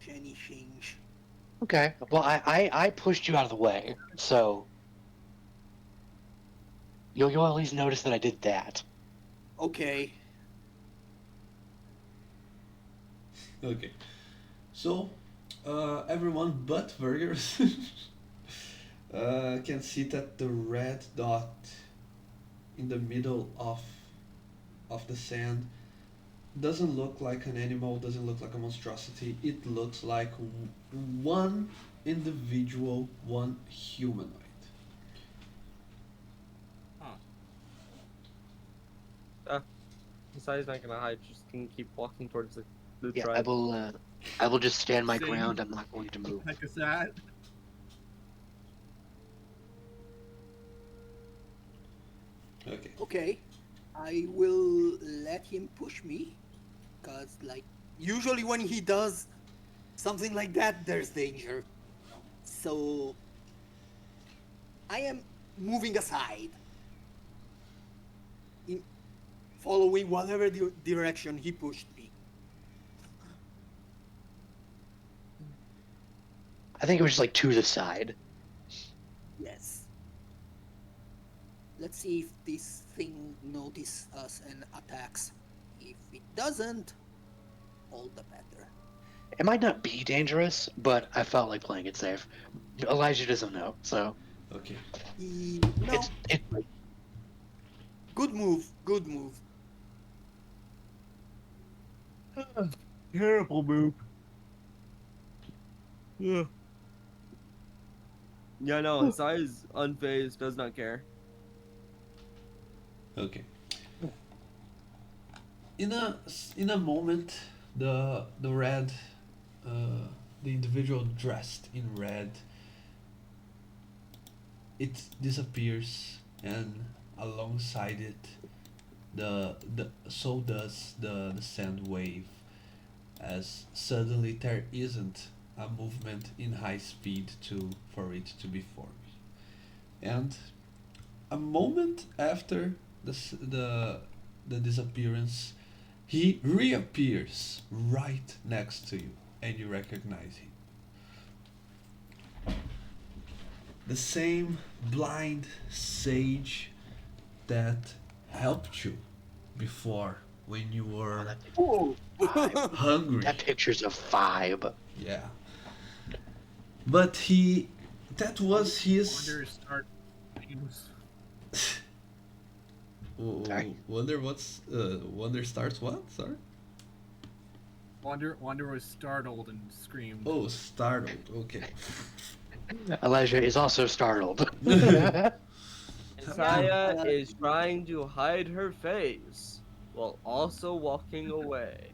any change. Okay. Well, I pushed you out of the way, so you'll at least notice that I did that. Okay. Okay. So, everyone but Vergers can see that the red dot in the middle of the sand doesn't look like an animal, doesn't look like a monstrosity. It looks like one individual, one humanoid. Isaiah's not gonna hide. She's gonna keep walking towards the Yeah, tribe. I will just stand my Same. ground. I'm not going to move. Heck is that? Okay. Okay. I will let him push me. Because, like, usually when he does something like that, there's danger. So, I am moving aside. Following whatever direction he pushed me. I think it was just like to the side. Yes. Let's see if this thing notices us and attacks. If it doesn't, all the better. It might not be dangerous, but I felt like playing it safe. Elijah doesn't know, so Okay. No, it. good move, good move. Terrible move. Yeah. Yeah, no, Hisai is unfazed, does not care. Okay. In a moment, the red, the individual dressed in red, it disappears, and alongside it, the so does the sand wave, as suddenly there isn't a movement in high speed to for it to be formed, and a moment after the disappearance, he reappears right next to you, and you recognize him. The same blind sage that helped you before when you Oh, were that, Oh. hungry. that picture's a vibe. Yeah. But that was his. Wonder start games. Sorry. Wonder starts what? Sorry. Wonder was startled and screamed. Oh, startled. Okay. Elijah is also startled. Saya is trying to hide her face while also walking away.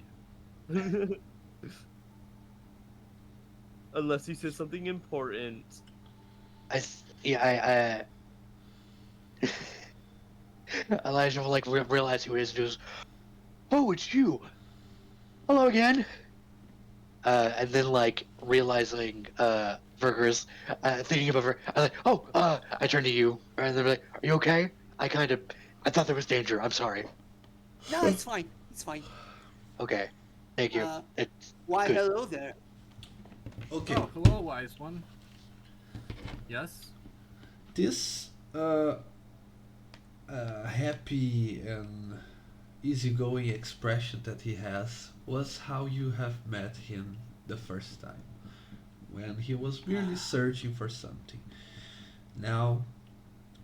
Unless he says something important. Elijah will like realize who it is and goes, "Oh, it's you. Hello again." And then like realizing Virgers, thinking about her, I'm like, "Oh, I turn to you," and they're like, "Are you okay? I thought there was danger. I'm sorry." No, it's fine. It's fine. Okay, thank you. It's Why, good. hello there. Okay. Oh, hello, wise one. Yes. This happy and easygoing expression that he has was how you have met him the first time, when he was merely searching for something. Now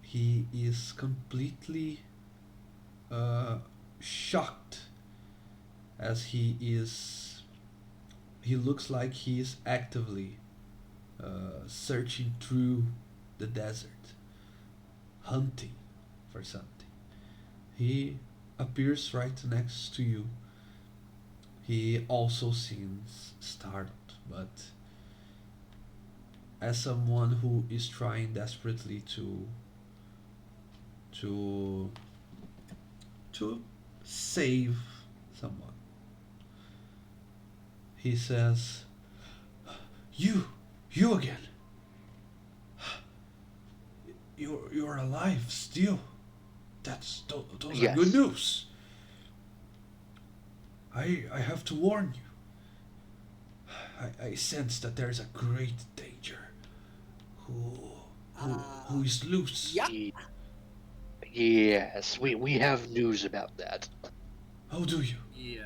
he is completely shocked, as he looks like he is actively searching through the desert, hunting for something. He appears right next to you. He also seems startled, but as someone who is trying desperately to to save someone, he says, You again. You're alive still. Those are good Yes. news. I have to warn you. I sense that there is a great danger. Who who is loose? Yeah. Yes, we have news about that. How do you? Yeah.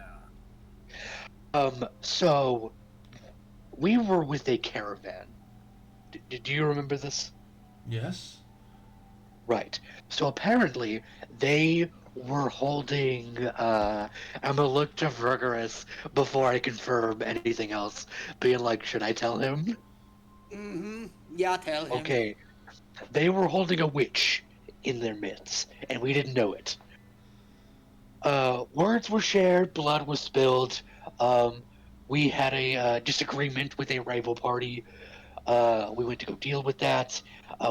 So we were with a caravan. Do you remember this? Yes. Right. So apparently they were holding I'm gonna look to Vergarus before I confirm anything else, being like, should I tell him? Mm-hmm. Yeah, tell him. Okay. They were holding a witch in their midst, and we didn't know it. Words were shared, blood was spilled. Um, we had a disagreement with a rival party. We went to go deal with that.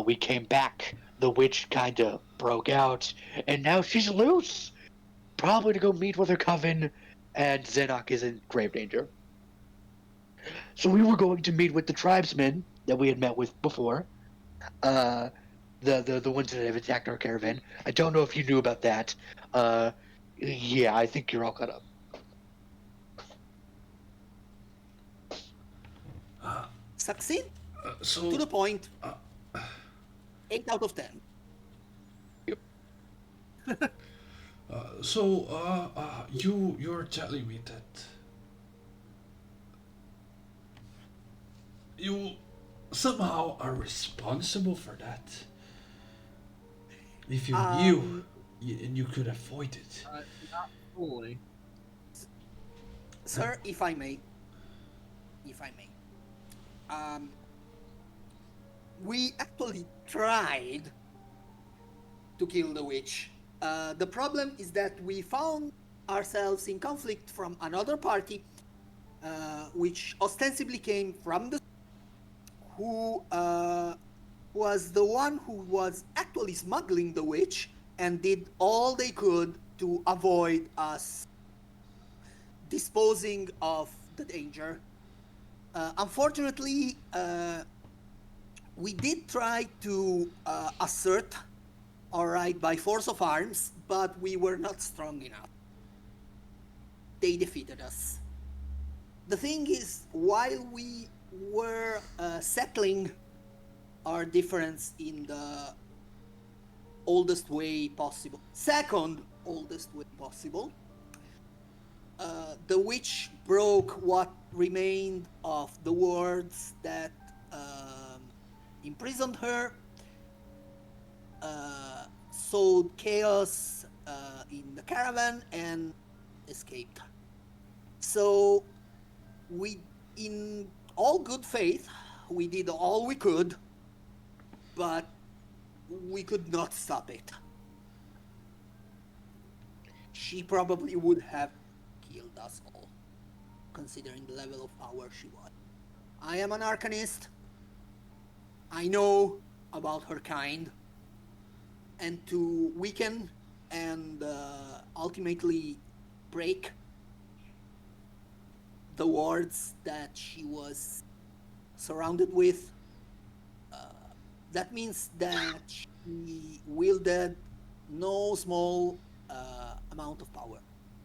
We came back. The witch kind of broke out, and now she's loose. Probably to go meet with her coven, and Zenok is in grave danger. So we were going to meet with the tribesmen that we had met with before. Uh, the ones that have attacked our caravan. I don't know if you knew about that. Yeah, I think you're all caught up. Succeed? So To the point. uh, 8 out of 10. you're telling me that you somehow are responsible for that. If you knew, and you could avoid it. Not fully. Sir, if I may. If I may. we actually tried to kill the witch. The problem is that we found ourselves in conflict from another party, which ostensibly came from the who was the one who was actually smuggling the witch and did all they could to avoid us disposing of the danger. Unfortunately, we did try to assert our right by force of arms, but we were not strong enough. They defeated us. The thing is, while we were settling our difference in the oldest way possible, second oldest way possible, the witch broke what remained of the wards that imprisoned her, sowed chaos in the caravan, and escaped. So, we, in all good faith, we did all we could, but we could not stop it. She probably would have killed us all, considering the level of power she was. I am an arcanist. I know about her kind, and to weaken and ultimately break the wards that she was surrounded with, that means that she wielded no small amount of power.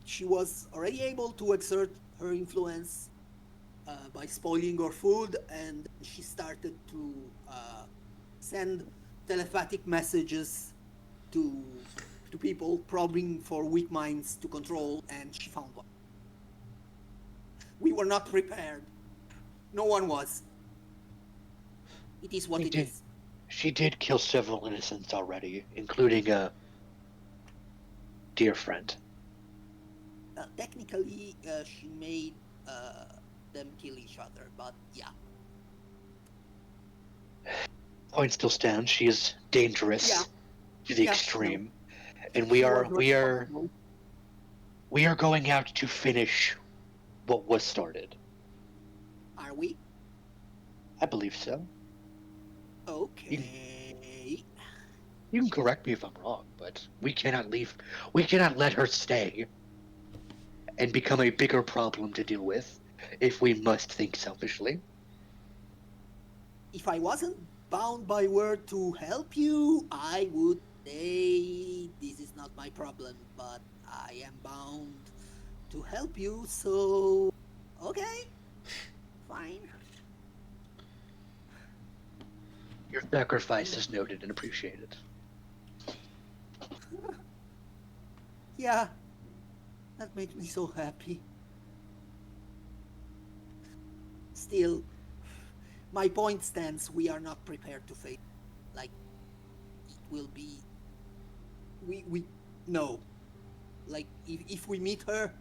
She was already able to exert her influence by spoiling our food, and she started to send telepathic messages to people, probing for weak minds to control, and she found one. We were not prepared. No one was. It is what She it did. is. She did kill several innocents already, including a dear friend. Technically, she made them kill each other, but yeah. Point still stands. She is dangerous Yeah. to the Yeah, extreme, and She was responsible. we are going out to finish what was started. Are we? I believe so. Okay. You can correct me if I'm wrong, but we cannot leave. We cannot let her stay and become a bigger problem to deal with if we must think selfishly. If I wasn't bound by word to help you, I would say this is not my problem, but I am bound to help you, so okay. Fine. Your sacrifice is noted and appreciated. Yeah. That makes me so happy. Still, my point stands, we are not prepared to face. Like, it will be. We no. Like, if we meet her,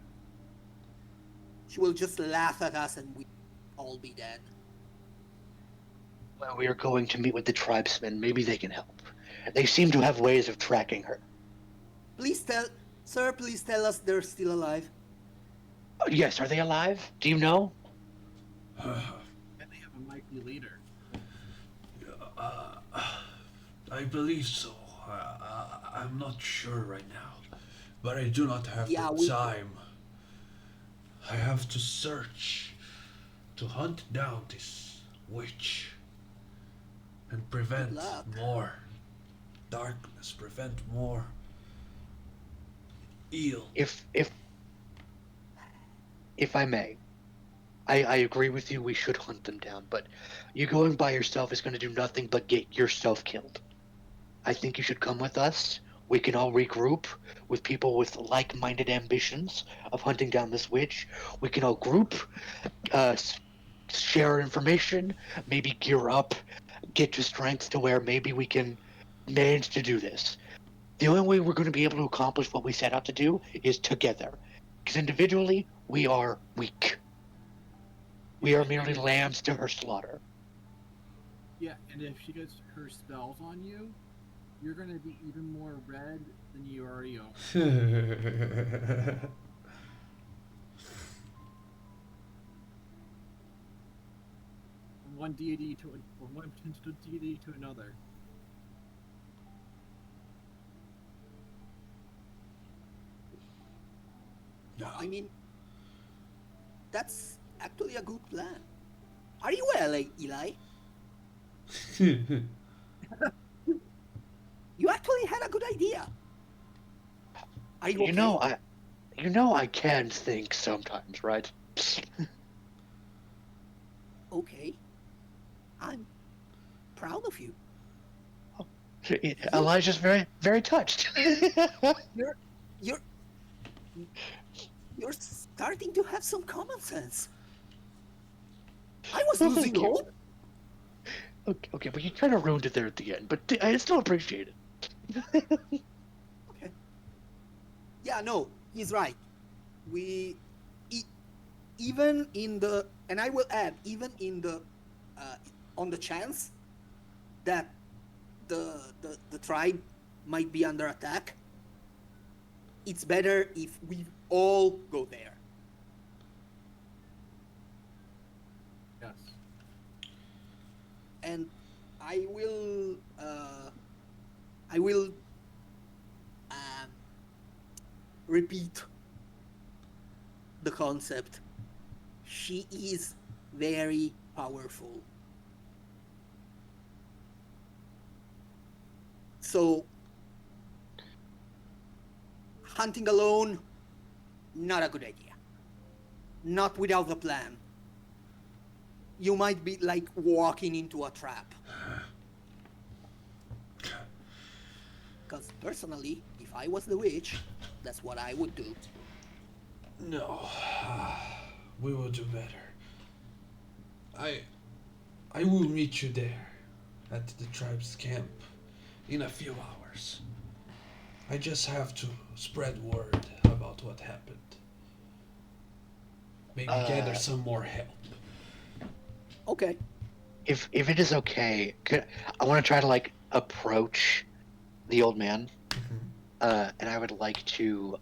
she will just laugh at us and we all be dead. Well, we are going to meet with the tribesmen. Maybe they can help. They seem to have ways of tracking her. Please tell us they're still alive. Oh, yes, are they alive? Do you know? And they have a mighty leader. I believe so. I'm not sure right now, but I do not have Yeah, the time. I have to search, to hunt down this witch, and prevent Good luck. more darkness, prevent more ill. If I may, I agree with you. We should hunt them down, but you going by yourself is going to do nothing but get yourself killed. I think you should come with us. We can all regroup with people with like-minded ambitions of hunting down this witch. We can all group, share information, maybe gear up, get to strength to where maybe we can manage to do this. The only way we're going to be able to accomplish what we set out to do is together. Because individually, we are weak. We are merely lambs to her slaughter. Yeah, and if she gets her spells on you, you're gonna be even more red than you already are. From one deity from one potential deity to another. I mean, that's actually a good plan. Are you well, Eli? You actually had a good idea. Are you okay? You know I can think sometimes, right? Okay. I'm proud of you. Elijah's very, very touched. You're you're you're starting to have some common sense. I was Well, losing thank you. hope. Okay, but you kind of ruined it there at the end, but I still appreciate it. Okay. Yeah, no, he's right. We even in the, and I will add, even in the on the chance that the tribe might be under attack, it's better if we all go there. Yes. And I will repeat the concept. She is very powerful. So hunting alone, not a good idea. Not without the plan. You might be like walking into a trap. Because personally, if I was the witch, that's what I would do. No, we will do better. I will meet you there at the tribe's camp in a few hours. I just have to spread word about what happened. Maybe gather some more help. Okay. If it is okay, I want to try to like approach the old man, and I would like to,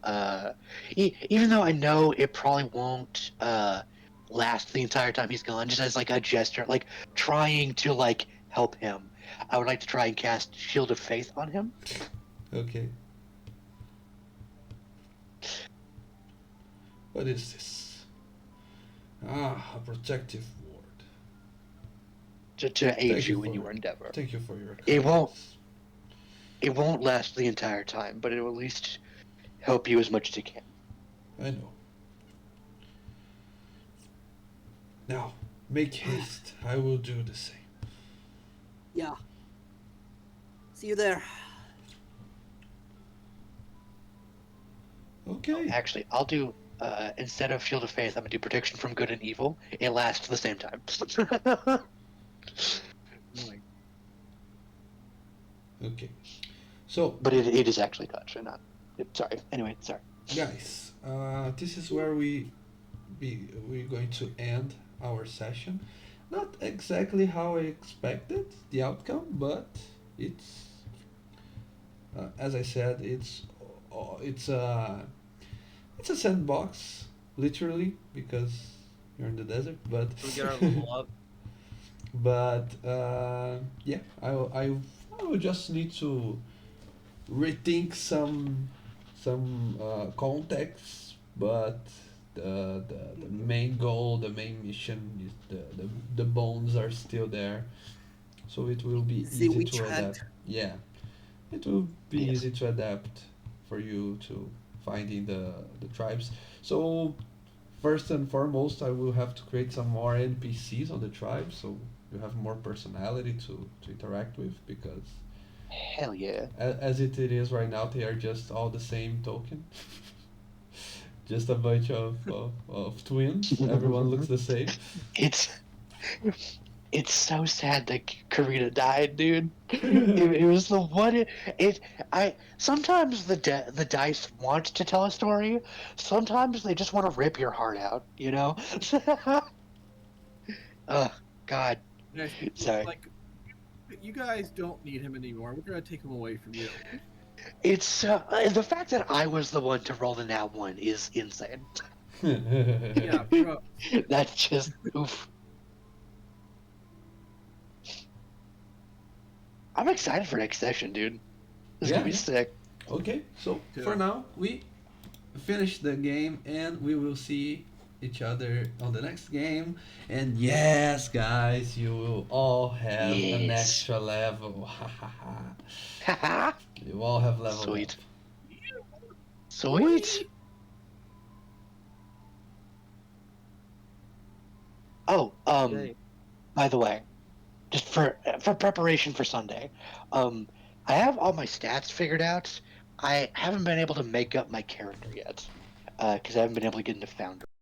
even though I know it probably won't last the entire time he's gone, just as like a gesture, like trying to like help him. I would like to try and cast Shield of Faith on him. Okay. What is this? Ah, a protective ward. To aid Thank you you in for- your endeavor. Thank you for your It won't- kindness. It won't last the entire time, but it will at least help you as much as it can. I know. Now, make haste. I will do the same. Yeah. See you there. Okay. Actually, I'll do instead of Shield of Faith, I'm gonna do Protection from Good and Evil. It lasts the same time. Okay. So, But it is actually touch and not. Sorry. Anyway, sorry. guys, this is where we're going to end our session. Not exactly how I expected the outcome, but it's as I said, it's a sandbox, literally, because you're in the desert. But We get our level up. but yeah, I will just need to rethink some context, but the main goal, the main mission is the bones are still there, so it will be The easy witch to hunt. adapt. Yeah, it will be Yes. easy to adapt for you to finding the tribes. So first and foremost, I will have to create some more NPCs on the tribe, so you have more personality to interact with, because Hell yeah. as it is right now, they are just all the same token. Just a bunch of twins. Everyone looks the same. It's so sad that Karina died, dude. It was the one. I sometimes the dice want to tell a story. Sometimes they just want to rip your heart out. You know. Oh God. Yeah, Sorry. like You guys don't need him anymore. We're gonna take him away from you. It's the fact that I was the one to roll the nat one is insane. Yeah, bro. That's just oof. I'm excited for next session, dude. This is Yeah, gonna be yeah. sick. Okay, so Yeah. for now, we finish the game and we will see each other on the next game. And yes, guys, you will all have an Yes. extra level. Haha. You all have level Sweet. up. Sweet. Oh, Okay. by the way, just for preparation for Sunday, I have all my stats figured out. I haven't been able to make up my character yet, because I haven't been able to get into Founder.